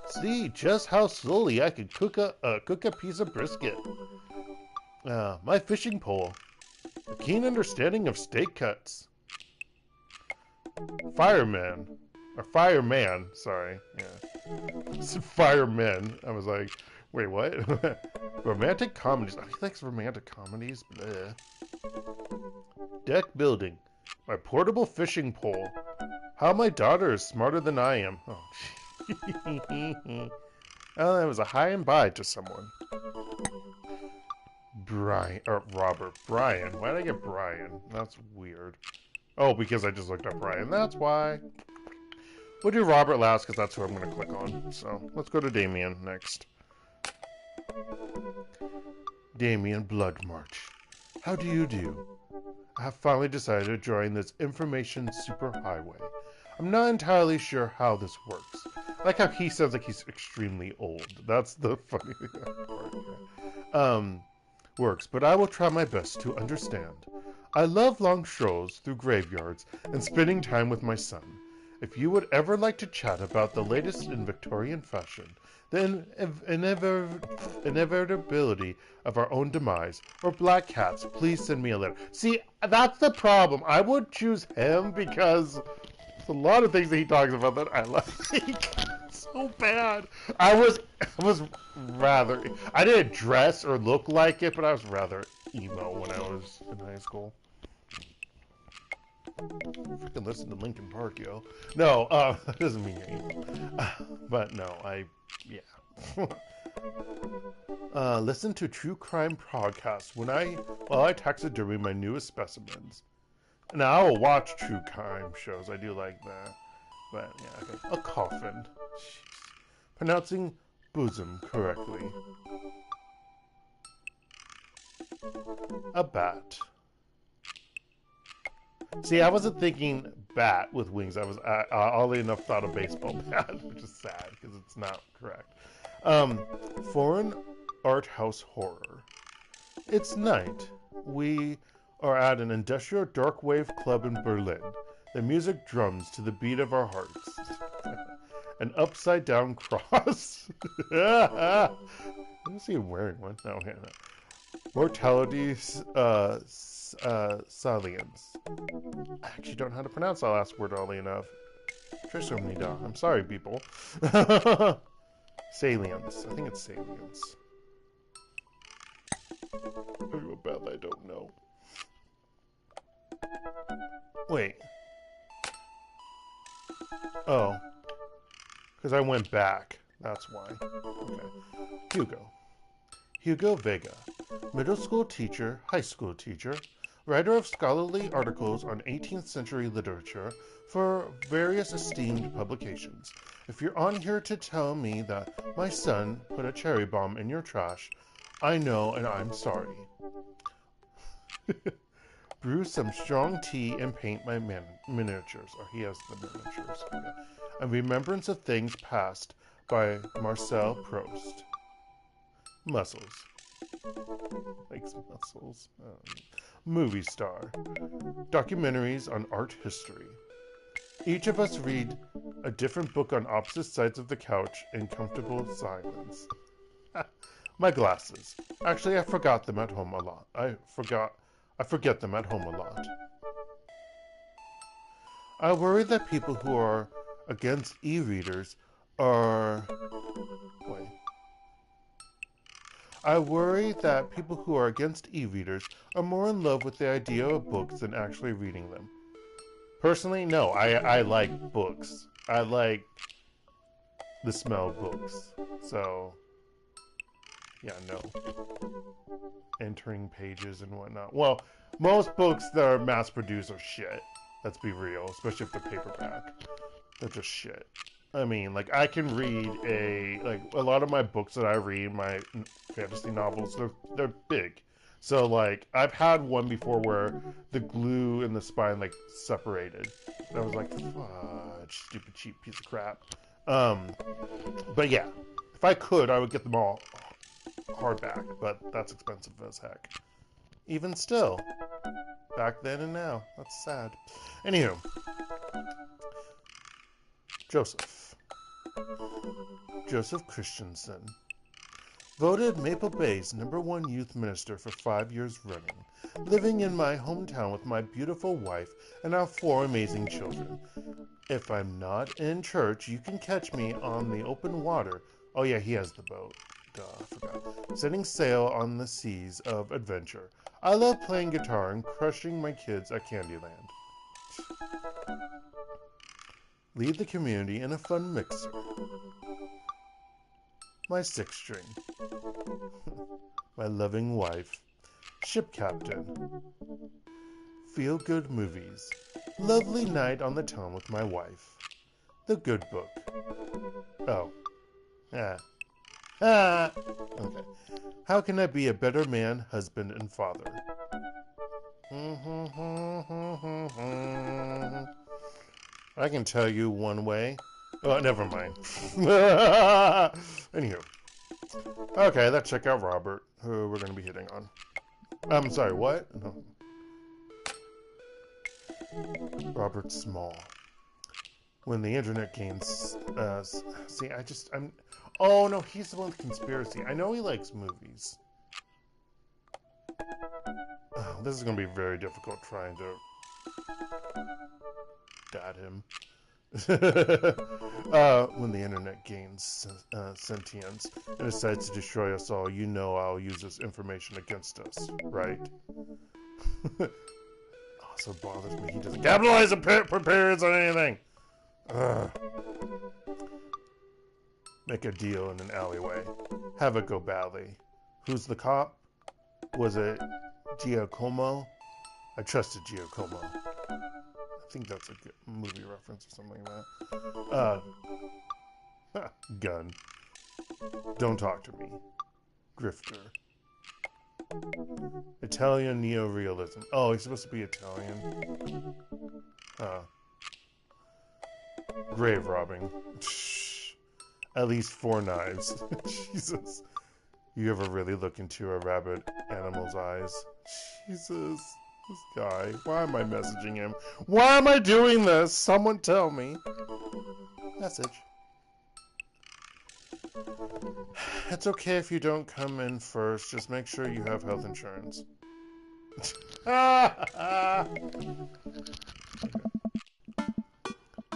See just how slowly I can cook a piece of brisket. My fishing pole. A keen understanding of steak cuts. Fireman, sorry. Yeah. It's firemen. I was like, wait, what? Romantic comedies. Oh, he likes romantic comedies. Bleh. Deck building. My portable fishing pole. How my daughter is smarter than I am. Oh, oh, that was a high and by to someone. Robert. Brian. Why did I get Brian? That's weird. Oh, because I just looked up Brian. That's why. We'll do Robert last because that's who I'm going to click on. So let's go to Damien next. Damien Blood March. How do you do? I have finally decided to join this information superhighway. I'm not entirely sure how this works. I like how he sounds like he's extremely old. That's the funny part. Works, but I will try my best to understand. I love long strolls through graveyards and spending time with my son. If you would ever like to chat about the latest in Victorian fashion, the inevitability of our own demise, or black cats, please send me a letter. See, that's the problem. I would choose him because there's a lot of things that he talks about that I like. So bad. I didn't dress or look like it, but I was rather emo when I was in high school. Freaking listen to Linkin Park, yo. No, that doesn't mean you're emo. But no, yeah. Listen to true crime podcasts while I taxidermy my newest specimens. Now, I will watch true crime shows. I do like that. But, yeah, okay. A coffin. Jeez. Pronouncing bosom correctly. A bat. See, I wasn't thinking bat with wings. I was oddly enough thought of baseball bat, which is sad because it's not correct. Foreign art house horror. It's night. We are at an industrial dark wave club in Berlin. The music drums to the beat of our hearts. An upside down cross. I don't see him wearing one. No, okay, no. Mortality's salience. I actually don't know how to pronounce that last word oddly enough. Trisomnida. I'm sorry, people. Salience. I think it's salience. Are you a bad I don't know. Wait. Oh. Because I went back. That's why. Okay. Hugo Vega. Middle school teacher, high school teacher, writer of scholarly articles on 18th century literature for various esteemed publications. If you're on here to tell me that my son put a cherry bomb in your trash, I know and I'm sorry. Brew some strong tea and paint my miniatures. Or he has the miniatures. Okay. A Remembrance of Things Past by Marcel Proust. Muscles. Likes muscles. Movie star. Documentaries on art history. Each of us read a different book on opposite sides of the couch in comfortable silence. My glasses. Actually, I forgot them at home a lot. I forget them at home a lot. I worry that people who are against e-readers are... Wait. I worry that people who are against e-readers are more in love with the idea of books than actually reading them. Personally, no. I like books. I like the smell of books. So, yeah, no. Entering pages and whatnot. Well, most books that are mass-produced are shit. Let's be real. Especially if they're paperback. They're just shit. I mean, like, I can read a lot of my books that I read, my fantasy novels, they're big. So, like, I've had one before where the glue and the spine, like, separated. And I was like, fudge, stupid cheap piece of crap. But yeah, if I could, I would get them all hardback, but that's expensive as heck. Even still, back then and now, that's sad. Anywho, Joseph Christensen. Voted Maple Bay's #1 youth minister for 5 years running. Living in my hometown with my beautiful wife and our 4 amazing children. If I'm not in church, you can catch me on the open water. Oh yeah, he has the boat. Duh, I forgot. Setting sail on the seas of adventure. I love playing guitar and crushing my kids at Candyland. Lead the community in a fun mixer. My 6th string. My loving wife. Ship captain. Feel good movies. Lovely night on the town with my wife. The good book. Oh. Okay. How can I be a better man, husband, and father? I can tell you one way. Oh, never mind. Anywho. Okay, let's check out Robert, who we're going to be hitting on. I'm sorry, what? No. Robert Small. When the internet gains... Oh, no, he's the one with conspiracy. I know he likes movies. Oh, this is going to be very difficult trying to... dad him. When the internet gains sentience and decides to destroy us all, you know I'll use this information against us, right? Also bothers me he doesn't capitalize periods on anything. Ugh. Make a deal in an alleyway. Have it go badly. Who's the cop? Was it Giacomo? I trusted Giacomo. I think that's a good movie reference or something like that. Gun. Don't talk to me. Grifter. Italian neorealism. Oh, he's supposed to be Italian. Grave robbing. At least 4 knives. Jesus. You ever really look into a rabid animal's eyes? Jesus. This guy. Why am I messaging him? Why am I doing this? Someone tell me. Message. It's okay if you don't come in first. Just make sure you have health insurance.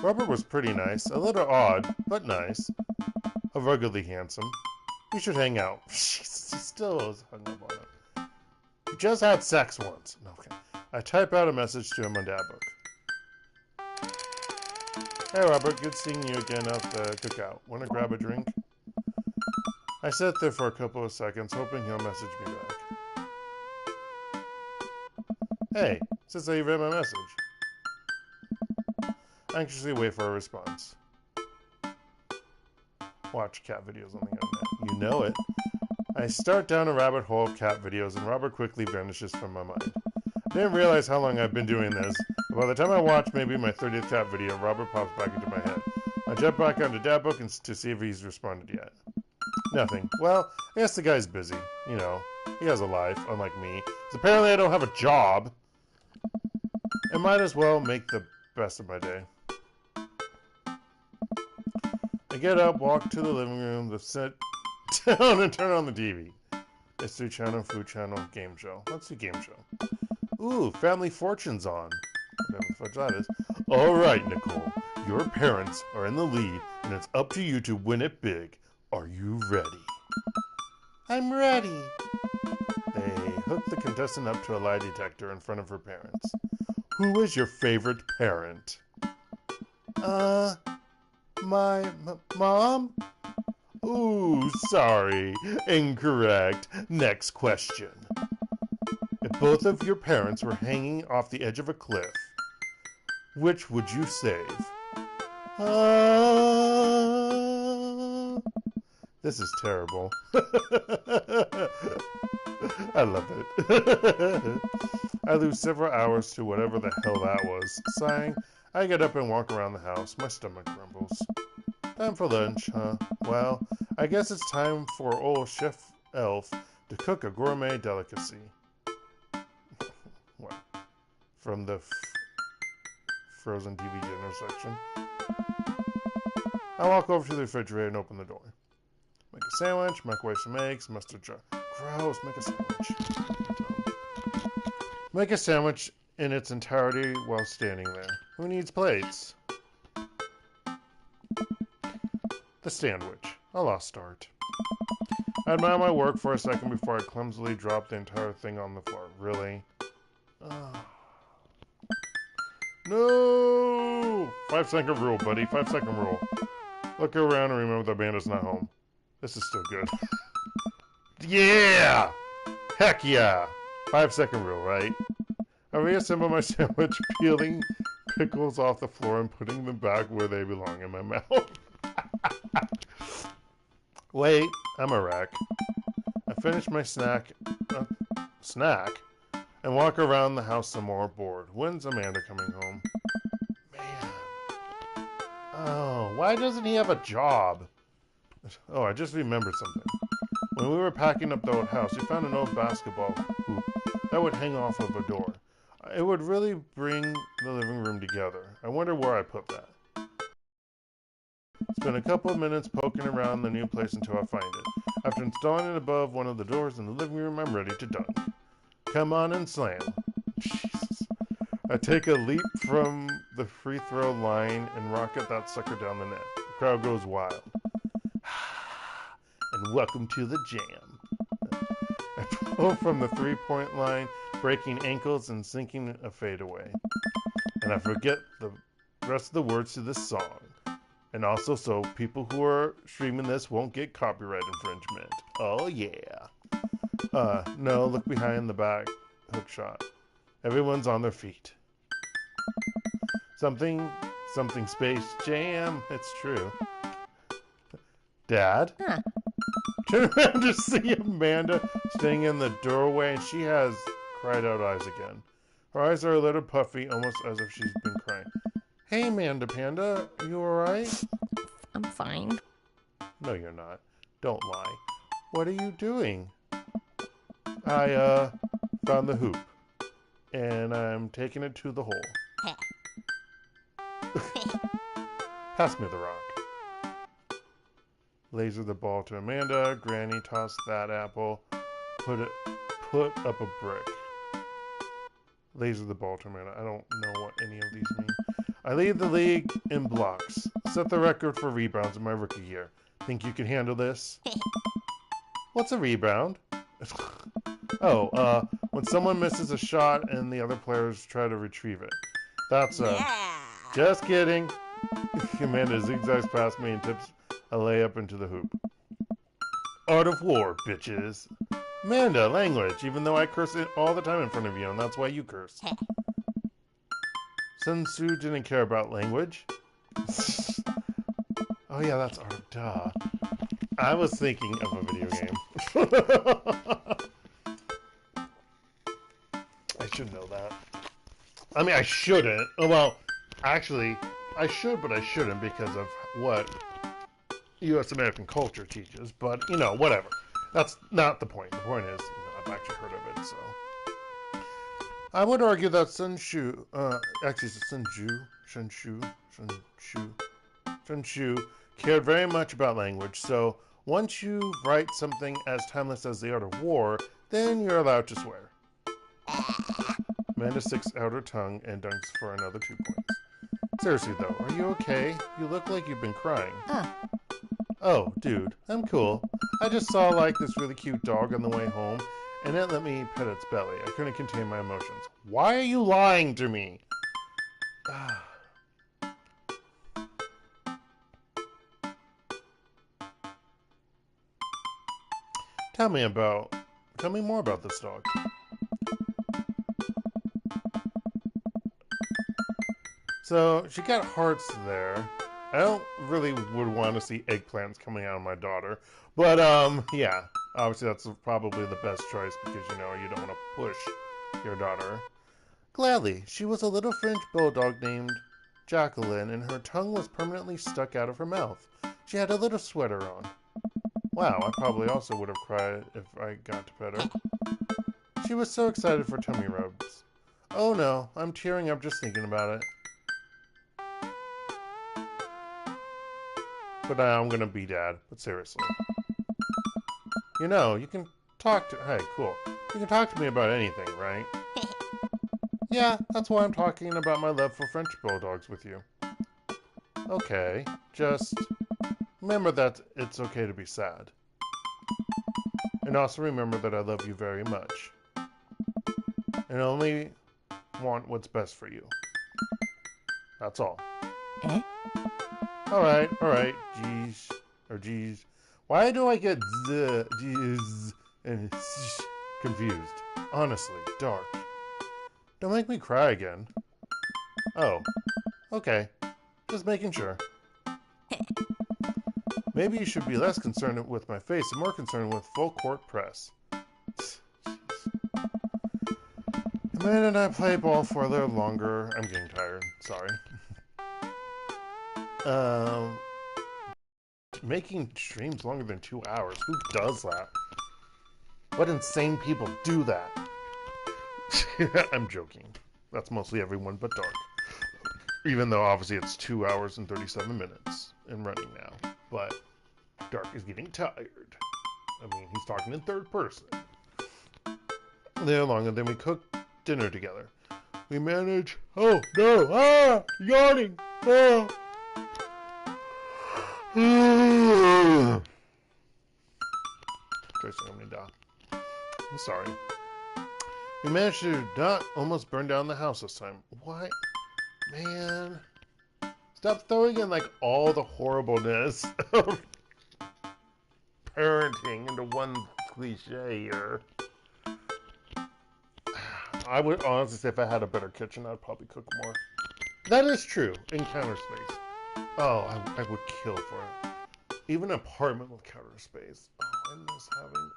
Robert was pretty nice. A little odd, but nice. Ruggedly handsome. We should hang out. Jesus, he still is hung up on it. We just had sex once. Okay. I type out a message to him on Dadbook. Hey Robert, good seeing you again at the cookout. Want to grab a drink? I sat there for a couple of seconds, hoping he'll message me back. Hey, says that you read my message. I anxiously wait for a response. Watch cat videos on the internet. You know it. I start down a rabbit hole of cat videos, and Robert quickly vanishes from my mind. I didn't realize how long I've been doing this, but by the time I watch maybe my 30th cat video, Robert pops back into my head. I jump back onto Dadbook to see if he's responded yet. Nothing. Well, I guess the guy's busy. You know, he has a life, unlike me. So apparently I don't have a job. I might as well make the best of my day. I get up, walk to the living room, sit down and turn on the TV. History channel, food channel, game show. Let's do game show. Ooh, Family Fortune's on. Whatever the fuck that is. Alright, Nicole. Your parents are in the lead, and it's up to you to win it big. Are you ready? I'm ready. They hook the contestant up to a lie detector in front of her parents. Who is your favorite parent? My mom? Ooh, sorry. Incorrect. Next question. If both of your parents were hanging off the edge of a cliff, which would you save? This is terrible. I love it. I lose several hours to whatever the hell that was. Sighing, I get up and walk around the house. My stomach grumbles. Time for lunch, huh? Well, I guess it's time for old Chef Elf to cook a gourmet delicacy. What? From the frozen DVD dinner section. I walk over to the refrigerator and open the door. Make a sandwich, microwave some eggs, mustard jar. Gross, make a sandwich. Make a sandwich in its entirety while standing there. Who needs plates? The sandwich. A lost art. I admire my work for a second before I clumsily drop the entire thing on the floor. Really? Oh. No! 5-second rule, buddy. 5-second rule. Look around and remember the bandit's not home. This is still good. Yeah! Heck yeah! 5-second rule, right? I reassemble my sandwich, peeling pickles off the floor and putting them back where they belong in my mouth. Wait, I'm a wreck. I finish my snack and walk around the house some more bored. When's Amanda coming home? Man. Oh, why doesn't he have a job? Oh, I just remembered something. When we were packing up the old house, we found an old basketball hoop that would hang off of a door. It would really bring the living room together. I wonder where I put that. Spend a couple of minutes poking around the new place until I find it. After installing it above one of the doors in the living room, I'm ready to dunk. Come on and slam. Jesus. I take a leap from the free throw line and rocket that sucker down the net. The crowd goes wild. And welcome to the jam. I pull from the three-point line, breaking ankles and sinking a fadeaway. And I forget the rest of the words to this song. And also so people who are streaming this won't get copyright infringement. Oh yeah. No, look behind the back hook shot. Everyone's on their feet. Something Space Jam. It's true. Dad? Huh. Turn around to see Amanda standing in the doorway, and she has cried out eyes again. Her eyes are a little puffy, almost as if she's been crying. Hey, Amanda Panda, you alright? I'm fine. No, you're not. Don't lie. What are you doing? I, found the hoop. And I'm taking it to the hole. Pass me the rock. Laser the ball to Amanda. Granny tossed that apple. Put up a brick. Laser the ball to Amanda. I don't know what any of these mean. I lead the league in blocks. Set the record for rebounds in my rookie year. Think you can handle this? What's a rebound? When someone misses a shot and the other players try to retrieve it. That's Just kidding. Amanda zigzags past me and tips a layup into the hoop. Art of war, bitches. Amanda, language, even though I curse it all the time in front of you, and that's why you curse. Sun Tzu didn't care about language. Oh yeah, that's art. Duh. I was thinking of a video game. I should know that. I mean, I shouldn't. Oh, well, actually, I should, but I shouldn't because of what U.S. American culture teaches. But, you know, whatever. That's not the point. The point is, I've actually heard of it, so. I would argue that Sun Tzu cared very much about language, so once you write something as timeless as the art of war, then you're allowed to swear. Amanda sticks out her tongue and dunks for another 2 points. Seriously though, are you okay? You look like you've been crying. Oh, dude, I'm cool. I just saw like this really cute dog on the way home, and it let me pet its belly. I couldn't contain my emotions. Why are you lying to me? Tell me more about this dog. So, she got hearts there. I don't really would want to see eggplants coming out of my daughter. But, yeah. Obviously, that's probably the best choice because, you know, you don't want to push your daughter. Gladly. She was a little French bulldog named Jacqueline, and her tongue was permanently stuck out of her mouth. She had a little sweater on. Wow, I probably also would have cried if I got to pet her. She was so excited for tummy rubs. Oh no, I'm tearing up just thinking about it. But I'm gonna be dad, but seriously. You know, you can talk to... Hey, cool. You can talk to me about anything, right? Yeah, that's why I'm talking about my love for French bulldogs with you. Okay, just... remember that it's okay to be sad. And also remember that I love you very much. And only want what's best for you. That's all. Alright. Geez. Why do I get geez, and confused? Honestly, Dark. Don't make me cry again. Oh, Okay. Just making sure. Maybe you should be less concerned with my face and more concerned with full court press. Amanda and I play ball for a little longer. I'm getting tired. Sorry. Making streams longer than 2 hours. Who does that? What insane people do that? I'm joking. That's mostly everyone but Dark. Even though obviously it's 2 hours and 37 minutes and running now. But Dark is getting tired. I mean, he's talking in third person. They're long, and then we cook dinner together. We manage. Oh no! Ah, yawning. Ah. Tracy, I'm gonna die. I'm sorry. We managed to not almost burn down the house this time. What? Man. Stop throwing in like all the horribleness of parenting into one cliche here. I would honestly say if I had a better kitchen, I'd probably cook more. That is true in counter space. Oh, I would kill for it. Even an apartment with counter space. Oh, I miss having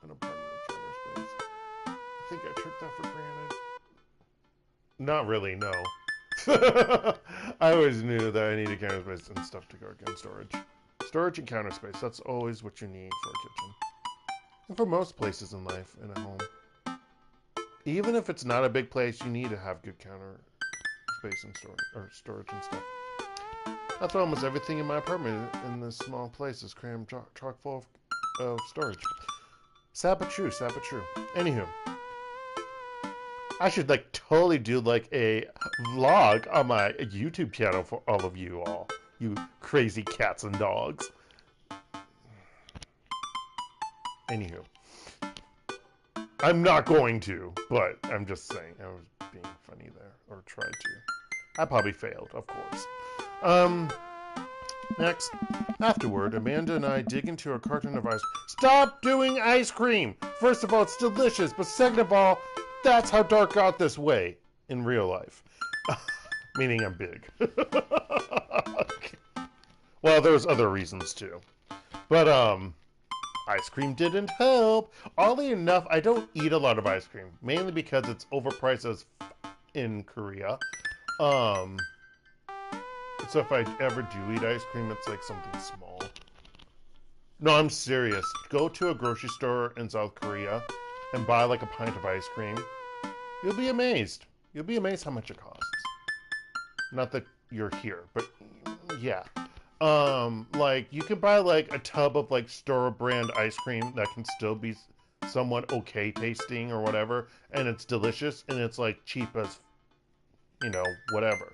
an apartment with counter space. I think I took that for granted. Not really, no. I always knew that I needed counter space and stuff to go against storage. Storage and counter space, that's always what you need for a kitchen. And for most places in life, in a home. Even if it's not a big place, you need to have good counter space and storage and stuff. That's why almost everything in my apartment in this small place is crammed chock full of storage. Sad but true, sad but true. Anywho. I should like totally do like a vlog on my YouTube channel for all of you all. You crazy cats and dogs. Anywho. I'm not going to, but I'm just saying. I was being funny there. Or tried to. I probably failed, of course. Next. Afterward, Amanda and I dig into a carton of ice. Stop doing ice cream! First of all, it's delicious, but second of all, that's how Dark got this way in real life. Meaning I'm big. Well, there's other reasons too. But, ice cream didn't help. Oddly enough, I don't eat a lot of ice cream. Mainly because it's overpriced as in Korea. So if I ever do eat ice cream, it's like something small. No, I'm serious. Go to a grocery store in South Korea and buy like a pint of ice cream. You'll be amazed. You'll be amazed how much it costs. Not that you're here, but yeah. Like you can buy like a tub of like store brand ice cream that can still be somewhat okay tasting or whatever, and it's delicious and it's like cheap as, you know, whatever.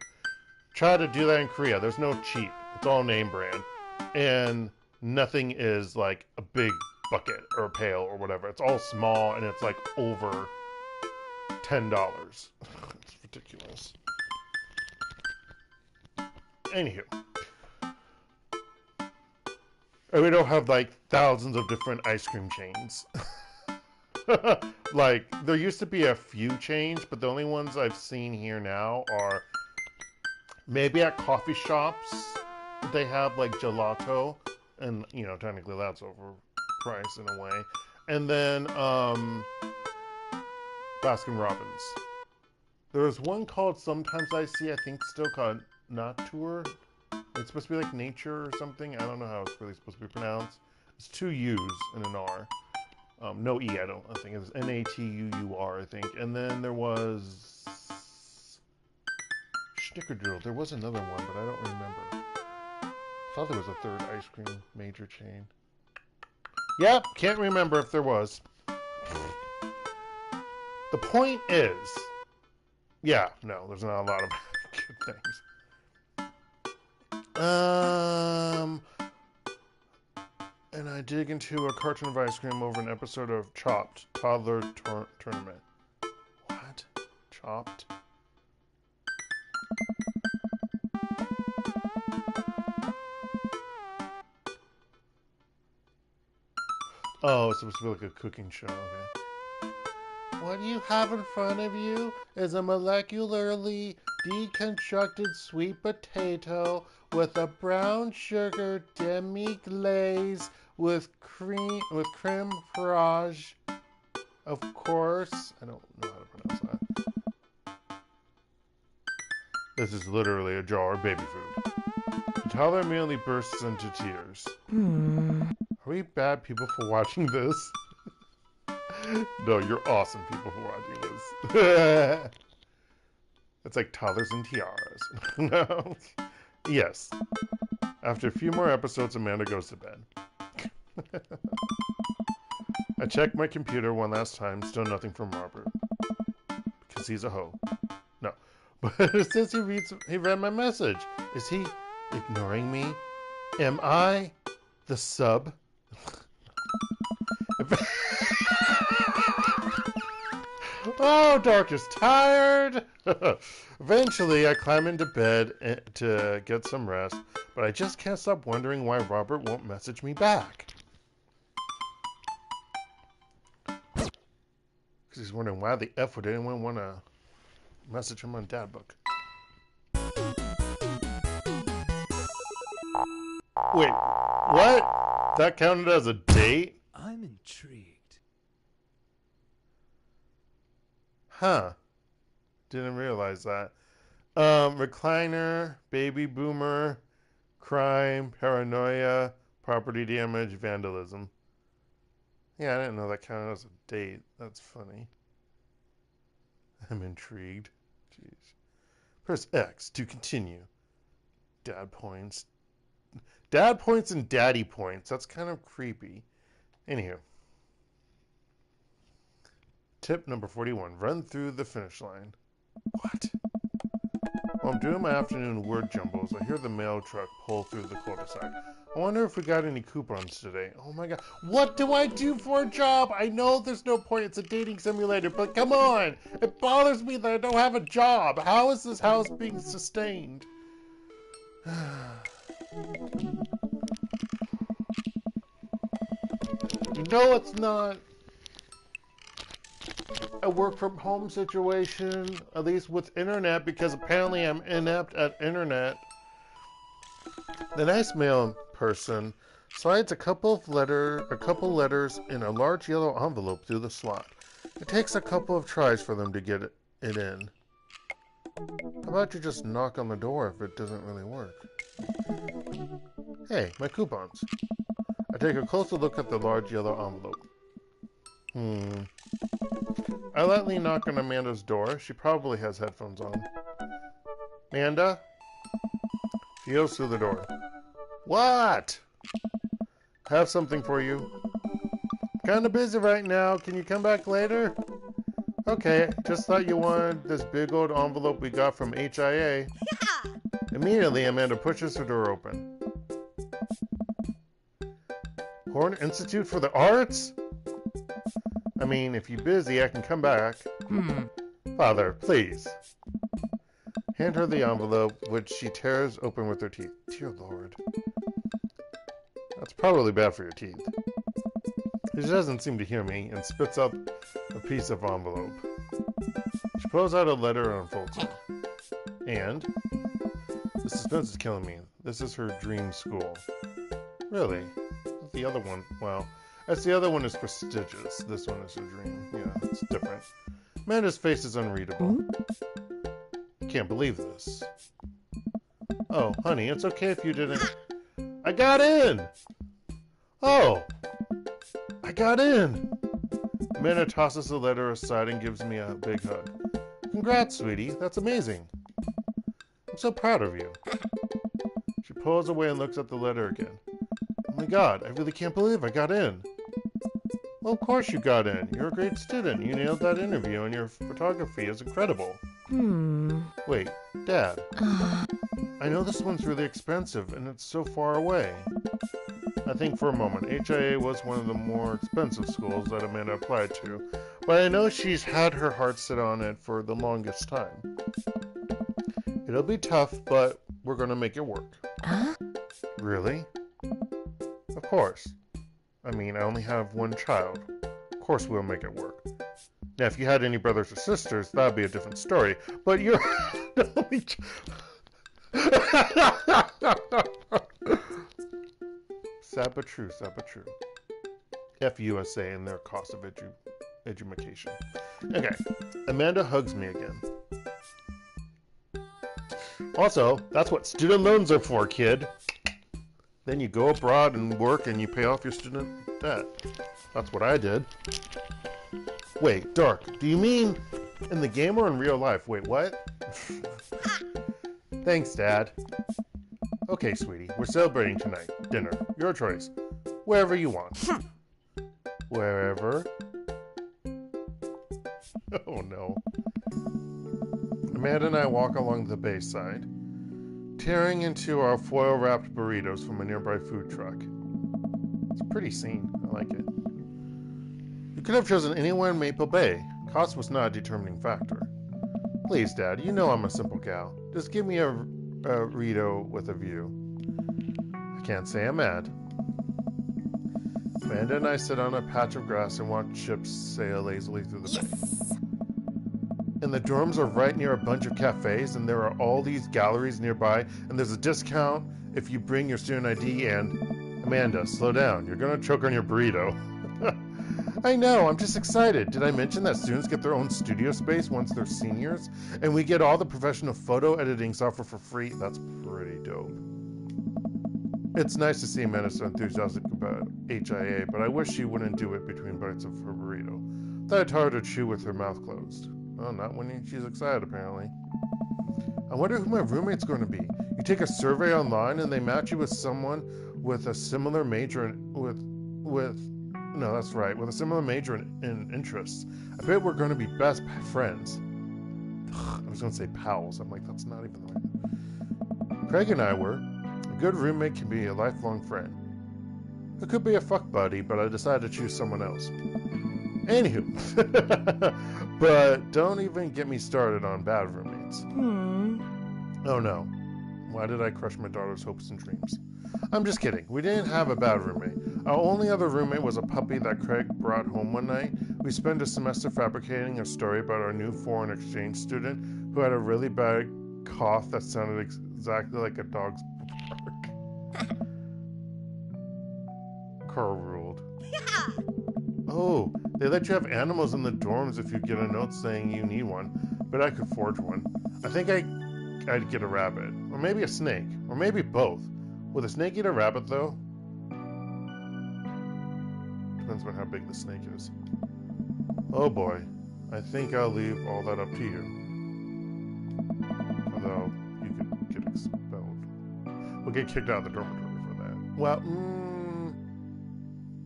Try to do that in Korea. There's no cheap. It's all name brand, and nothing is like a big bucket or a pail or whatever. It's all small and it's like over $10. It's ridiculous. Anywho. And we don't have like thousands of different ice cream chains. Like, there used to be a few chains, but the only ones I've seen here now are maybe at coffee shops. They have like gelato, and you know, technically that's overpriced in a way. And then Baskin Robbins. There's one called Sometimes I See, I think still called Natur. It's supposed to be like nature or something. I don't know how it's really supposed to be pronounced. It's 2 U's and an R. No E, I think. It was Natur, I think. And then there was Schnickerdoodle. There was another one, but I don't remember. I thought there was a third ice cream major chain. Yep, can't remember if there was. The point is, yeah, no, there's not a lot of good things. And I dig into a carton of ice cream over an episode of Chopped Toddler Tournament. What? Chopped? Oh, it's supposed to be like a cooking show, okay. What you have in front of you is a molecularly deconstructed sweet potato with a brown sugar demi-glaze with creme fromage. Of course. I don't know how to pronounce that. This is literally a jar of baby food. The toddler immediately bursts into tears. Are we bad people for watching this? No, you're awesome people for watching this. It's like toddlers and tiaras. No. Yes. After a few more episodes, Amanda goes to bed. I checked my computer one last time. Still nothing from Robert. Because he's a hoe. No. But it says he read my message. Is he ignoring me? Am I the sub? Oh, Dark is tired. Eventually, I climb into bed to get some rest, but I just can't stop wondering why Robert won't message me back. Because he's wondering why the F would anyone want to message him on Dadbook. Wait, what? That counted as a date? I'm intrigued. Huh. Didn't realize that. Recliner, baby boomer, crime, paranoia, property damage, vandalism. Yeah, I didn't know that counted as a date. That's funny. I'm intrigued. Jeez. Press X to continue. Dad points. Dad points and daddy points. That's kind of creepy. Anywho. Tip number 41. Run through the finish line. What? While I'm doing my afternoon word jumbles, I hear the mail truck pull through the cul-de-sac. I wonder if we got any coupons today. Oh my god. What do I do for a job? I know there's no point. It's a dating simulator, but come on. It bothers me that I don't have a job. How is this house being sustained? No, it's not a work from home situation, at least with internet, because apparently I'm inept at internet. The nice mail person slides a couple letters in a large yellow envelope through the slot. It takes a couple of tries for them to get it in. How about you just knock on the door if it doesn't really work? Hey, my coupons. I take a closer look at the large yellow envelope. I lightly knock on Amanda's door. She probably has headphones on. Amanda? She goes through the door. What? I have something for you. Kinda busy right now. Can you come back later? Okay, just thought you wanted this big old envelope we got from HIA. Immediately, Amanda pushes her door open. Horn Institute for the Arts? I mean, if you're busy, I can come back. Father, please. Hand her the envelope, which she tears open with her teeth. Dear Lord. That's probably bad for your teeth. She doesn't seem to hear me and spits out a piece of envelope. She pulls out a letter and unfolds it. And? The suspense is killing me. This is her dream school. Really? The other one, well, as the other one is prestigious. This one is a dream. Yeah, it's different. Amanda's face is unreadable. I can't believe this. Oh, honey, it's okay if you didn't... I got in! Oh! I got in! Amanda tosses the letter aside and gives me a big hug. Congrats, sweetie. That's amazing. I'm so proud of you. She pulls away and looks at the letter again. Oh my god, I really can't believe I got in. Well, of course you got in. You're a great student. You nailed that interview and your photography is incredible. Wait, Dad. I know this one's really expensive and it's so far away. I think for a moment, HIA was one of the more expensive schools that Amanda applied to, but I know she's had her heart set on it for the longest time. It'll be tough, but we're gonna make it work. Really? Of course. I mean, I only have one child. Of course we'll make it work. Now, if you had any brothers or sisters, that would be a different story. But you're the only sad but true, sad but true. F-USA and their cost of education. Okay, Amanda hugs me again. Also, that's what student loans are for, kid. Then you go abroad and work and you pay off your student debt. That's what I did. Wait, Dark, do you mean in the game or in real life? Wait, what? Thanks, Dad. Okay, sweetie, we're celebrating tonight. Dinner. Your choice. Wherever you want. Wherever? Oh, no. Amanda and I walk along the bayside, tearing into our foil-wrapped burritos from a nearby food truck. It's a pretty scene. I like it. You could have chosen anywhere in Maple Bay. Cost was not a determining factor. Please, Dad, you know I'm a simple gal. Just give me a burrito with a view. I can't say I'm mad. Amanda and I sit on a patch of grass and watch ships sail lazily through the bay. And the dorms are right near a bunch of cafes, and there are all these galleries nearby, and there's a discount if you bring your student ID, and... Amanda, slow down. You're gonna choke on your burrito. I know, I'm just excited. Did I mention that students get their own studio space once they're seniors? And we get all the professional photo editing software for free? That's pretty dope. It's nice to see Amanda so enthusiastic about HIA, but I wish she wouldn't do it between bites of her burrito. Thought it's hard to chew with her mouth closed. Oh, not when she's excited, apparently. I wonder who my roommate's going to be. You take a survey online and they match you with someone with a similar major no, that's right, with a similar major in interests. I bet we're going to be best friends. I was going to say pals. I'm like, that's not even right. Craig and I were. A good roommate can be a lifelong friend. It could be a fuck buddy, but I decided to choose someone else. Anywho. But don't even get me started on bad roommates. Oh no. Why did I crush my daughter's hopes and dreams? I'm just kidding. We didn't have a bad roommate. Our only other roommate was a puppy that Craig brought home one night. We spent a semester fabricating a story about our new foreign exchange student who had a really bad cough that sounded exactly like a dog's bark. Carl ruled. Oh, they let you have animals in the dorms if you get a note saying you need one, but I could forge one. I think I'd get a rabbit, or maybe a snake, or maybe both. Would a snake eat a rabbit, though? Depends on how big the snake is. Oh boy, I think I'll leave all that up to you. Although, you could get expelled. We'll get kicked out of the dormitory for that. Well,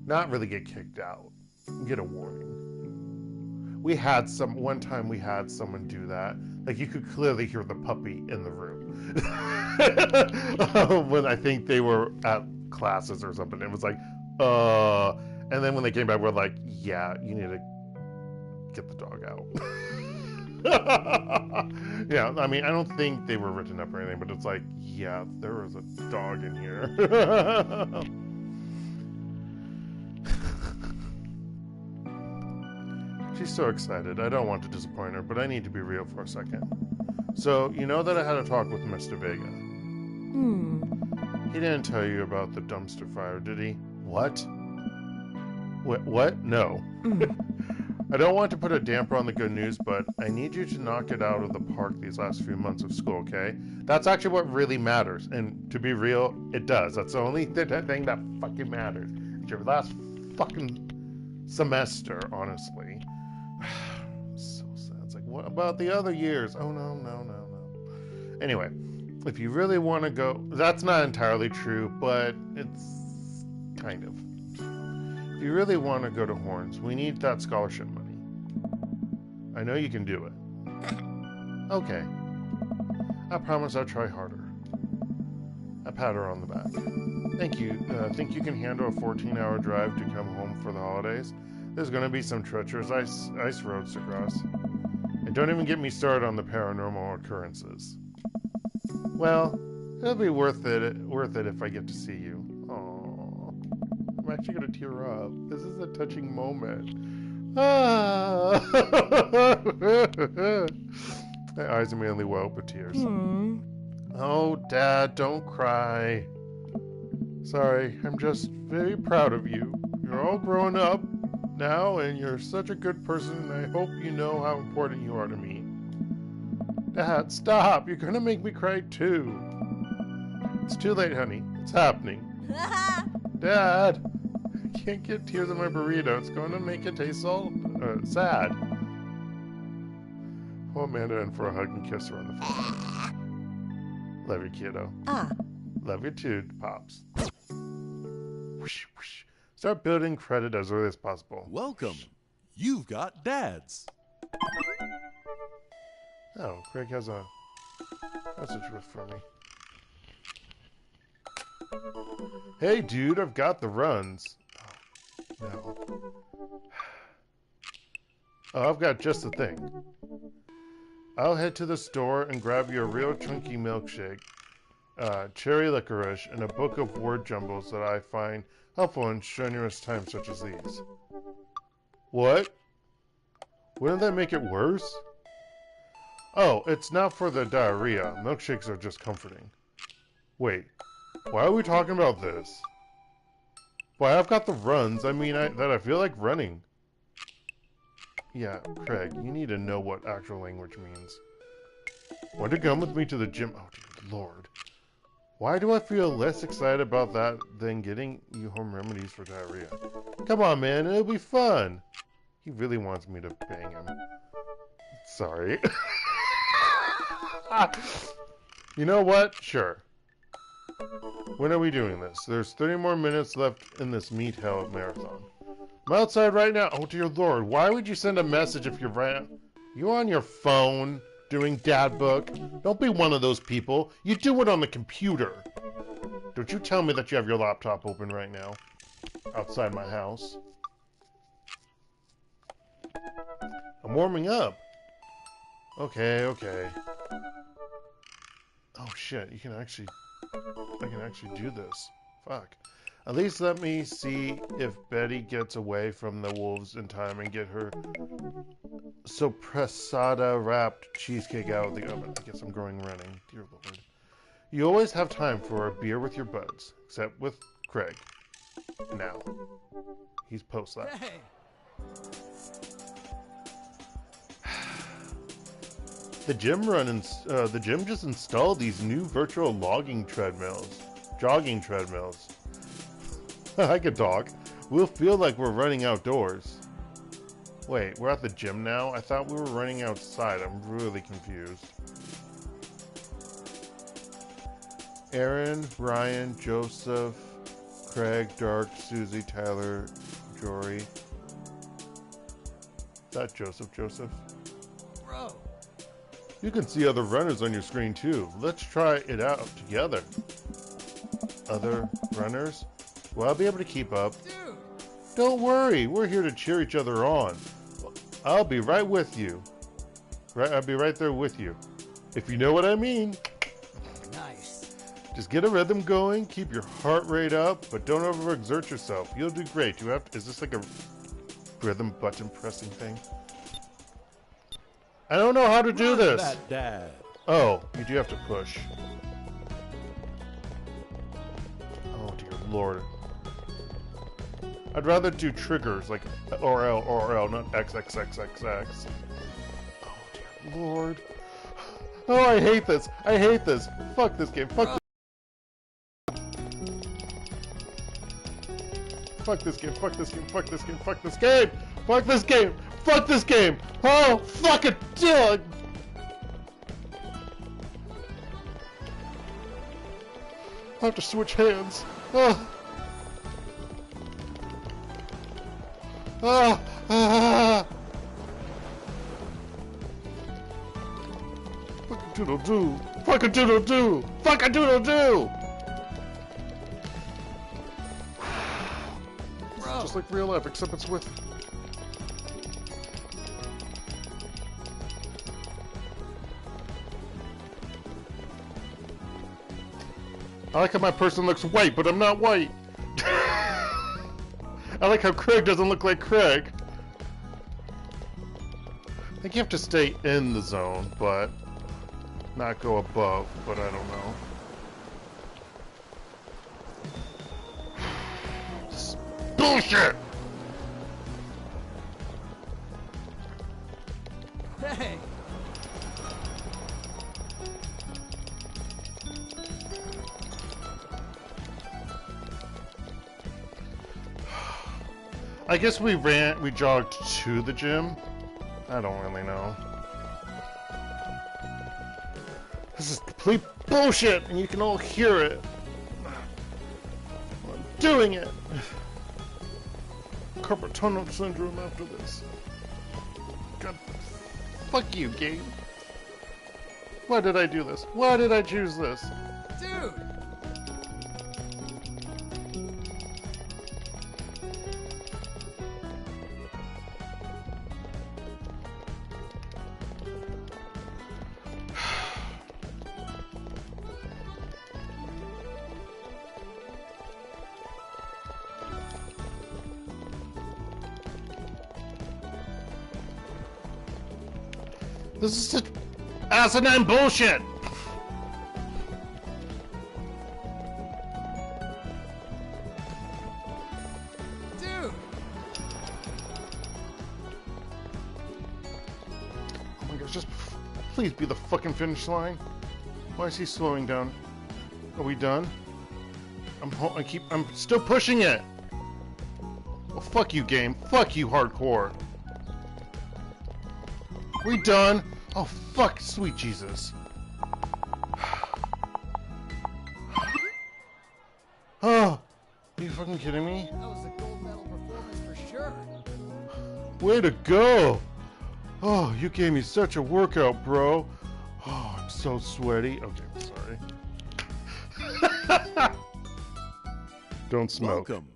not really get kicked out. Get a warning. One time we had someone do that. Like, you could clearly hear the puppy in the room. When I think they were at classes or something. It was like, and then when they came back, we're like, yeah, you need to get the dog out. Yeah, I mean, I don't think they were written up or anything, but it's like, yeah, there was a dog in here. She's so excited. I don't want to disappoint her, but I need to be real for a second. So, you know that I had a talk with Mr. Vega? He didn't tell you about the dumpster fire, did he? What? What? No. I don't want to put a damper on the good news, but I need you to knock it out of the park these last few months of school, okay? That's actually what really matters. And to be real, it does. That's the only thing that fucking matters. It's your last fucking semester, honestly. So sad. It's like, what about the other years? Oh, no. Anyway, if you really want to go... That's not entirely true, but it's kind of. If you really want to go to Horns, we need that scholarship money. I know you can do it. Okay. I promise I'll try harder. I pat her on the back. Thank you. Think you can handle a 14-hour drive to come home for the holidays? There's going to be some treacherous ice roads to cross. And don't even get me started on the paranormal occurrences. Well, it'll be worth it if I get to see you. Aww. I'm actually going to tear up. This is a touching moment. Ah. My eyes are mainly welled with tears. Oh, Dad, don't cry. Sorry, I'm just very proud of you. You're all grown up now, and you're such a good person, and I hope you know how important you are to me. Dad, stop! You're gonna make me cry too. It's too late, honey. It's happening. Dad! I can't get tears in my burrito. It's going to make it taste so sad. Pull Amanda in for a hug and kiss her on the forehead. Love you, kiddo. Love you too, Pops. Whoosh, whoosh. Start building credit as early as possible. Welcome. You've got dads. Oh, Craig has a message for me. Hey, dude, I've got the runs. Oh, no. Oh, I've got just the thing. I'll head to the store and grab you a real chunky milkshake, cherry licorice, and a book of word jumbles that I find helpful in strenuous times such as these. What? Wouldn't that make it worse? Oh, it's not for the diarrhea. Milkshakes are just comforting. Wait, why are we talking about this? Why, I've got the runs. I mean, that I feel like running. Yeah, Craig, you need to know what actual language means. Want to come with me to the gym? Oh, dear Lord. Why do I feel less excited about that than getting you home remedies for diarrhea? Come on, man, it'll be fun. He really wants me to bang him. Sorry. You know what? Sure. When are we doing this? There's 30 more minutes left in this meat hell marathon. I'm outside right now. Oh, dear Lord. Why would you send a message if you're you on your phone doing dad book? Don't be one of those people. You do it on the computer. Don't you tell me that you have your laptop open right now. Outside my house. I'm warming up. Okay, okay. Oh shit, I can actually do this. Fuck. At least let me see if Betty gets away from the wolves in time and get her sopressata wrapped cheesecake out of the oven. I guess I'm going running. Dear Lord. You always have time for a beer with your buds, except with Craig. Now. He's post-lap. Hey. The gym just installed these new virtual jogging treadmills. I could talk. We'll feel like we're running outdoors. Wait, we're at the gym now? I thought we were running outside. I'm really confused. Aaron, Ryan, Joseph, Craig, Dark, Susie, Tyler, Jory. Is that Joseph? Bro. You can see other runners on your screen too. Let's try it out together. Other runners? Will I be able to keep up? Dude. Don't worry, we're here to cheer each other on. I'll be right with you. I'll be right there with you. If you know what I mean. Nice. Just get a rhythm going, keep your heart rate up, but don't overexert yourself. You'll do great. Is this like a rhythm button pressing thing? I don't know how to do this. That dad. Oh, you do have to push. Oh dear Lord. I'd rather do triggers like RL, not XXXXX. Oh dear Lord. Oh, I hate this. Fuck this game. Fuck this game. Oh, fuck it. Dude. I have to switch hands. Oh. Ah. Ah. Fuck-a-doodle-doo. Fuck-a-doodle-doo. Fuck-a-doodle-doo. Bro. Just like real life, except it's with... I like how my person looks white, but I'm not white. I like how Craig doesn't look like Craig. I think you have to stay in the zone, but not go above, but I don't know. This is bullshit! Hey! I guess we jogged to the gym. I don't really know. This is complete bullshit, and you can all hear it. I'm doing it. Carpal tunnel syndrome after this. God, fuck you, game. Why did I do this? Why did I choose this? Dude! This is such asinine bullshit! Dude! Oh my gosh, just please be the fucking finish line. Why is he slowing down? Are we done? I'm still pushing it! Well, fuck you, game. Fuck you, hardcore. We done? Oh, fuck, sweet Jesus. Oh, are you fucking kidding me? That was a gold medal performance for sure. Way to go! Oh, you gave me such a workout, bro. Oh, I'm so sweaty. Okay, sorry. Don't smoke. Welcome.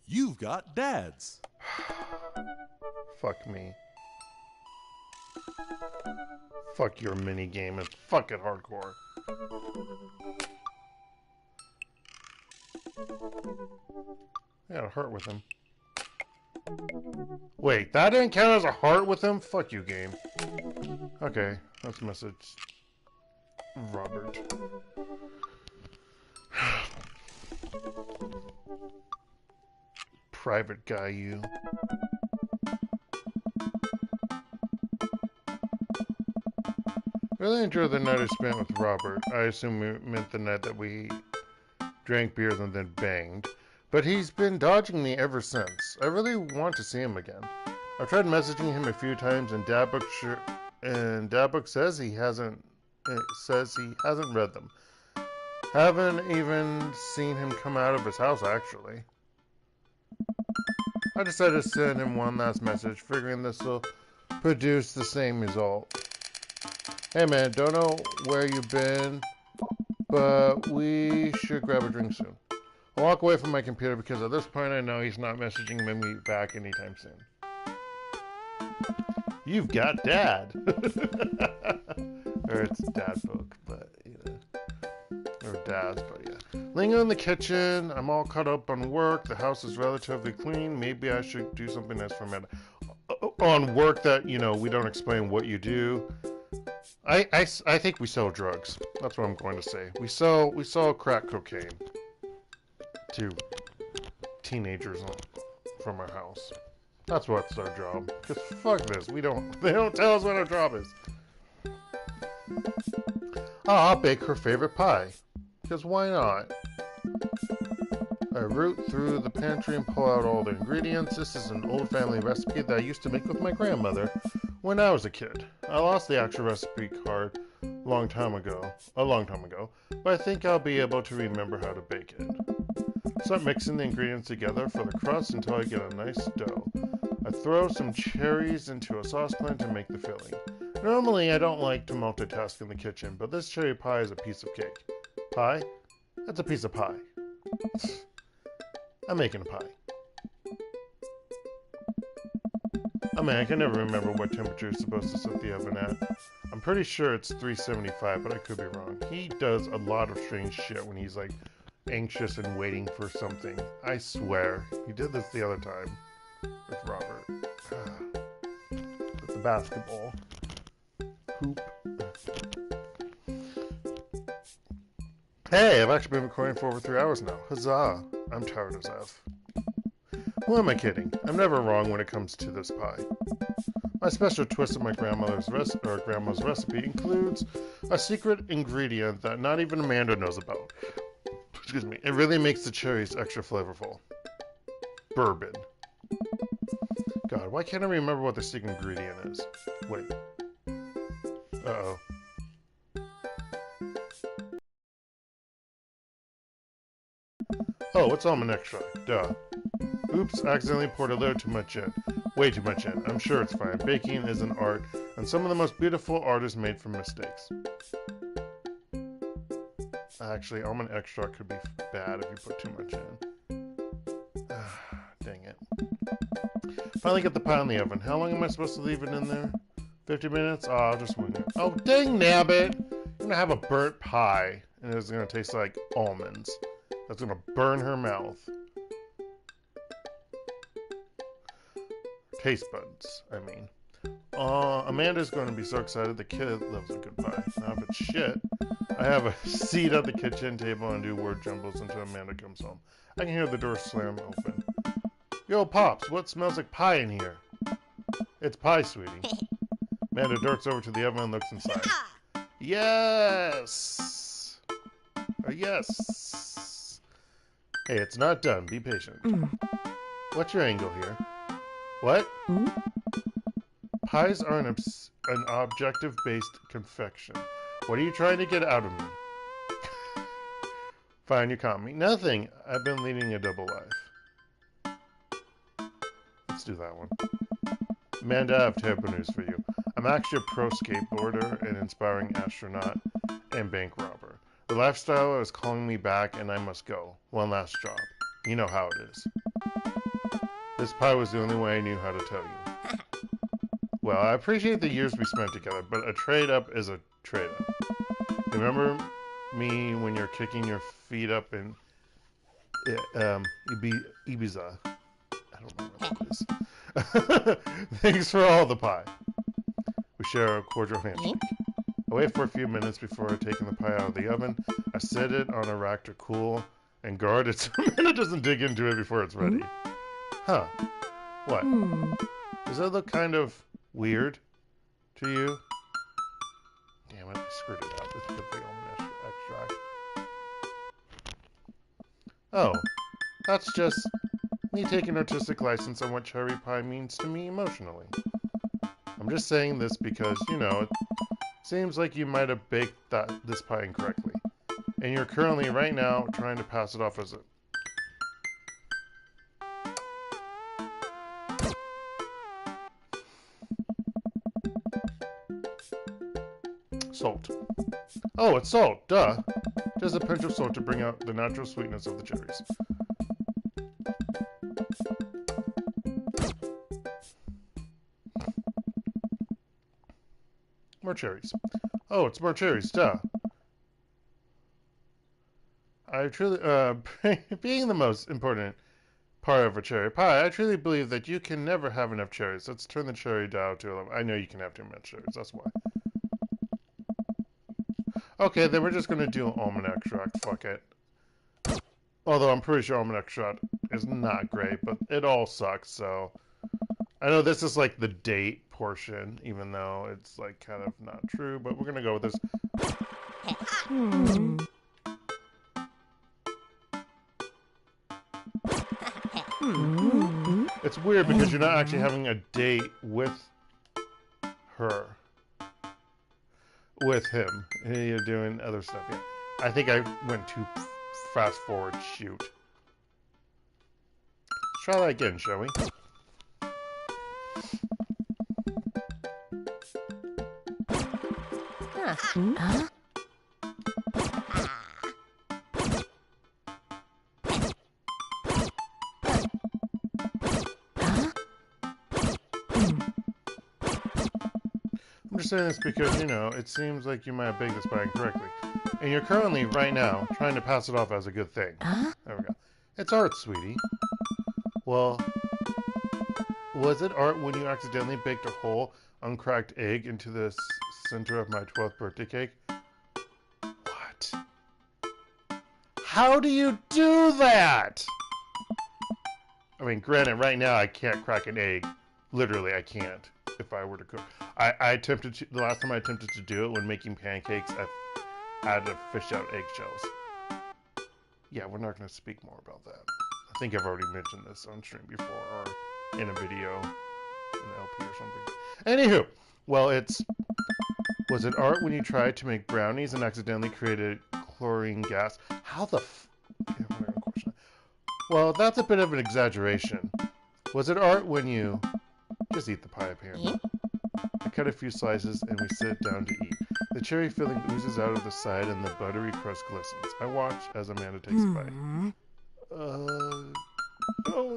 You've got dads. Fuck me. Fuck your mini game and fuck it, hardcore. I got a heart with him. Wait, that didn't count as a heart with him? Fuck you, game. Okay, that's a message. Robert. Private guy, you. Really enjoyed the night I spent with Robert. I assume it meant the night that we drank beers and then banged. But he's been dodging me ever since. I really want to see him again. I've tried messaging him a few times, and Dadbook says he hasn't read them. Haven't even seen him come out of his house, actually. I decided to send him one last message, figuring this will produce the same result. Hey man, don't know where you've been, but we should grab a drink soon. I'll walk away from my computer because at this point I know he's not messaging me back anytime soon. You've got dad. Or it's dad book, but you know. Or dad's, but yeah. Lingo in the kitchen, I'm all caught up on work, the house is relatively clean, maybe I should do something nice for Amanda. On work that, you know, we don't explain what you do. I think we sell drugs. That's what I'm going to say. We sell crack cocaine to teenagers from our house. That's what's our job. Cause fuck this. They don't tell us what our job is. I'll bake her favorite pie. Cause why not? I root through the pantry and pull out all the ingredients. This is an old family recipe that I used to make with my grandmother when I was a kid. I lost the actual recipe card a long time ago, but I think I'll be able to remember how to bake it. Start mixing the ingredients together for the crust until I get a nice dough. I throw some cherries into a saucepan to make the filling. Normally I don't like to multitask in the kitchen, but this cherry pie is a piece of cake. Pie? That's a piece of pie. I'm making a pie. I mean, I can never remember what temperature you're supposed to set the oven at. I'm pretty sure it's 375, but I could be wrong. He does a lot of strange shit when he's like anxious and waiting for something. I swear. He did this the other time with Robert. With the basketball. Hey, I've actually been recording for over 3 hours now. Huzzah! I'm tired as F. Who am I kidding? I'm never wrong when it comes to this pie. My special twist of my grandma's recipe includes a secret ingredient that not even Amanda knows about. Excuse me. It really makes the cherries extra flavorful. Bourbon. God, why can't I remember what the secret ingredient is? Wait. Uh-oh. Oh, it's almond extract. Duh. Oops, accidentally poured a little too much in. Way too much in. I'm sure it's fine. Baking is an art, and some of the most beautiful art is made from mistakes. Actually, almond extract could be bad if you put too much in. Dang it. Finally get the pie in the oven. How long am I supposed to leave it in there? 50 minutes? Oh, I'll just wing it. Oh, dang nabbit! You're gonna have a burnt pie, and it's gonna taste like almonds. That's gonna burn her mouth. Taste buds, I mean. Amanda's going to be so excited. The kid loves a good pie. Now if it's shit, I have a seat at the kitchen table and do word jumbles until Amanda comes home. I can hear the door slam open. Yo, Pops, what smells like pie in here? It's pie, sweetie. Amanda darts over to the oven and looks inside. Yes! Yes! Hey, it's not done. Be patient. What's your angle here? What? Pies are an objective-based confection. What are you trying to get out of me? Fine, you caught me. Nothing. I've been leading a double life. Let's do that one. Amanda, I have terrible news for you. I'm actually a pro skateboarder, an inspiring astronaut, and bank robber. The lifestyle is calling me back, and I must go. One last job. You know how it is. This pie was the only way I knew how to tell you. Well, I appreciate the years we spent together, but a trade-up is a trade-up. Remember me when you're kicking your feet up in Ibiza? I don't know what that is. Thanks for all the pie. We share a cordial handshake. I wait for a few minutes before taking the pie out of the oven. I set it on a rack to cool and guard it so Amanda doesn't dig into it before it's ready. Huh. What? Does that look kind of weird to you? Damn it, I screwed it up. Let's put the almond extract. Oh, that's just me taking artistic license on what cherry pie means to me emotionally. I'm just saying this because, you know, it seems like you might have baked this pie incorrectly. And you're currently, right now, trying to pass it off as a... Salt. Oh, it's salt, duh. Just a pinch of salt to bring out the natural sweetness of the cherries. More cherries. Oh, it's more cherries, duh. I truly, being the most important part of a cherry pie, I truly believe that you can never have enough cherries. Let's turn the cherry down to 11. I know you can have too much cherries, that's why. Okay, then we're just gonna do almond extract, fuck it. Although I'm pretty sure almond extract is not great, but it all sucks, so... I know this is like the date portion, even though it's like kind of not true, but we're gonna go with this. It's weird because you're not actually having a date with her. With him. You're doing other stuff. Yeah. I think I went too fast forward. Shoot. Let's try that again, shall we? Huh? I'm just saying this because, you know, it seems like you might have baked this pie incorrectly. And you're currently, right now, trying to pass it off as a good thing. There we go. It's art, sweetie. Well, was it art when you accidentally baked a whole uncracked egg into the center of my 12th birthday cake? What? How do you do that? I mean, granted, right now I can't crack an egg. Literally, I can't. If I were to cook, I attempted to. The last time I attempted to do it when making pancakes, I had to fish out eggshells. Yeah, we're not going to speak more about that. I think I've already mentioned this on stream before, or in a video, an LP or something. Anywho, well, was it art when you tried to make brownies and accidentally created chlorine gas? How the Well, that's a bit of an exaggeration. Was it art when you... Just eat the pie, apparently. I cut a few slices and we sit down to eat. The cherry filling oozes out of the side and the buttery crust glistens. I watch as Amanda takes a bite. Oh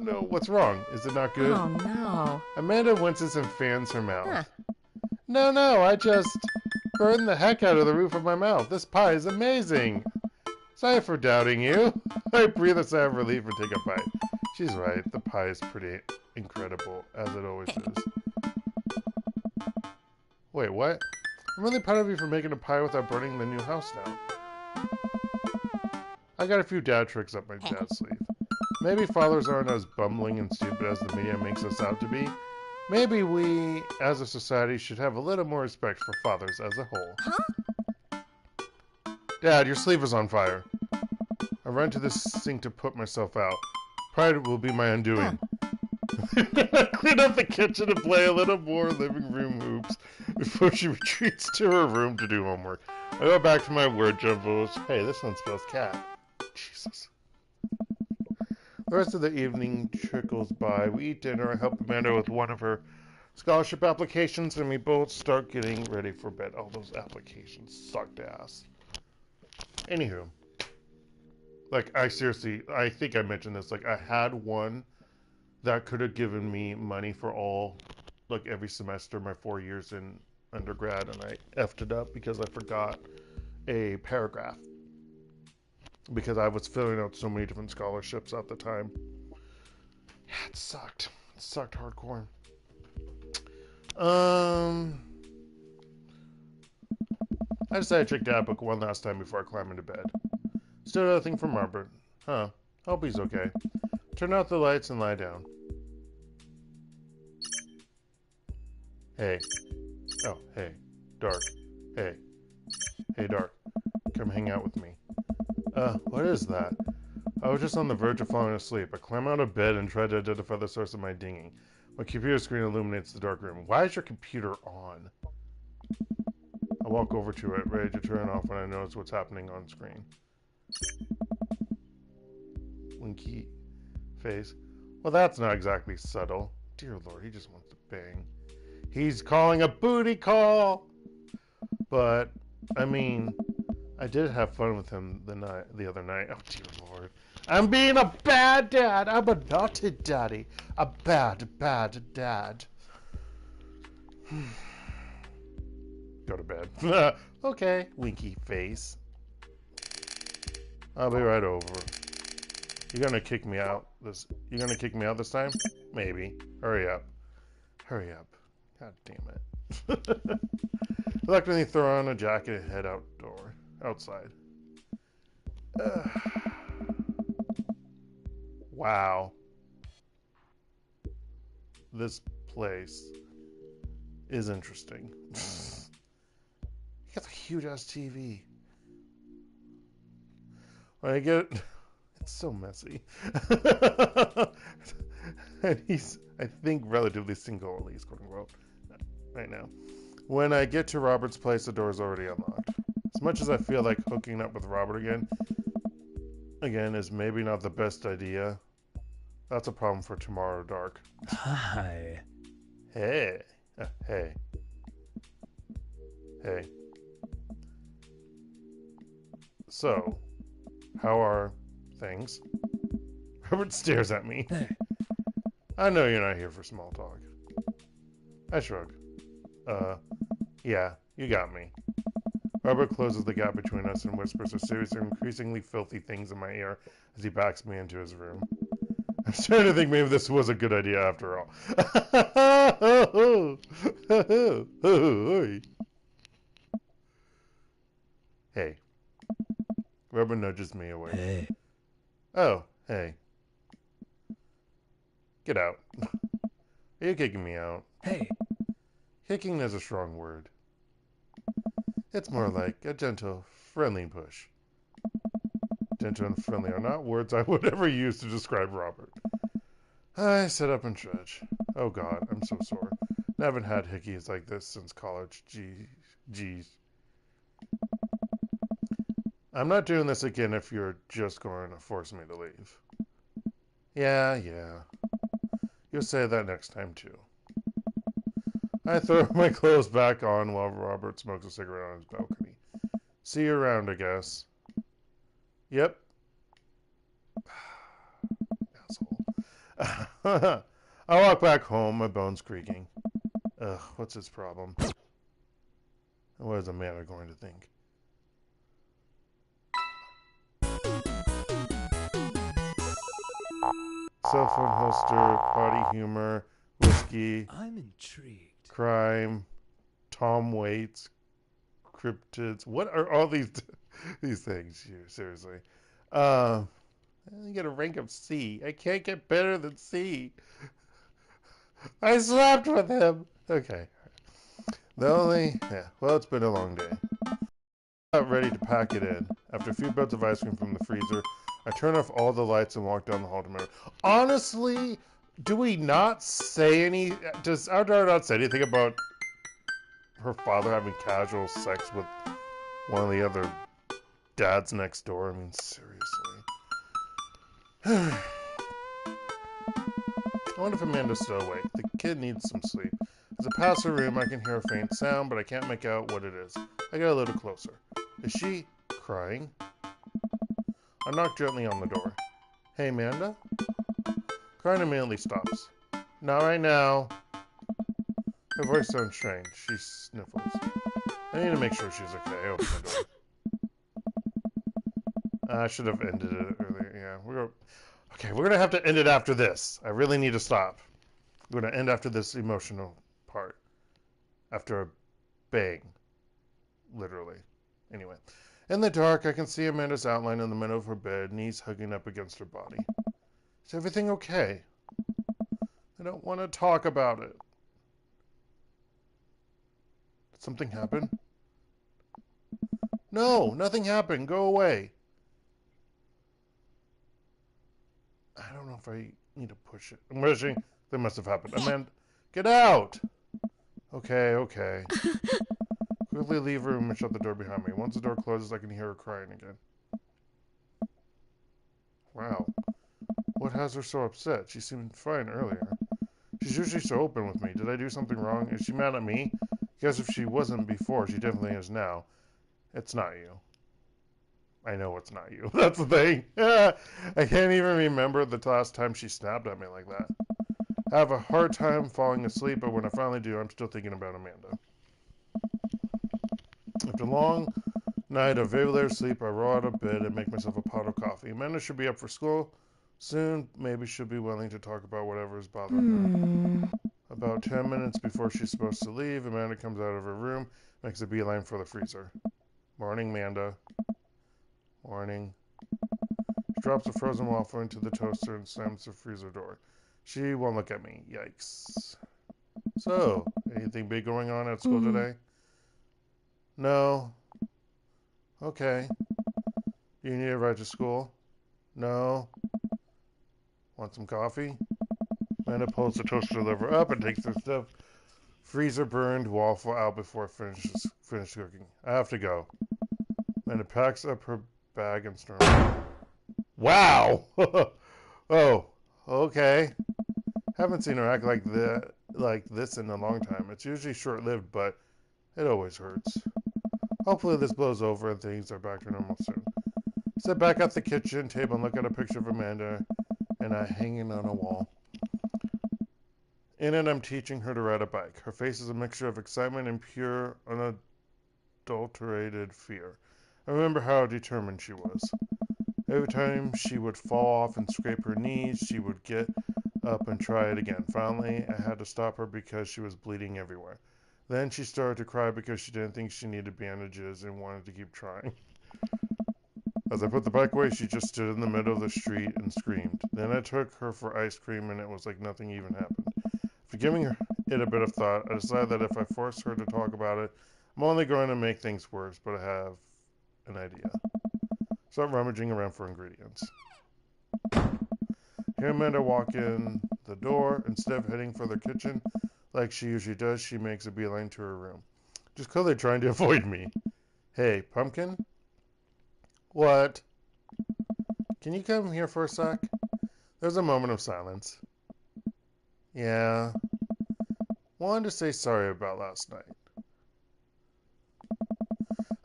no, what's wrong? Is it not good? Oh no. Amanda winces and fans her mouth. No, I just burned the heck out of the roof of my mouth. This pie is amazing. Sorry for doubting you. I breathe a sigh of relief and take a bite. She's right, the pie is pretty incredible, as it always is. Wait, what? I'm really proud of you for making a pie without burning the new house down. I got a few dad tricks up my dad's sleeve. Maybe fathers aren't as bumbling and stupid as the media makes us out to be. Maybe we, as a society, should have a little more respect for fathers as a whole. Huh? Dad, your sleeve is on fire. I run to the sink to put myself out. Pride will be my undoing. I clean up the kitchen and play a little more living room hoops before she retreats to her room to do homework. I go back to my word jumbles. Hey, this one spells cat. Jesus. The rest of the evening trickles by. We eat dinner. I help Amanda with one of her scholarship applications, and we both start getting ready for bed. All those applications sucked ass. Anywho. Like, I think I mentioned this. Like, I had one that could have given me money for every semester, my 4 years in undergrad, and I effed it up because I forgot a paragraph. Because I was filling out so many different scholarships at the time. Yeah, it sucked. It sucked hardcore. I decided to check that book one last time before I climb into bed. Still nothing from Robert. Huh. Hope he's okay. Turn out the lights and lie down. Hey. Oh, hey. Dark. Hey. Hey, Dark. Come hang out with me. What is that? I was just on the verge of falling asleep. I climb out of bed and try to identify the source of my dinging. My computer screen illuminates the dark room. Why is your computer on? I walk over to it, ready to turn it off when I notice what's happening on screen. Winky face. Well, that's not exactly subtle. Dear Lord, he just wants to bang. He's calling a booty call! But, I mean, I did have fun with him the other night. Oh, dear Lord. I'm being a bad dad. I'm a naughty daddy. A bad dad. Go to bed. Okay, winky face. I'll be right over. You're gonna kick me out this time? Maybe. Hurry up. Hurry up. God damn it. Reluctantly throw on a jacket and head outside. Wow. This place is interesting. You got a huge ass TV. When I get it's so messy. And he's, I think, relatively single, at least, quote unquote, right now. When I get to Robert's place, the door's already unlocked. As much as I feel like hooking up with Robert again is maybe not the best idea. That's a problem for tomorrow, Dark. Hi. Hey. Hey. Hey. So, how are things? Robert stares at me. Hey. I know you're not here for small talk. I shrug. Yeah, you got me. Robert closes the gap between us and whispers a series of increasingly filthy things in my ear as he backs me into his room. I'm starting to think maybe this was a good idea after all. Hey. Robert nudges me away. Hey. out. Hey, Kicking is a strong word. It's more like a gentle, friendly push. Gentle and friendly are not words I would ever use to describe Robert. I sit up and stretch. Oh God, I'm so sore. I haven't had hickeys like this since college. Geez. I'm not doing this again if you're just going to force me to leave. Yeah. You'll say that next time too. I throw my clothes back on while Robert smokes a cigarette on his balcony. See you around, I guess. Yep. Asshole. I walk back home, my bones creaking. Ugh, what's his problem? What is Amanda going to think? Cell phone holster, potty humor, whiskey, I'm intrigued. crime, Tom Waits, cryptids. What are all these things here? Seriously. I get a rank of C. I can't get better than C. I slept with him. Okay. Well, it's been a long day. I'm about ready to pack it in. After a few bits of ice cream from the freezer, I turn off all the lights and walk down the hall to my room. Honestly, do we not say any... Does our daughter not say anything about her father having casual sex with one of the other dads next door? I mean, seriously. I wonder if Amanda's still awake. The kid needs some sleep. As I pass her room, I can hear a faint sound, but I can't make out what it is. I get a little closer. Is she crying? I knock gently on the door. Hey, Amanda? Crying immediately stops. Not right now. Her voice sounds strange. She sniffles. I need to make sure she's okay. I open the door. I should have ended it earlier. Yeah, we're gonna have to end it after this. I really need to stop. We're gonna end after this emotional part. After a bang. Literally. Anyway. In the dark, I can see Amanda's outline in the middle of her bed, knees hugging up against her body. Is everything okay? I don't want to talk about it. Did something happen? No, nothing happened. Go away. I don't know if I need to push it. I'm wishing that must have happened. Amanda, get out! Okay. Quickly leave her room and shut the door behind me. Once the door closes, I can hear her crying again. Wow. What has her so upset? She seemed fine earlier. She's usually so open with me. Did I do something wrong? Is she mad at me? Because if she wasn't before, she definitely is now. It's not you. I know it's not you. That's the thing. I can't even remember the last time she snapped at me like that. I have a hard time falling asleep, but when I finally do, I'm still thinking about Amanda. After a long night of very little sleep, I roll out of bed and make myself a pot of coffee. Amanda should be up for school soon. Maybe she'll be willing to talk about whatever is bothering her. About 10 minutes before she's supposed to leave, Amanda comes out of her room, makes a beeline for the freezer. Morning, Amanda. Morning. She drops a frozen waffle into the toaster and slams the freezer door. She won't look at me. Yikes. So, anything big going on at school today? No. Okay. Do you need a ride to school? No. Want some coffee? Amanda pulls the toaster lever up and takes the stuff freezer burned waffle out before it finished cooking. I have to go. Amanda packs up her bag and storms. Wow! Oh, okay. Haven't seen her act like this in a long time. It's usually short-lived, but it always hurts. Hopefully this blows over and things are back to normal soon. Sit back at the kitchen table and look at a picture of Amanda and I hanging on a wall. In it, I'm teaching her to ride a bike. Her face is a mixture of excitement and pure, unadulterated fear. I remember how determined she was. Every time she would fall off and scrape her knees, she would get up and try it again. Finally, I had to stop her because she was bleeding everywhere. Then she started to cry because she didn't think she needed bandages and wanted to keep trying. As I put the bike away, she just stood in the middle of the street and screamed. Then I took her for ice cream and it was like nothing even happened. After giving it a bit of thought, I decided that if I force her to talk about it, I'm only going to make things worse, but I have an idea. Start rummaging around for ingredients. Hear Amanda walk in the door. Instead of heading for the kitchen like she usually does, she makes a beeline to her room. Just clearly trying to avoid me. Hey, Pumpkin? What? Can you come here for a sec? There's a moment of silence. Yeah. Wanted to say sorry about last night.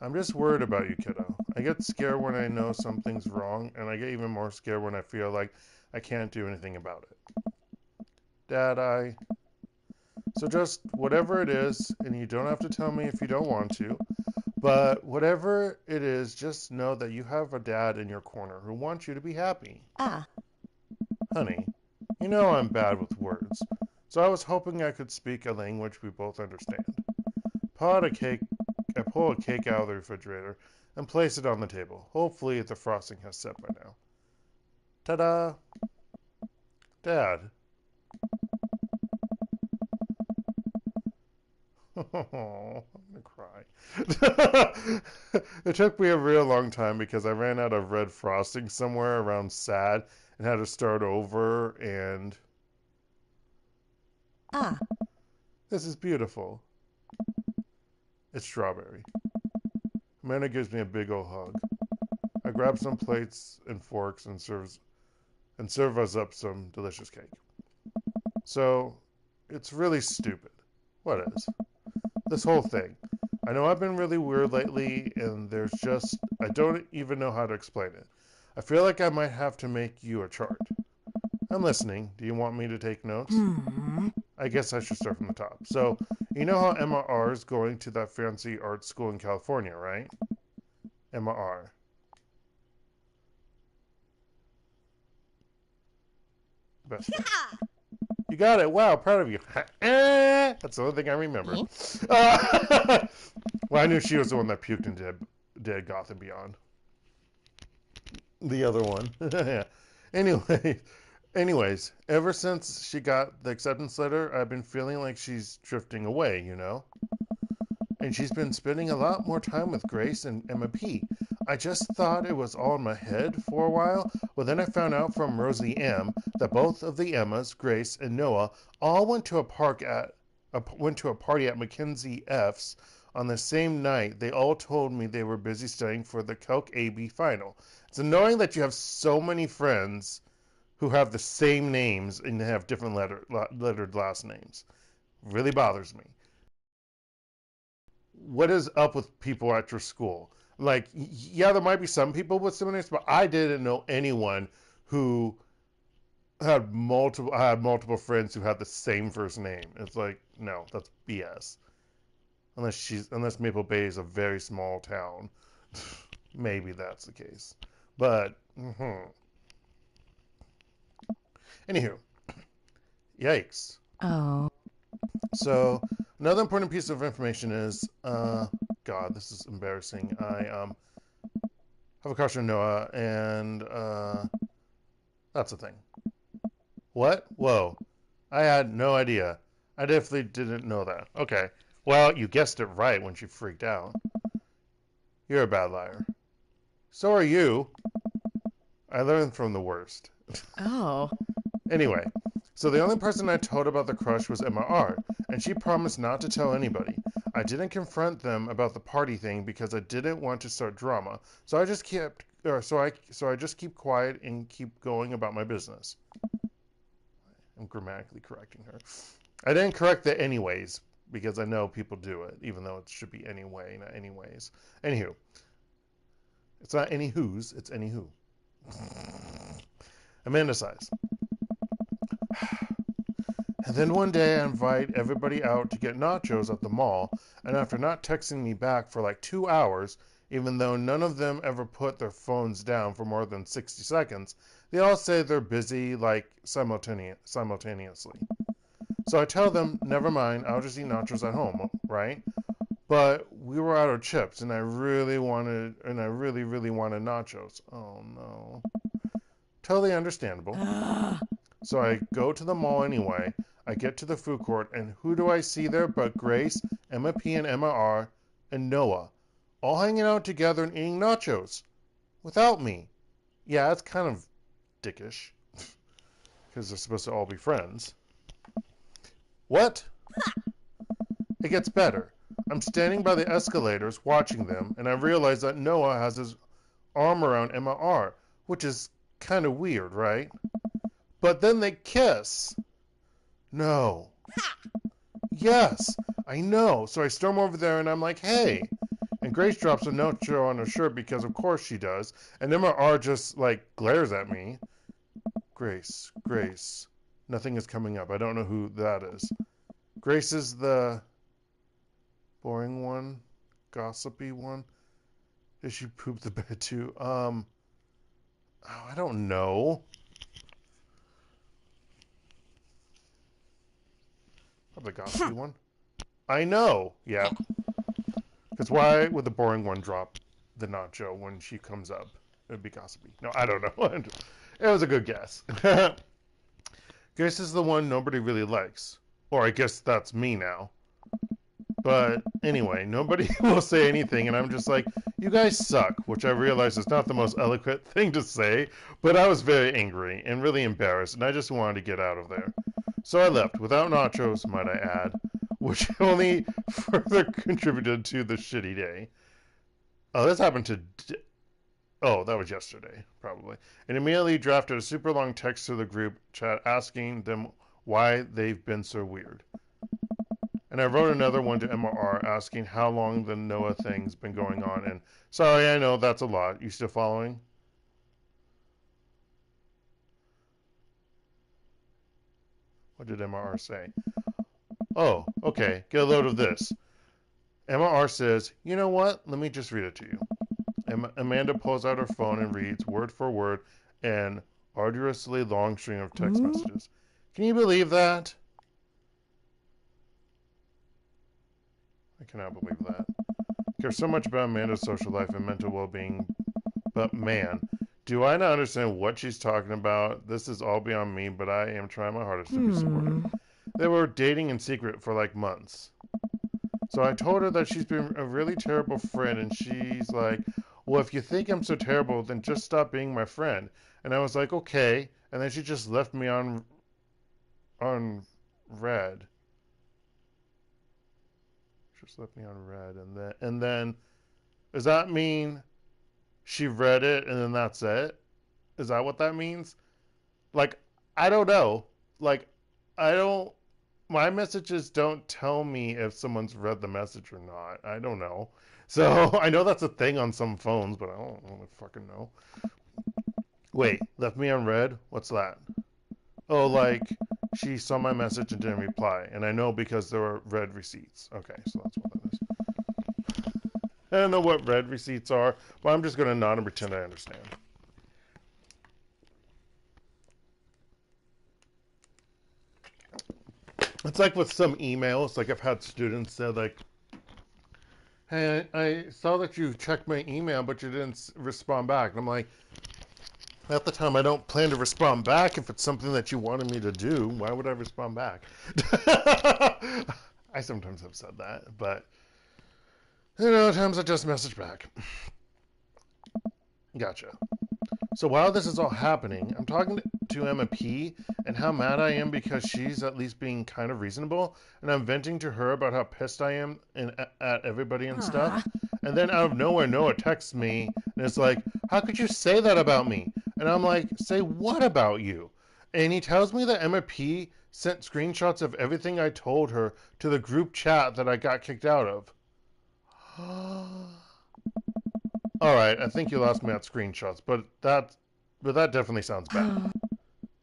I'm just worried about you, kiddo. I get scared when I know something's wrong, and I get even more scared when I feel like I can't do anything about it. Dad, So just whatever it is, and you don't have to tell me if you don't want to, but whatever it is, just know that you have a dad in your corner who wants you to be happy. Honey, you know I'm bad with words, so I was hoping I could speak a language we both understand. I pull a cake out of the refrigerator and place it on the table. Hopefully the frosting has set by now. Ta-da! Dad. Oh, I'm gonna cry. It took me a real long time because I ran out of red frosting somewhere around sad and had to start over, and this is beautiful. It's strawberry. Amanda gives me a big old hug. I grab some plates and forks and serve us up some delicious cake. So, it's really stupid. What is? This whole thing. I know I've been really weird lately, and I don't even know how to explain it. I feel like I might have to make you a chart. I'm listening. Do you want me to take notes? I guess I should start from the top. So, you know how Emma R is going to that fancy art school in California, right? Emma R. Best friend. You got it. Wow, proud of you. That's the only thing I remember. Well, I knew she was the one that puked and did Gotham Beyond. The other one. Yeah. Anyways, ever since she got the acceptance letter, I've been feeling like she's drifting away, you know? And she's been spending a lot more time with Grace and Emma P. I just thought it was all in my head for a while, but then I found out from Rosie M. that both of the Emmas, Grace and Noah, all went to a party at Mackenzie F's on the same night. They all told me they were busy studying for the Calc AB final. It's annoying that you have so many friends who have the same names and have different lettered last names. It really bothers me. What is up with people at your school? Like, yeah, there might be some people with similar names, but I didn't know anyone who had multiple friends who had the same first name. It's like, no, that's BS. Unless Maple Bay is a very small town, maybe that's the case. But anywho, yikes. Oh. So another important piece of information is, God, this is embarrassing. I have a crush on Noah, and that's the thing. What? Whoa. I had no idea. I definitely didn't know that. Okay. Well, you guessed it right when she freaked out. You're a bad liar. So are you. I learned from the worst. Oh. Anyway, so the only person I told about the crush was Emma R, and she promised not to tell anybody. I didn't confront them about the party thing because I didn't want to start drama, so I just keep quiet and keep going about my business. I'm grammatically correcting her. I didn't correct the anyways because I know people do it, even though it should be anyway, not anyways. Anywho, it's not anywho's, it's anywho. Amanda sighs. And then one day I invite everybody out to get nachos at the mall, and after not texting me back for like 2 hours, even though none of them ever put their phones down for more than 60 seconds, they all say they're busy, like, simultaneously. So I tell them, never mind, I'll just eat nachos at home, right? But we were out of chips, and I really wanted nachos. Oh no. Totally understandable. So I go to the mall anyway. I get to the food court, and who do I see there but Grace, Emma P. and Emma R. and Noah, all hanging out together and eating nachos. Without me. Yeah, it's kind of dickish. Because they're supposed to all be friends. What? It gets better. I'm standing by the escalators watching them, and I realize that Noah has his arm around Emma R., which is kind of weird, right? But then they kiss. No. Yes, I know. So I storm over there and I'm like, hey. And Grace drops a nacho on her shirt because of course she does. And Emma R just like glares at me. Grace. Nothing is coming up. I don't know who that is. Grace is the boring one, gossipy one. Did she poop the bed too? Oh, I don't know. Probably gossipy one. I know. Yeah. Because why would the boring one drop the nacho when she comes up? It would be gossipy. No, I don't know. It was a good guess. Grace is the one nobody really likes. Or I guess that's me now. But anyway, nobody will say anything, and I'm just like, you guys suck, which I realize is not the most eloquent thing to say, but I was very angry and really embarrassed, and I just wanted to get out of there. So I left, without nachos, might I add, which only further contributed to the shitty day. Oh, this happened oh, that was yesterday, probably. And immediately drafted a super long text to the group chat asking them why they've been so weird. And I wrote another one to Emma R asking how long the Noah thing's been going on. And sorry, I know that's a lot. You still following? What did Emma R say? Oh, okay. Get a load of this. Emma R says, you know what? Let me just read it to you. Amanda pulls out her phone and reads word for word an arduously long string of text messages. Can you believe that? I cannot believe that. I care so much about Amanda's social life and mental well-being, but man, do I not understand what she's talking about? This is all beyond me, but I am trying my hardest to be supportive. They were dating in secret for like months. So I told her that she's been a really terrible friend, and she's like, well, if you think I'm so terrible, then just stop being my friend. And I was like, okay. And then she just left me on red. Just left me on red, and then does that mean she read it and then that's it? Is that what that means? Like, I don't know. Like, my messages don't tell me if someone's read the message or not. I don't know. So I know that's a thing on some phones, but I don't really fucking know. Wait, left me on red? What's that? Oh, like she saw my message and didn't reply, and I know because there were red receipts. Okay, so that's what that is. I don't know what red receipts are, but I'm just going to nod and pretend I understand. It's like with some emails, like I've had students say like, hey, I saw that you checked my email, but you didn't respond back. And I'm like, at the time, I don't plan to respond back. If it's something that you wanted me to do, why would I respond back? I sometimes have said that, but at times I just message back. Gotcha. So while this is all happening, I'm talking to Emma P and how mad I am because she's at least being kind of reasonable, and I'm venting to her about how pissed I am at everybody and stuff. And then out of nowhere, Noah texts me and it's like, how could you say that about me? And I'm like, say what about you? And he tells me that Emma P sent screenshots of everything I told her to the group chat that I got kicked out of. Alright, I think you lost me at screenshots, but that definitely sounds bad.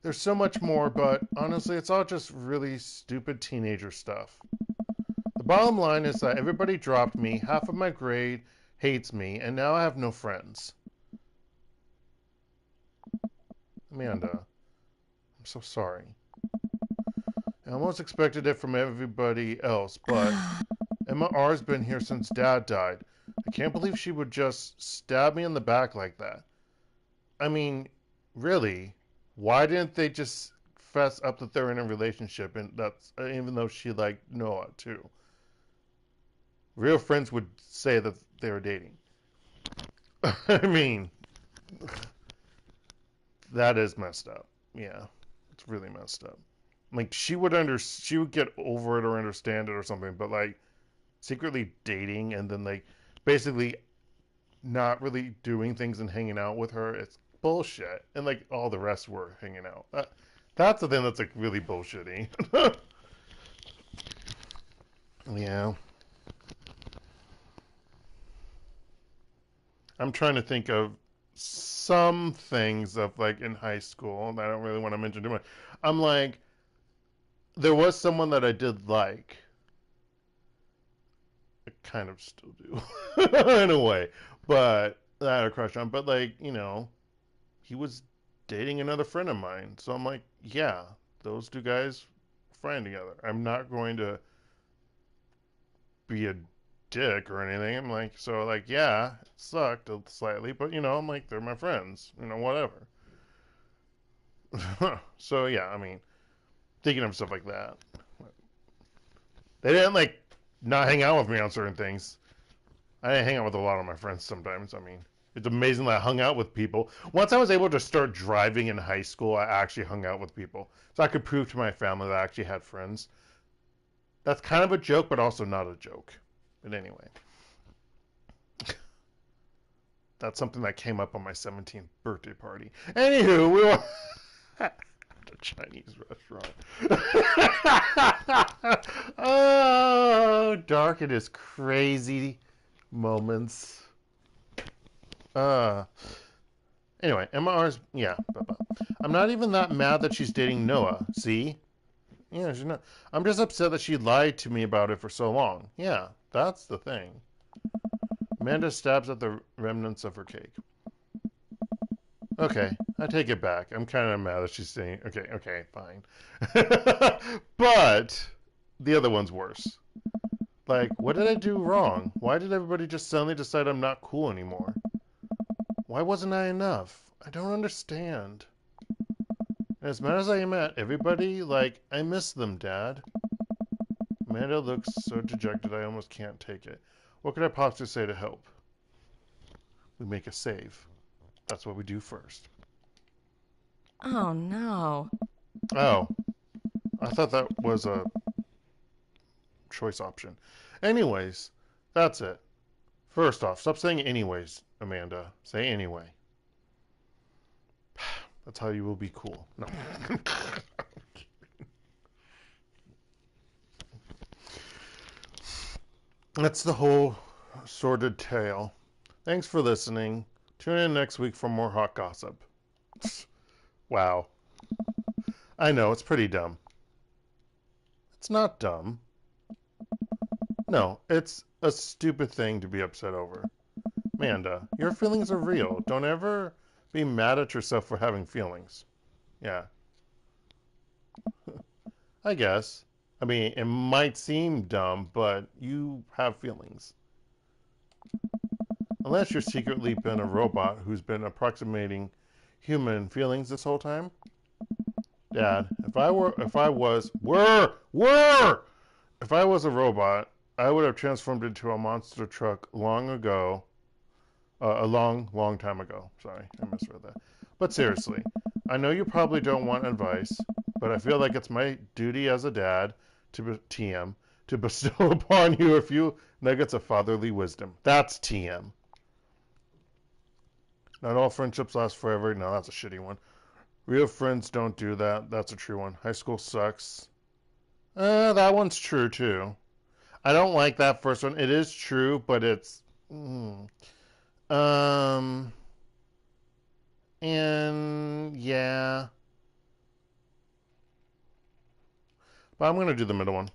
There's so much more, but honestly, it's all just really stupid teenager stuff. The bottom line is that everybody dropped me, half of my grade hates me, and now I have no friends. Amanda, I'm so sorry. I almost expected it from everybody else, but Emma R's been here since Dad died. I can't believe she would just stab me in the back like that. I mean, really, why didn't they just profess up that they're in a relationship, and that's even though she liked Noah too. Real friends would say that they were dating. I mean, that is messed up. Yeah, it's really messed up. Like she would get over it or understand it or something, but like secretly dating and then like basically not really doing things and hanging out with her, it's bullshit. And like all the rest were hanging out. That's the thing that's like really bullshitty. Yeah. I'm trying to think of some things of like in high school, and I don't really want to mention too much. I'm like, there was someone that I did like. I kind of still do, in a way, but I had a crush on. But like, you know, he was dating another friend of mine, so I'm like, yeah, those two guys frying together. I'm not going to be a dick or anything. I'm like, so like, yeah, it sucked slightly, but you know, I'm like, they're my friends, you know, whatever. So yeah, I mean, thinking of stuff like that. They didn't like not hang out with me on certain things. I didn't hang out with a lot of my friends sometimes. I mean, it's amazing that I hung out with people. Once I was able to start driving in high school, I actually hung out with people. So I could prove to my family that I actually had friends. That's kind of a joke, but also not a joke. But anyway. That's something that came up on my 17th birthday party. Anywho, we were at a Chinese restaurant. Oh, dark it is crazy moments. Anyway, MR's, yeah. I'm not even that mad that she's dating Noah. See? Yeah, she's not. I'm just upset that she lied to me about it for so long. Yeah, that's the thing. Amanda stabs at the remnants of her cake. Okay, I take it back. I'm kind of mad that she's saying, okay, fine. But the other one's worse. Like, what did I do wrong? Why did everybody just suddenly decide I'm not cool anymore? Why wasn't I enough? I don't understand. And as mad as I am at everybody, like, I miss them, Dad. Amanda looks so dejected I almost can't take it. What could I possibly say to help? We make a save. That's what we do first. Oh, no. Oh. I thought that was a choice option. Anyways, that's it. First off, stop saying anyways, Amanda. Say anyway. That's how you will be cool. No. That's the whole sordid tale. Thanks for listening. Tune in next week for more hot gossip. Wow. I know, it's pretty dumb. It's not dumb. No, it's a stupid thing to be upset over. Amanda, your feelings are real. Don't ever be mad at yourself for having feelings. Yeah. I guess. I mean, it might seem dumb, but you have feelings. Unless you're secretly been a robot who's been approximating human feelings this whole time. Dad, if I was a robot, I would have transformed into a monster truck long ago. A long time ago. Sorry, I misread that. But seriously, I know you probably don't want advice, but I feel like it's my duty as a dad to bestow upon you a few nuggets of fatherly wisdom. That's TM. Not all friendships last forever. No, that's a shitty one. Real friends don't do that. That's a true one. High school sucks. That one's true too. I don't like that first one. It is true, but it's... and yeah. But I'm going to do the middle one.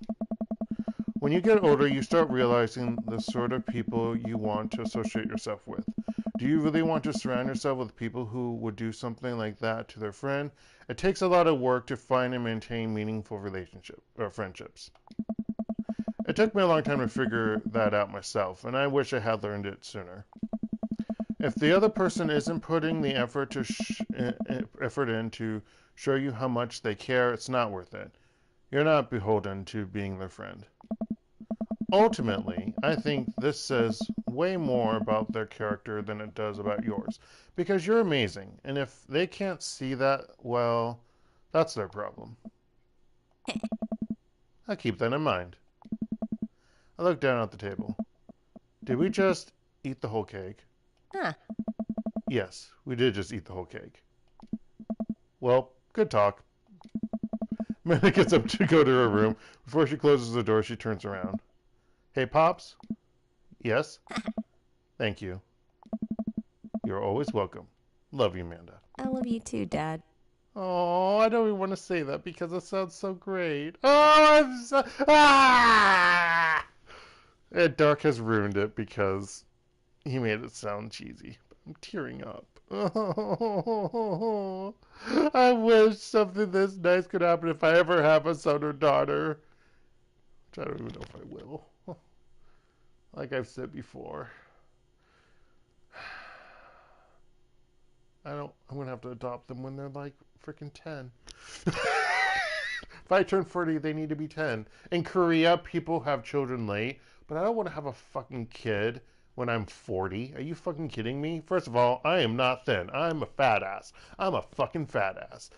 When you get older, you start realizing the sort of people you want to associate yourself with. Do you really want to surround yourself with people who would do something like that to their friend? It takes a lot of work to find and maintain meaningful friendships. It took me a long time to figure that out myself, and I wish I had learned it sooner. If the other person isn't putting the effort in to show you how much they care, it's not worth it. You're not beholden to being their friend. Ultimately, I think this says way more about their character than it does about yours. Because you're amazing, and if they can't see that, well, that's their problem. I'll keep that in mind. I look down at the table. Did we just eat the whole cake? Huh. Yes, we did just eat the whole cake. Well, good talk. Amanda gets up to go to her room. Before she closes the door, she turns around. Hey, Pops? Yes? Thank you. You're always welcome. Love you, Amanda. I love you too, Dad. Oh, I don't even want to say that because it sounds so great. Oh, I'm so... Ah! And Dark has ruined it because he made it sound cheesy. I'm tearing up. Oh, I wish something this nice could happen if I ever have a son or daughter. Which I don't even know if I will. Like I've said before. I'm going to have to adopt them when they're like freaking 10. If I turn 40, they need to be 10. In Korea, people have children late, but I don't want to have a fucking kid when I'm 40. Are you fucking kidding me? First of all, I am not thin. I'm a fat ass. I'm a fucking fat ass.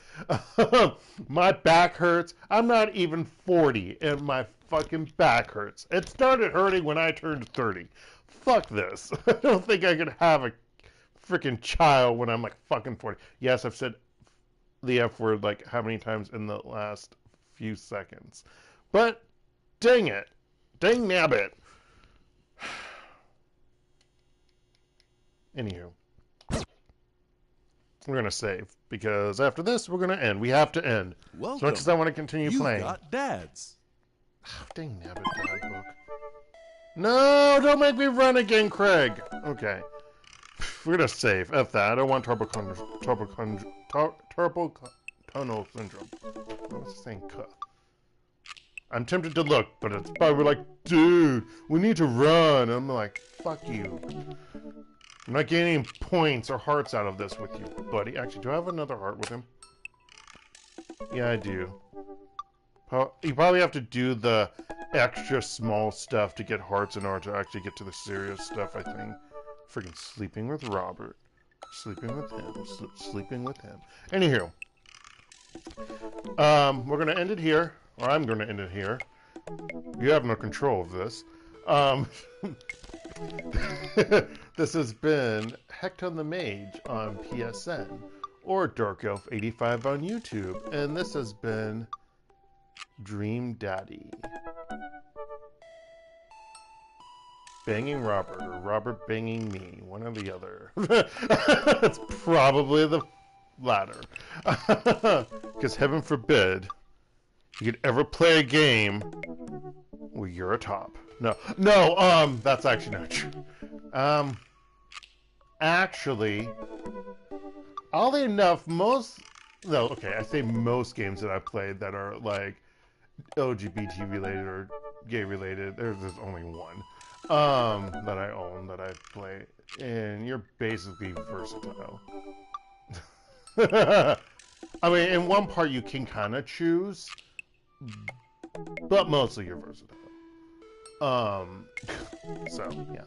My back hurts. I'm not even 40 and my fucking back hurts. It started hurting when I turned 30. Fuck this. I don't think I could have a freaking child when I'm like fucking 40. Yes, I've said the F word like how many times in the last few seconds. But dang it. Dang nabbit. Anywho, we're going to save because after this, we're going to end. We have to end. Welcome. As much as I want to continue You've playing. got dads. Dang nabbit, dad book. No, don't make me run again, Craig. Okay. We're going to save. F that. I don't want carpal tunnel syndrome. What was I saying? I'm tempted to look, but it's probably like, dude, we need to run. And I'm like, fuck you. I'm not getting points or hearts out of this with you, buddy. Actually, do I have another heart with him? Yeah, I do. You probably have to do the extra small stuff to get hearts in order to actually get to the serious stuff, I think. Freaking sleeping with Robert. Sleeping with him. Sleeping with him. Anywho. We're going to end it here. Or I'm going to end it here. You have no control of this. This has been HektontheMage on PSN. Or DarkElf85 on YouTube. And this has been Dream Daddy. Banging Robert, or Robert banging me, one or the other. It's probably the latter. Because heaven forbid you could ever play a game where you're a top. No, that's actually not true. Actually, oddly enough, I say most games that I've played that are like LGBT related or gay related, there's only one. That I own, that I play, and you're basically versatile. I mean, in one part you can kind of choose, but mostly you're versatile. So, yeah.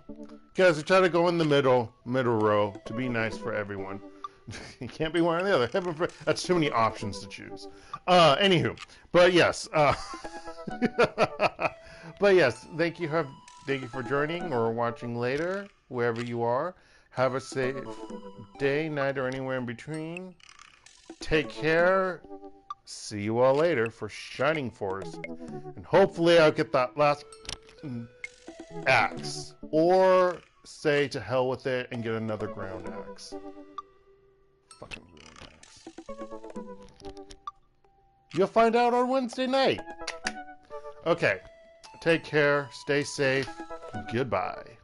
Guys, we try to go in the middle row to be nice for everyone. You can't be one or the other. That's too many options to choose. Anywho, but yes. But yes, thank you for joining or watching later, wherever you are. Have a safe day, night, or anywhere in between. Take care. See you all later for Shining Force. And hopefully I'll get that last axe. Or say to hell with it and get another ground axe. Fucking ground axe. You'll find out on Wednesday night. Okay. Take care. Stay safe. Goodbye.